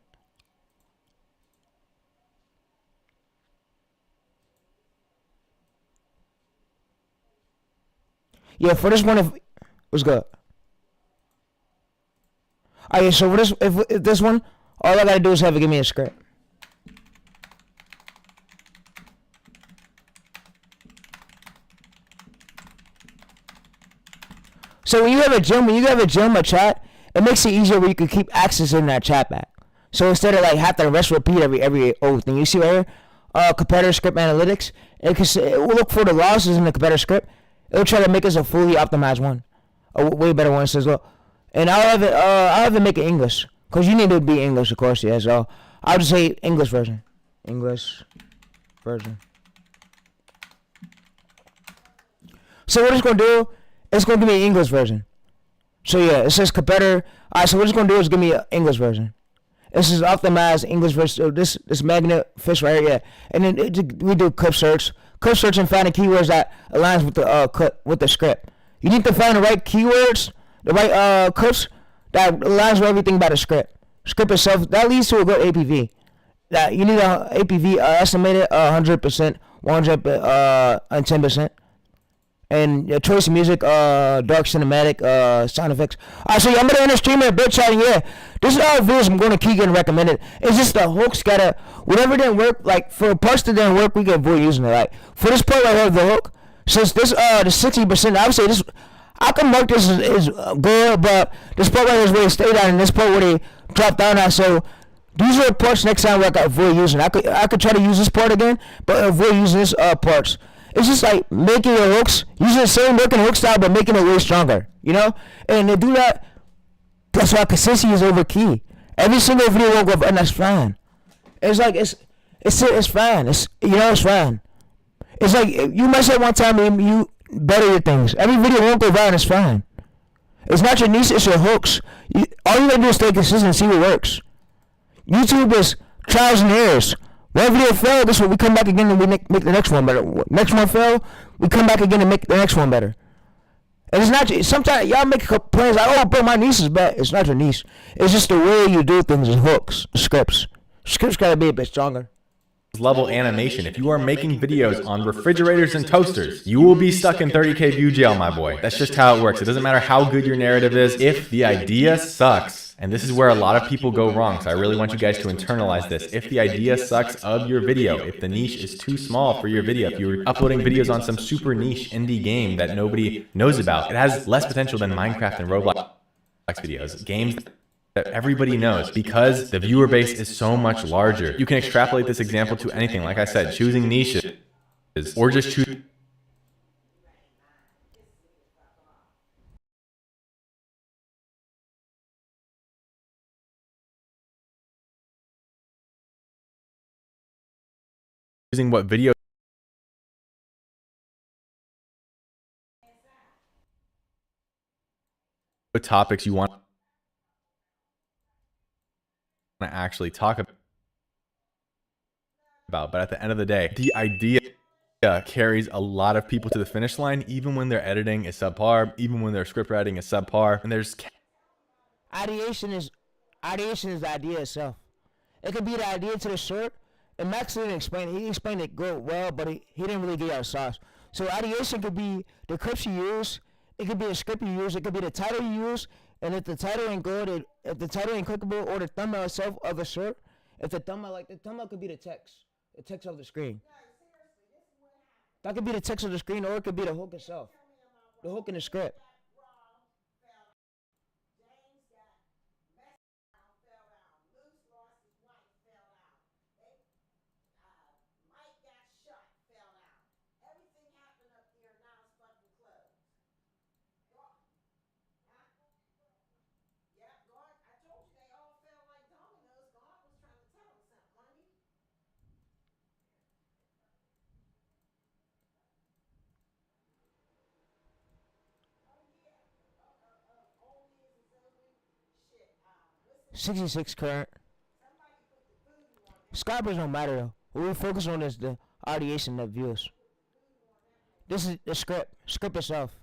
[SPEAKER 1] Yeah, for this one, what's good? Oh yeah, so for this, if this one, all I gotta do is have it give me a script. So when you have a gym, a chat, it makes it easier where you can keep accessing that chat back. So instead of like have to repeat every old thing, you see right here, competitor script analytics, it will look for the losses in the competitor script. It'll try to make us a fully optimized one, a way better one. It says, look, and I'll have it make it English, cause you need to be English, of course, yeah. So I'll just say English version. So what it's gonna do? It's going to give me an English version. So yeah, it says competitor. Alright, so what it's going to do is give me an English version. This is optimized English version. So this magnet fish right here, yeah. And then we do clip search. Clip search and finding keywords that aligns with the script. You need to find the right keywords, the right clips that aligns with everything about the script. Script itself, that leads to a good APV. That you need a APV estimated 100%, 110%. And choice of music, dark cinematic, sound effects. Alright, so yeah, I'm gonna end the stream in a bit, chatting. Yeah, this is all videos I'm gonna keep getting recommended. It's just the hooks whatever didn't work. Like for parts that didn't work, we can avoid using it. Like for this part right here, the hook, Since this the 60%, I would say this. I can mark this is good, but this part right here is where they stayed at, and this part where they dropped down at. So these are the parts next time where I can avoid using. I could try to use this part again, but avoid using this parts. It's just like making your hooks, using the same working hook style, but making it way stronger. You know, and to do that, that's why consistency is over key. Every single video won't go up, and that's fine. It's like it's fine. It's fine. It's like you mess up one time and you better your things. Every video won't go viral, and it's fine. It's not your niche, it's your hooks. All you gotta do is stay consistent and see what works. YouTube is trials and errors. One video failed, this one we come back again and we make the next one better. Next one failed, we come back again and make the next one better. And it's not, sometimes y'all make complaints like, oh, bro, my niche is bad. It's not your niche. It's just the way you do things and hooks, scripts. Scripts gotta be a bit stronger.
[SPEAKER 2] Level animation. If you are making videos on refrigerators and toasters, you will be stuck in 30K view jail, my boy. That's just how it works. It doesn't matter how good your narrative is. If the idea sucks, and this is where a lot of people go wrong, so I really want you guys to internalize this. If the idea sucks of your video, if the niche is too small for your video, if you're uploading videos on some super niche indie game that nobody knows about, it has less potential than Minecraft and Roblox videos. Games that everybody knows because the viewer base is so much larger. You can extrapolate this example to anything. Like I said, choosing niches or just choosing what video topics you want to actually talk about. But at the end of the day, the idea carries a lot of people to the finish line, even when their editing is subpar, even when their script writing is subpar, and there's
[SPEAKER 1] Ideation is the idea itself. It could be the idea to the short, and Max didn't explain it. He explained it good, well, but he didn't really get out sauce. So ideation could be the clips you use, it could be the script you use, it could be the title you use, and if the title ain't good, if the title ain't clickable, or the thumbnail itself of the short, if the thumbnail could be the text of the screen. That could be the text of the screen, or it could be the hook itself, the hook in the script. $66 current. Subscribers don't matter though. What we focus on is the ideation of views. This is the script. Script itself.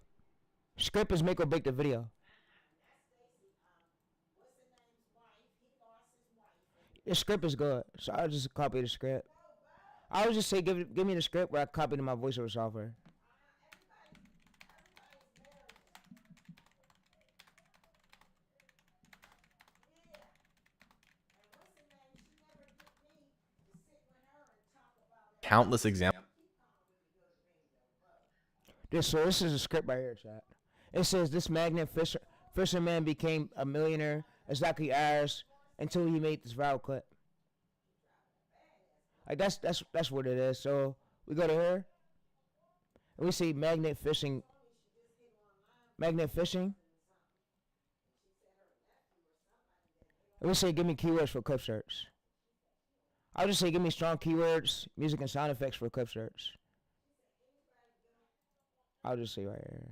[SPEAKER 1] Script is make or break the video. The script is good, so I'll just copy the script. I would just say give me the script where I copy it in my voiceover software.
[SPEAKER 2] countless examples.
[SPEAKER 1] This is a script right here, chat. It says this magnet fisherman became a millionaire exactly hours until he made this viral clip. Like that's what it is. So we go to here and we see magnet fishing. And we say give me keywords for clip search. I'll just say give me strong keywords, music and sound effects for clip search. I'll just say right here.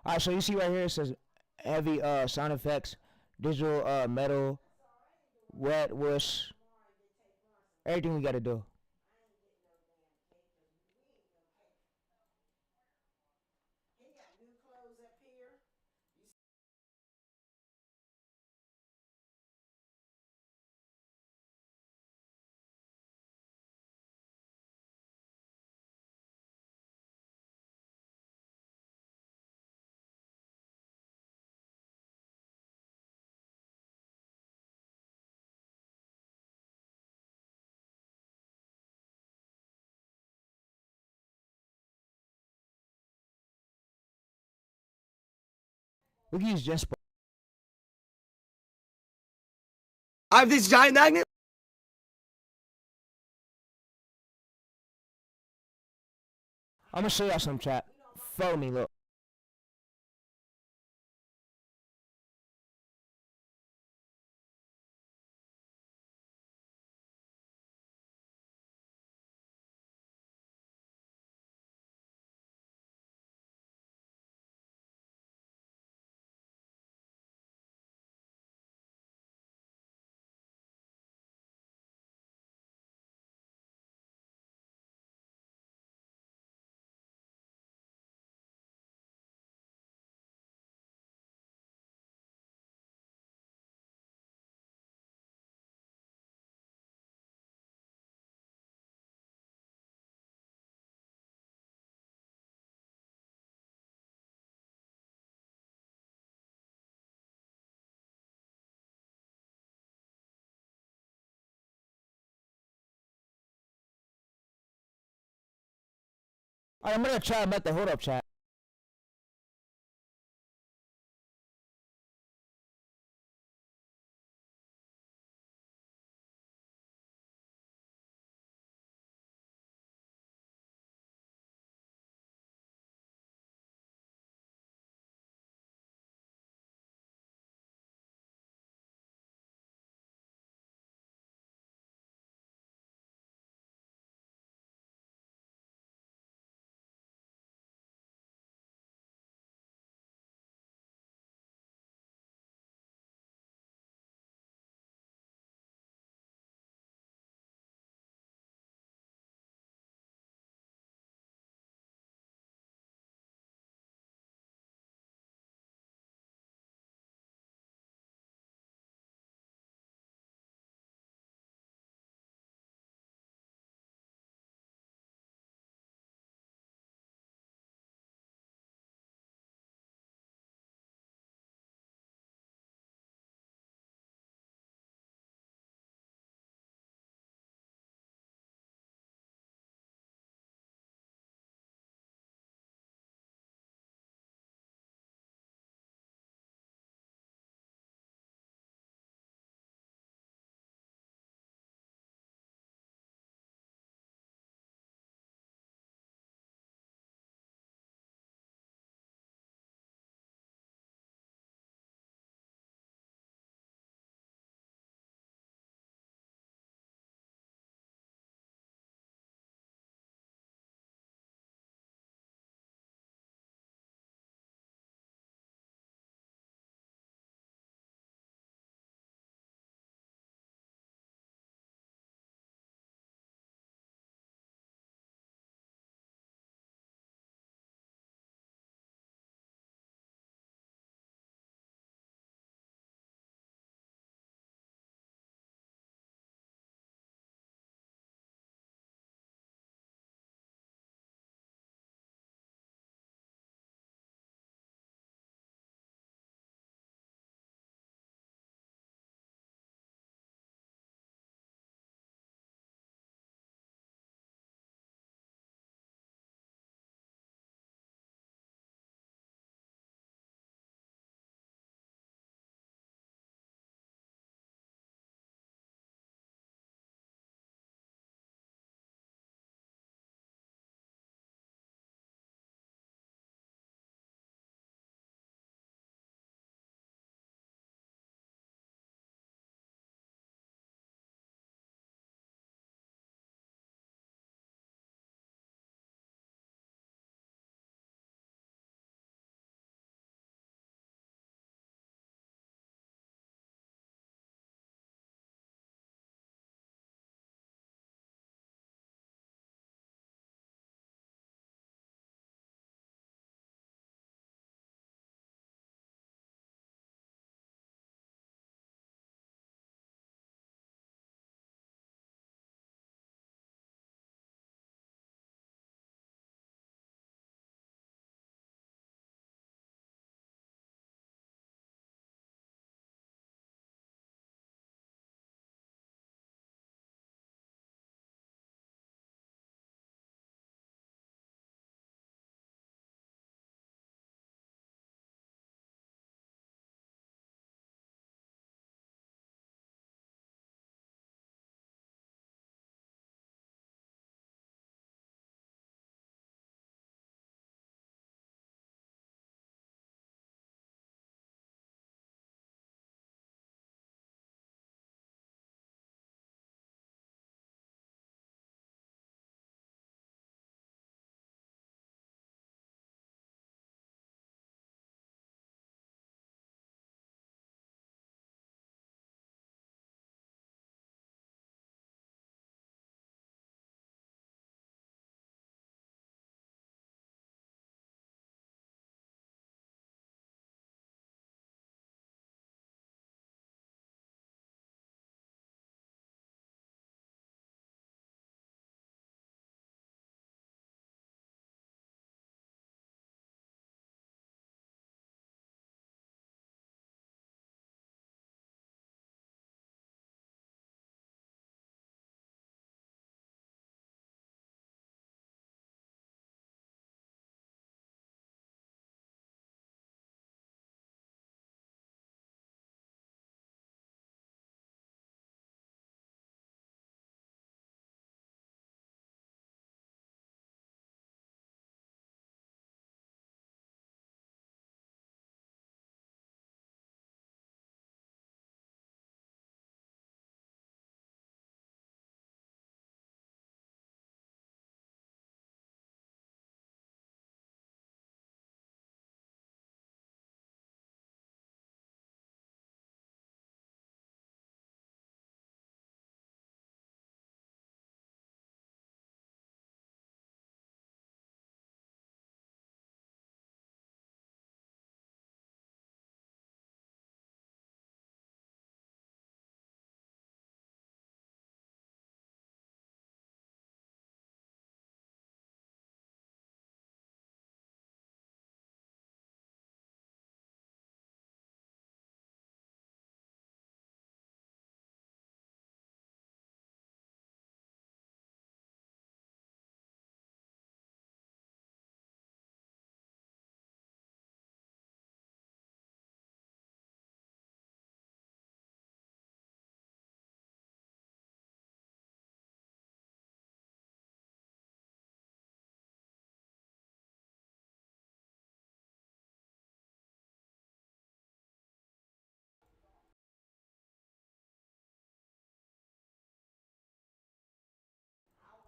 [SPEAKER 1] Alright, so you see right here it says heavy sound effects, digital metal, wet whoosh, everything we gotta do. We can use Jesper.
[SPEAKER 11] I have this giant magnet.
[SPEAKER 1] I'm gonna show y'all some, chat. Follow me, look. Alright, I'm gonna try about the hold up, chat.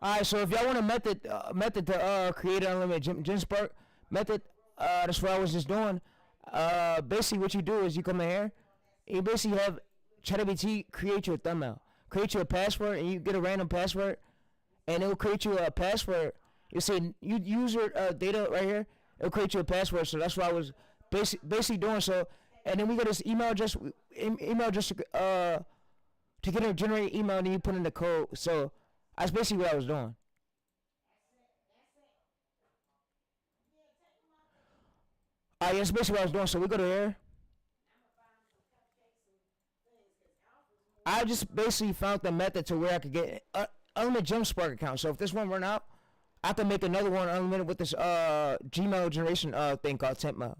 [SPEAKER 1] Alright, so if y'all want a method to create an unlimited gym spark method, that's what I was just doing. Basically what you do is you come in here, and you basically have ChatGPT create you a thumbnail, create you a password, and you get a random password, and it will create you a password. You say you use your data right here, it'll create you a password. So that's what I was basically doing. So, and then we got this email address to get a generated email, and then you put in the code. So that's basically what I was doing. Alright, that's basically what I was doing. So we go to here. I just basically found the method to where I could get unlimited gem spark account. So if this one run out, I can make another one unlimited with this Gmail generation thing called Tempmail.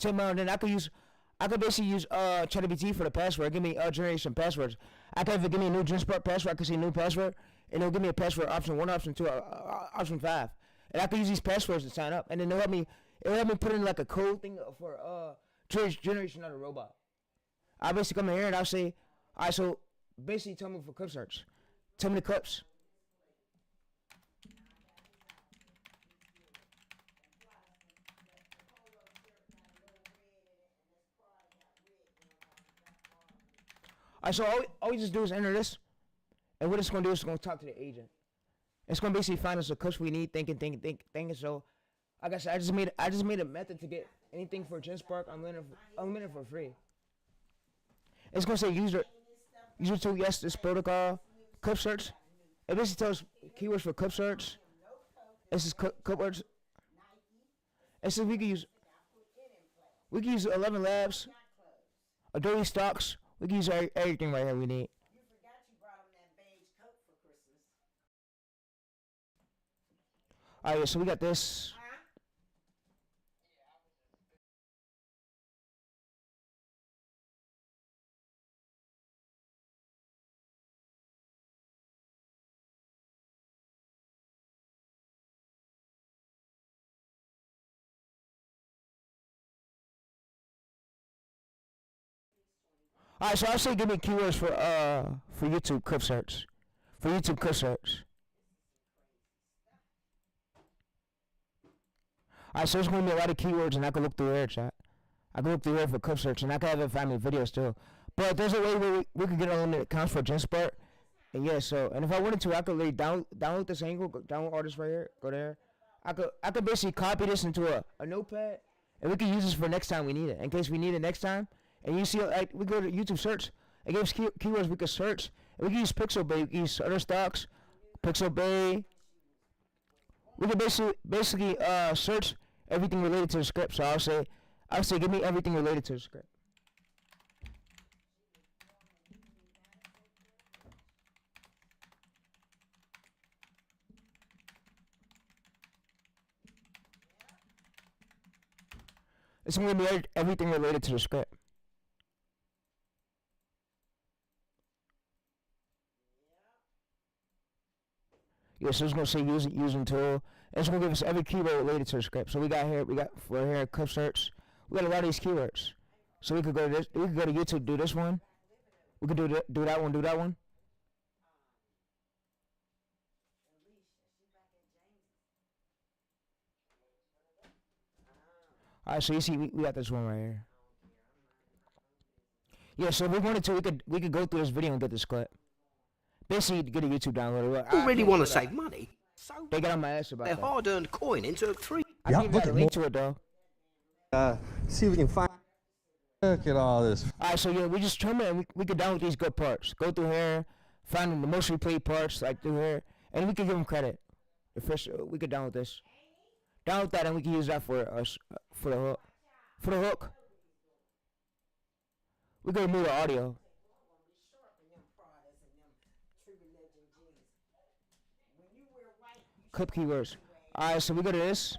[SPEAKER 1] And then I could basically use ChatGPT for the password. Give me generation passwords. I can even give me a new gem spark password. I can see a new password, and it'll give me a password option 1, option 2, option 5. And I can use these passwords to sign up, and then it'll help me put in like a code thing for generation of the robot. I basically come in here and I'll say, alright, so basically tell me for clip search. Tell me the clips. Alright, so all we just do is enter this, and what it's gonna do is it's gonna talk to the agent. It's gonna basically find us the clips we need, thinking. So, like I said, I just made a method to get anything for GenSpark unlimited for free. It's gonna say user 2, yes, this protocol, clip search. It basically tells keywords for clip search. This is clip words. It says we can use 11 Labs, Adobe Stocks. We can use everything right here we need.
[SPEAKER 12] You forgot you brought him that beige coat for Christmas.
[SPEAKER 1] Alright, so we got this. Alright, so I'll say give me keywords for YouTube clip search. For YouTube clip search. Alright, so it's gonna be a lot of keywords, and I can look through here, chat. I can look through here for clip search, and I can have it find me videos too. But there's a way where we could get unlimited accounts for GenSpark. And yeah, so and if I wanted to, I could really download this angle, download all this right here, go there. I could basically copy this into a notepad, and we can use this for next time we need it. In case we need it next time. And you see, like, we go to YouTube search. It gives keywords we can search. And we can use Pixabay. We can use other stocks. Pixabay. We can basically search everything related to the script. So I'll say give me everything related to the script. It's going to be everything related to the script. Yeah, so it's going to say using tool. It's going to give us every keyword related to the script. So we got clip search. We got a lot of these keywords. So we could go to this. We could go to YouTube, do this one. We could do that one, do that one. Alright, so you see, we got this one right here. Yeah, so if we wanted to, we could go through this video and get this clip. Basically, to get a YouTube download.
[SPEAKER 11] You really want to save money? So
[SPEAKER 1] they got on my ass about
[SPEAKER 11] their
[SPEAKER 1] that.
[SPEAKER 11] hard-earned coin into 3.
[SPEAKER 1] I think you got a link to it though.
[SPEAKER 13] See if we can find. Look at all this.
[SPEAKER 1] Alright, so yeah, we just determined and we could download these good parts. Go through here, find the most replayed parts like through here, and we could give them credit. The first, we could download this. Download that, and we can use that for us for the hook. For the hook, we could remove the audio. Clip keywords. Alright, so we go to this.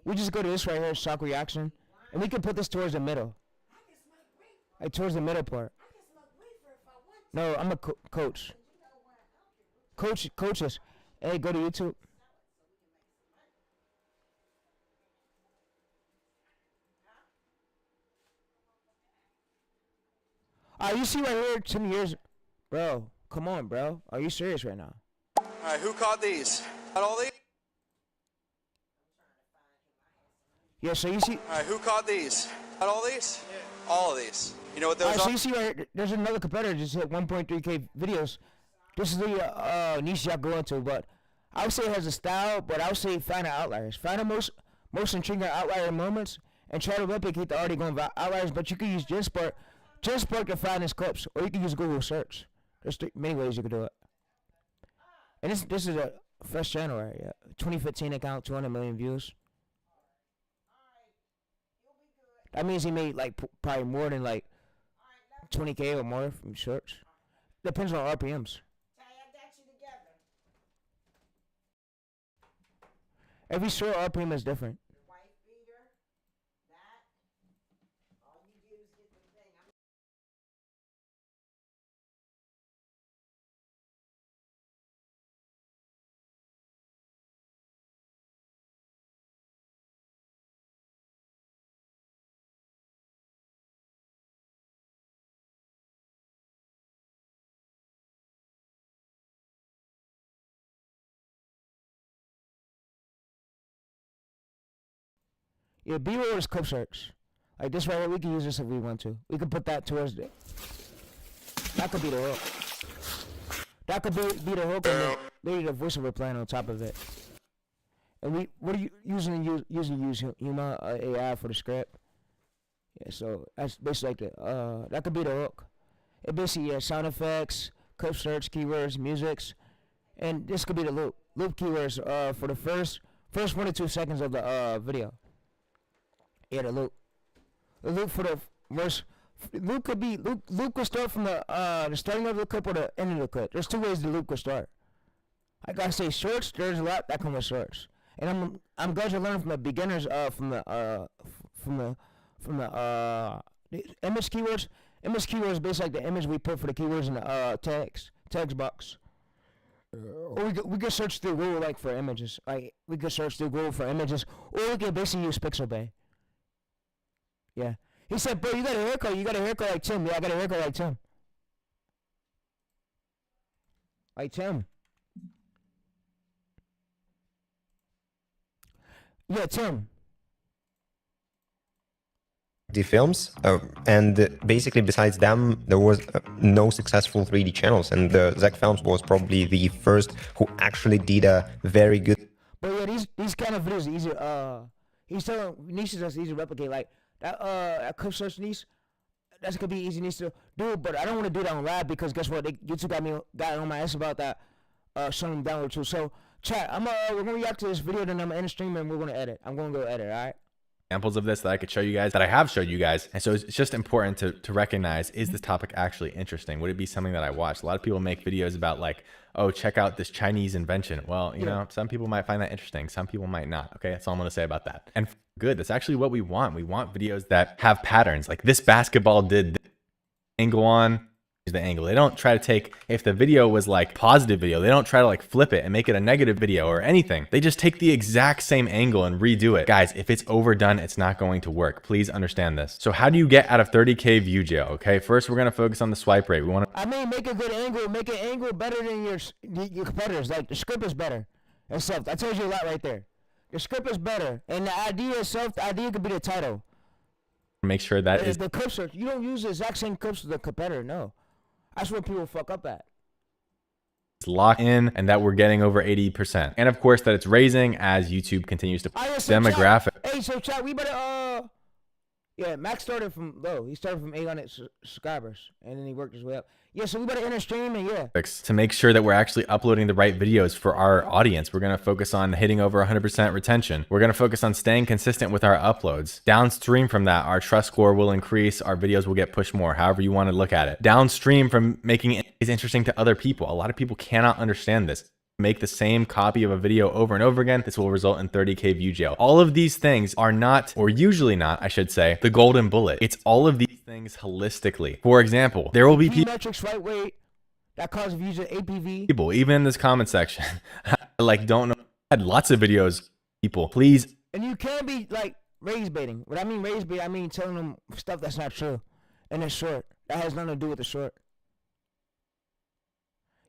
[SPEAKER 1] We just go to this right here, shock reaction, and we can put this towards the middle. Like towards the middle part. No, I'm a coach. Coaches. Hey, go to YouTube. You see right here, 10 years, bro. Come on, bro. Are you serious right now?
[SPEAKER 13] All right, who caught these? Caught all these?
[SPEAKER 1] Yeah, so you see.
[SPEAKER 13] All right, who caught these? Caught all these? Yeah. All of these. You know what those
[SPEAKER 1] Alright, so
[SPEAKER 13] are?
[SPEAKER 1] you see right here, there's another competitor just hit 1.3K videos. This is the niche y'all go into, but I would say it has a style, but I would say find the outliers. Find the most intriguing outlier moments and try to replicate the already going outliers, but you can use JustSpark to find these clips, or you can use Google search. There's many ways you can do it. And this is a fresh channel right here. 2015 account, 200 million views. That means he made like probably more than like 20K or more from shorts. Depends on RPMs. Every short RPM is different. Yeah, B-roll is clip search. Like this right here, we can use this if we want to. We can put that towards the... That could be the hook. That could be the hook, and then maybe the voiceover playing on top of it. And what are you using Yuma AI for the script? Yeah, so that's basically like the, that could be the hook. It basically, yeah, sound effects, clip search, keywords, musics, and this could be the loop. Loop keywords for the first 1 to 2 seconds of the video. Yeah, the loop. The loop for the verse. Loop could start from the starting of the clip or the end of the clip. There's 2 ways the loop could start. I gotta say shorts. There's a lot that come with shorts, and I'm glad you're learning from the beginners. From the image keywords. Image keywords basically like the image we put for the keywords in the tags box. Or we could search through Google like for images. Like we could search through Google for images, or we could basically use Pixabay. Yeah. He said, bro, you got a haircut. You got a haircut like Tim. Yeah, I got a haircut like Tim. Like Tim. Yeah, Tim.
[SPEAKER 14] The films, and basically besides them, there was no successful 3D channels, and Zach Films was probably the first who actually did a very good.
[SPEAKER 1] But yeah, these kind of videos are easier. He's telling niches that's easy to replicate. Like that clip search niche, that's gonna be easy niche to do. But I don't want to do that on live because guess what? YouTube got on my ass about that. Shutting them down too. So chat, we're gonna react to this video, then I'm gonna end the stream and we're gonna edit. I'm gonna go edit. All right.
[SPEAKER 2] Examples of this that I could show you guys, that I have showed you guys. And so it's just important to recognize, is this topic actually interesting? Would it be something that I watch? A lot of people make videos about like, oh, check out this Chinese invention. Well, you know, some people might find that interesting. Some people might not. Okay, that's all I'm going to say about that. And good, that's actually what we want. We want videos that have patterns. Like this basketball did this angle on. The angle. They don't try to take, if the video was like positive video, they don't try to like flip it and make it a negative video or anything. They just take the exact same angle and redo it. Guys, if it's overdone, it's not going to work. Please understand this. So how do you get out of 30K view jail? Okay, first we're going to focus on the swipe rate. We want to,
[SPEAKER 1] I mean, make a good angle, make an angle better than your competitors. Like the script is better and stuff. That tells you a lot right there. The script is better, and the idea itself, the idea could be the title.
[SPEAKER 2] make sure that is
[SPEAKER 1] the clip search. You don't use the exact same clips as the competitor. No. That's where people fuck up at.
[SPEAKER 2] Locked in, and that we're getting over 80%. And of course that it's raising as YouTube continues to demographic.
[SPEAKER 1] Hey, so chat, we better yeah, Max started from low. He started from 800 subscribers, and then he worked his way up. Yeah, so we better enter stream, and yeah.
[SPEAKER 2] To make sure that we're actually uploading the right videos for our audience, we're going to focus on hitting over 100% retention. We're going to focus on staying consistent with our uploads. Downstream from that, our trust score will increase. Our videos will get pushed more, however you want to look at it. Downstream from making it interesting to other people. A lot of people cannot understand this. Make the same copy of a video over and over again, this will result in 30K view jail. All of these things are not, or usually not, I should say, the golden bullet. It's all of these things holistically. For example, there will be people
[SPEAKER 1] metrics, right weight, that cause views at APV.
[SPEAKER 2] People, even in this comment section, like don't know. I had lots of videos. People, please.
[SPEAKER 1] And you can't be like raise baiting. What I mean raise bait, I mean telling them stuff that's not true, and it's short. That has nothing to do with the short.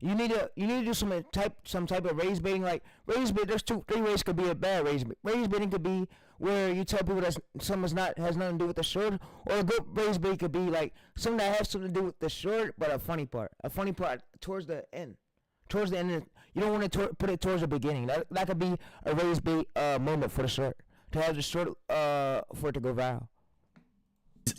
[SPEAKER 1] You need to do some type of raise baiting. Like raise bait, there's 3 ways could be a bad raise bait. Raise baiting could be where you tell people that something's has nothing to do with the short, or a good raise bait could be like something that has something to do with the short, but a funny part towards the end. Towards the end, you don't want to put it towards the beginning. That could be a raise bait moment for the short, to have the short for it to go viral.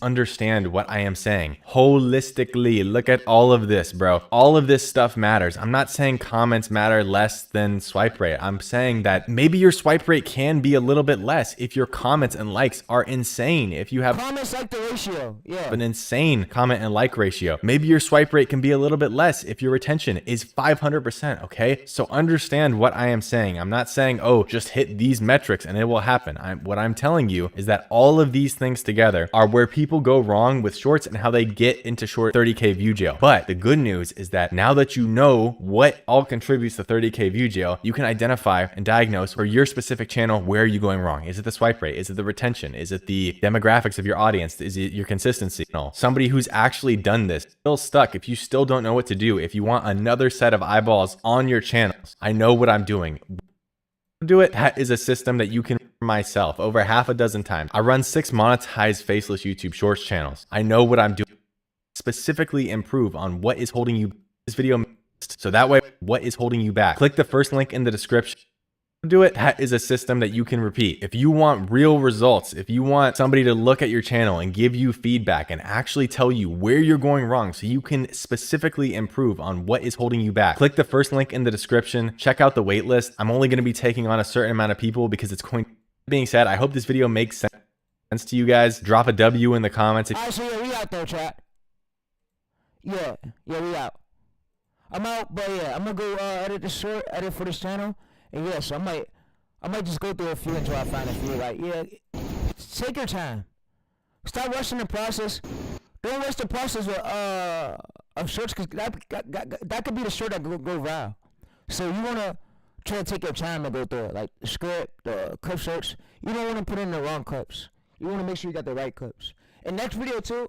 [SPEAKER 2] Understand what I am saying holistically. Look at all of this, bro. All of this stuff matters. I'm not saying comments matter less than swipe rate. I'm saying that maybe your swipe rate can be a little bit less if your comments and likes are insane. If you have
[SPEAKER 1] comments like the ratio, yeah,
[SPEAKER 2] an insane comment and like ratio, maybe your swipe rate can be a little bit less if your retention is 500%. Okay, so understand what I am saying. I'm not saying, oh, just hit these metrics and it will happen. What I'm telling you is that all of these things together are where people go wrong with shorts and how they get into short 30K view jail. But the good news is that now that you know what all contributes to 30K view jail, you can identify and diagnose for your specific channel where are you going wrong. Is it the swipe rate? Is it the retention? Is it the demographics of your audience? Is it your consistency? No. Somebody who's actually done this, still stuck, if you still don't know what to do, if you want another set of eyeballs on your channels, I know what I'm doing. Do it. That is a system that you can myself over half a dozen times. I run 6 monetized faceless YouTube shorts channels. I know what I'm doing. Specifically improve on what is holding you this video. So that way, what is holding you back? Click the first link in the description. Do it. That is a system that you can repeat. If you want real results, if you want somebody to look at your channel and give you feedback and actually tell you where you're going wrong so you can specifically improve on what is holding you back, click the first link in the description. Check out the waitlist. I'm only going to be taking on a certain amount of people because it's going. Being said, I hope this video makes sense to you guys. Drop a W in the comments.
[SPEAKER 1] Actually, yeah, we out there, chat. Yeah, we out. I'm out, but yeah, I'm gonna go edit for this channel, and yeah, so I might just go through a few until I find a few. Like, yeah, take your time. Stop rushing the process. Don't rush the process of shorts, because that could be the short that go viral. So you wanna try to take your time to go through it, like the script, the clip search. You don't want to put in the wrong clips. You want to make sure you got the right clips. And next video too,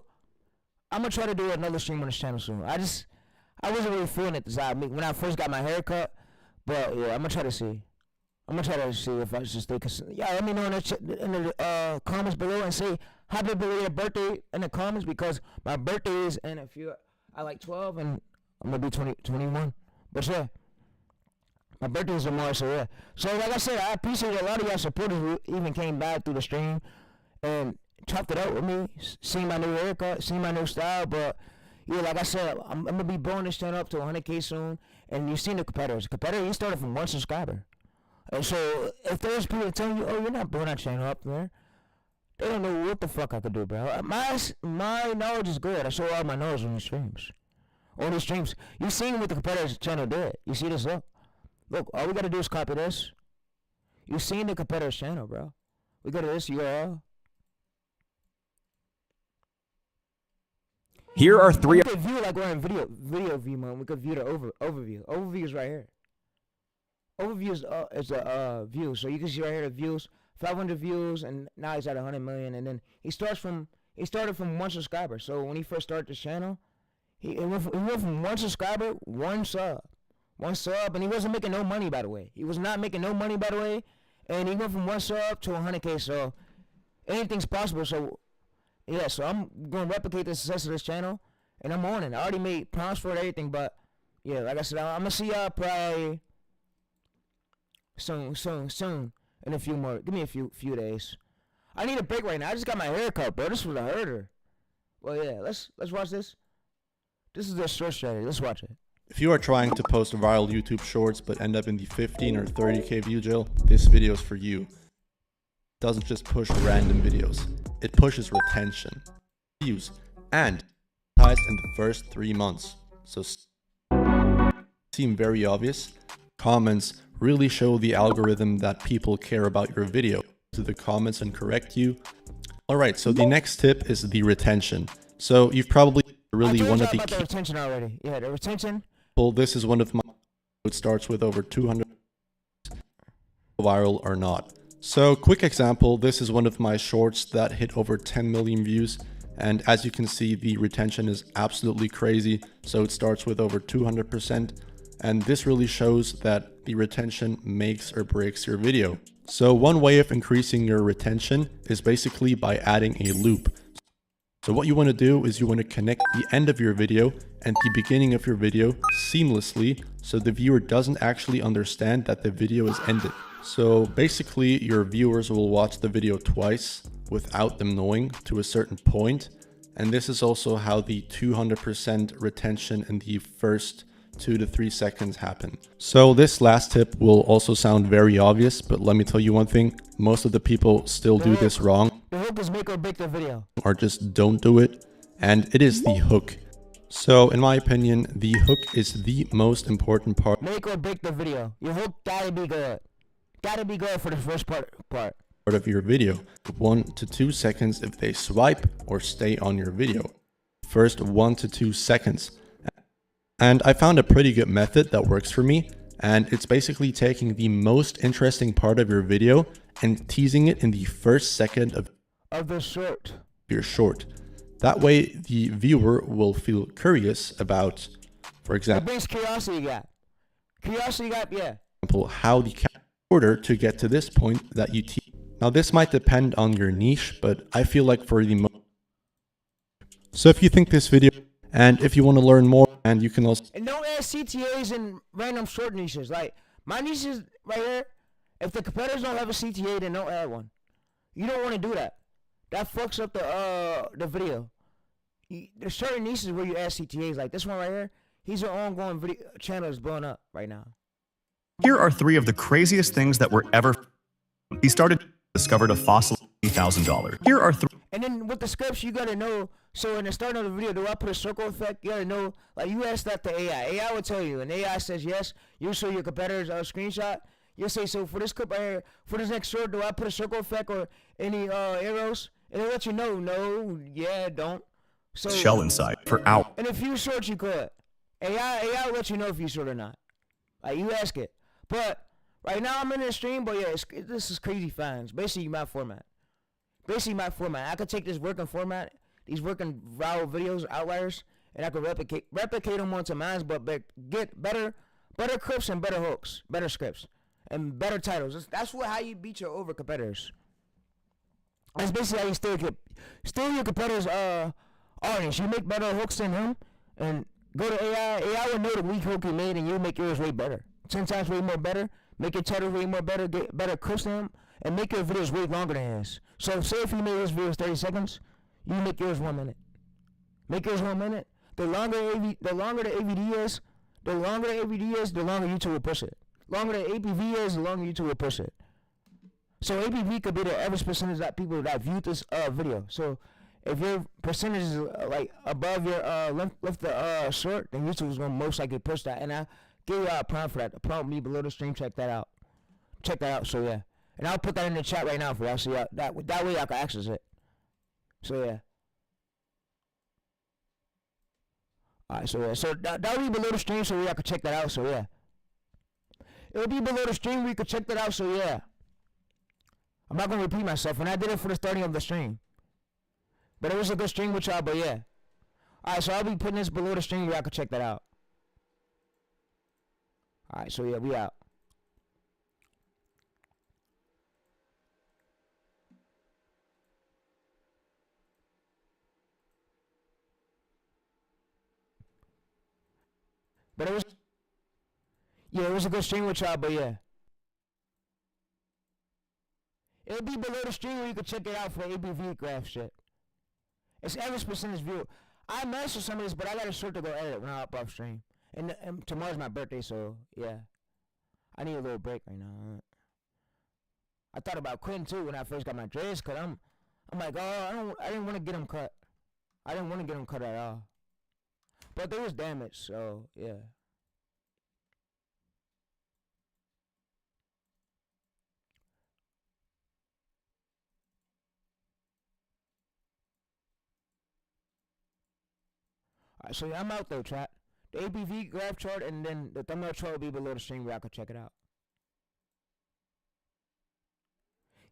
[SPEAKER 1] I'm gonna try to do another stream on this channel soon. I wasn't really feeling it when I first got my haircut, but yeah, I'm gonna try to see. If I should stay consistent. Yeah, let me know in the comments below and say happy belated birthday in the comments, because my birthday is in a few. I like 12 and I'm gonna be 21. But yeah. My birthday is tomorrow, so yeah. So like I said, I appreciate a lot of y'all supporters who even came by through the stream and chopped it up with me, seeing my new haircut, seeing my new style. But yeah, like I said, I'm gonna be blowing this channel up to 100K soon. And you've seen the competitors. The competitor, he started from 1 subscriber. And so if there's people telling you, oh, you're not blowing that channel up there, they don't know what the fuck I could do, bro. My knowledge is good. I show all my knowledge on these streams. You seen what the competitor's channel did. You see this up. Look, all we gotta do is copy this. You've seen the competitor's channel, bro. We go to this URL.
[SPEAKER 4] Here are 3.
[SPEAKER 1] We could view like we're in video view mode. We could view the overview. Overview is right here. Overview is a view. So you can see right here the views, 500 views, and now he's at 100 million. And then he started from 1 subscriber. So when he first started this channel, he went from 1 subscriber, 1 sub. 1 sub, and he wasn't making no money, by the way. He was not making no money, by the way. And he went from 1 sub to 100K, so anything's possible. So, yeah, so I'm going to replicate the success of this channel, and I'm on it. I already made prompts for it, everything, but, yeah, like I said, I'm going to see y'all probably soon, in a few more. Give me a few days. I need a break right now. I just got my hair cut, bro. This was a herder. Well, yeah, let's watch this. This is their short strategy. Let's watch it.
[SPEAKER 15] If you are trying to post viral YouTube shorts but end up in the 15 or 30K view jail, this video is for you. It doesn't just push random videos, it pushes retention, views, and ties in the first 3 months. So seem very obvious. Comments really show the algorithm that people care about your video to the comments and correct you. Alright, so the next tip is the retention. So you've probably really one of the
[SPEAKER 1] key retention already. Yeah, the retention.
[SPEAKER 15] Well, this is one of my. It starts with over 200 viral or not. So, quick example. This is one of my shorts that hit over 10 million views, and as you can see, the retention is absolutely crazy. So it starts with over 200%, and this really shows that the retention makes or breaks your video. So one way of increasing your retention is basically by adding a loop. So what you want to do is you want to connect the end of your video and the beginning of your video seamlessly so the viewer doesn't actually understand that the video is ended. So basically your viewers will watch the video twice without them knowing to a certain point. And this is also how the 200% retention in the first 2 to 3 seconds happen. So this last tip will also sound very obvious, but let me tell you one thing. Most of the people still do this wrong.
[SPEAKER 1] The hook is make or break the video.
[SPEAKER 15] Or just don't do it. And it is the hook. So in my opinion, the hook is the most important part.
[SPEAKER 1] Make or break the video. Your hook gotta be good. Gotta be good for the first part.
[SPEAKER 15] Of your video. 1 to 2 seconds if they swipe or stay on your video. First 1 to 2 seconds. And I found a pretty good method that works for me. And it's basically taking the most interesting part of your video and teasing it in the first second of
[SPEAKER 1] the short.
[SPEAKER 15] Your short. That way the viewer will feel curious about, for example,
[SPEAKER 1] it brings curiosity gap. Curiosity gap, yeah.
[SPEAKER 15] How the order to get to this point that you tease. Now this might depend on your niche, but I feel like for the most. So if you think this video, and if you want to learn more, and you can also.
[SPEAKER 1] And don't add CTAs in random short niches. Like my niches right here, if the competitors don't have a CTA, then don't add one. You don't want to do that. That fucks up the video. There's certain niches where you add CTAs. Like this one right here, he's an ongoing video channel is blowing up right now.
[SPEAKER 16] Here are 3 of the craziest things that were ever. He discovered a fossil $3,000. Here are 3.
[SPEAKER 1] And then with the scripts, you gotta know. So in the start of the video, do I put a circle effect? You gotta know. Like you ask that to AI. AI will tell you, and AI says yes. You show your competitor's screenshot. You'll say, so for this clip right here, for this next short, do I put a circle effect or any arrows? And it'll let you know. No, yeah, don't. So
[SPEAKER 16] Shell inside for out.
[SPEAKER 1] And if you short, you could. AI will let you know if you short or not. Like you ask it. But right now I'm in the stream, but yeah, this is crazy fans. Basically my format. I could take this working format, these working viral videos, outliers, and I could replicate them onto mine, but get better clips and better hooks, better scripts, and better titles. That's how you beat your over competitors. That's basically how you steal your competitors' audience. You make better hooks than him, and go to AI. AI will know the weak hook you made, and you'll make yours way better. 10 times way more better. Make your titles way more better. Get better clips than him, and make your videos way longer than his. So say if you made this video 30 seconds, you make yours 1 minute. Make yours 1 minute. The longer the AVD is, the longer YouTube will push it. Longer the APV is, the longer YouTube will push it. So APV could be the average percentage that people that viewed this video. So if your percentage is like above your left the short, then YouTube is gonna most likely push that. And I give you a prompt for that. The prompt me below the stream. Check that out. So yeah, and I'll put that in the chat right now for y'all. So yeah, that way y'all can access it. So yeah. Alright, so yeah, so that'll be below the stream, so y'all can check that out. So yeah, it'll be below the stream where you can check that out. So yeah, I'm not gonna repeat myself, and I did it for the starting of the stream, but it was a good stream with y'all. But yeah, alright, so I'll be putting this below the stream where y'all can check that out. Alright, so yeah, we out. But it was a good stream with y'all, but yeah. It'll be below the stream where you can check it out for ABV graph shit. It's average percentage view. I mastered some of this, but I got a short to go edit when I up off stream. And tomorrow's my birthday, so yeah. I need a little break right now. I thought about quitting too when I first got my dreads cut. I'm like, oh, I didn't want to get them cut. I didn't want to get them cut at all. But there was damage, so yeah. Alright, so yeah, I'm out though, chat. The ABV graph chart and then the thumbnail chart will be below the stream where I can check it out.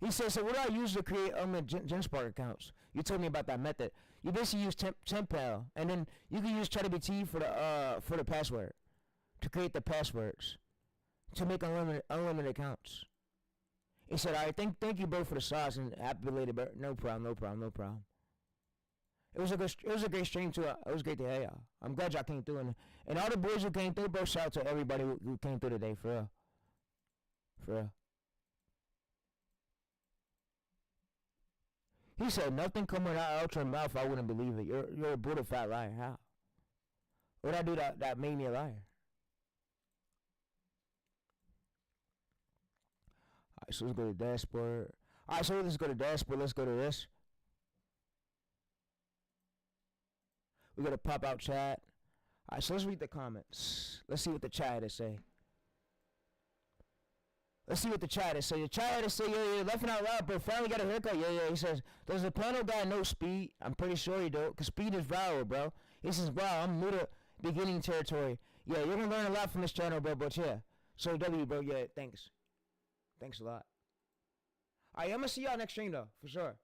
[SPEAKER 1] He says, so what do I use to create GenSpark accounts? You told me about that method. You basically use TempPal, and then you can use ChatGPT for the password. to create the passwords to make unlimited accounts. He said, "All right, thank you, bro, for the sauce and happy belated birthday. No problem. It was a great stream too. It was great to hear y'all. I'm glad y'all came through and all the boys who came through, bro. Shout out to everybody who came through today, for real. He said nothing coming out of your mouth. I wouldn't believe it. You're a brutal fat liar. How? What'd I do that made me a liar? Alright, so let's go to dashboard. Alright, so let's go to dashboard. Let's go to this. We got to pop out chat. Alright, so let's read the comments. Let's see what the chat is saying. The chat is saying. The chat is saying, yeah, laughing out loud, bro. Finally got a haircut. Yeah. He says, does the panel guy know speed? I'm pretty sure he do, because speed is viral, bro. He says, wow, I'm new to beginning territory. Yeah, you're going to learn a lot from this channel, bro, but yeah. So, W, bro, yeah, thanks. Thanks a lot. Alright, I'm going to see y'all next stream, though, for sure.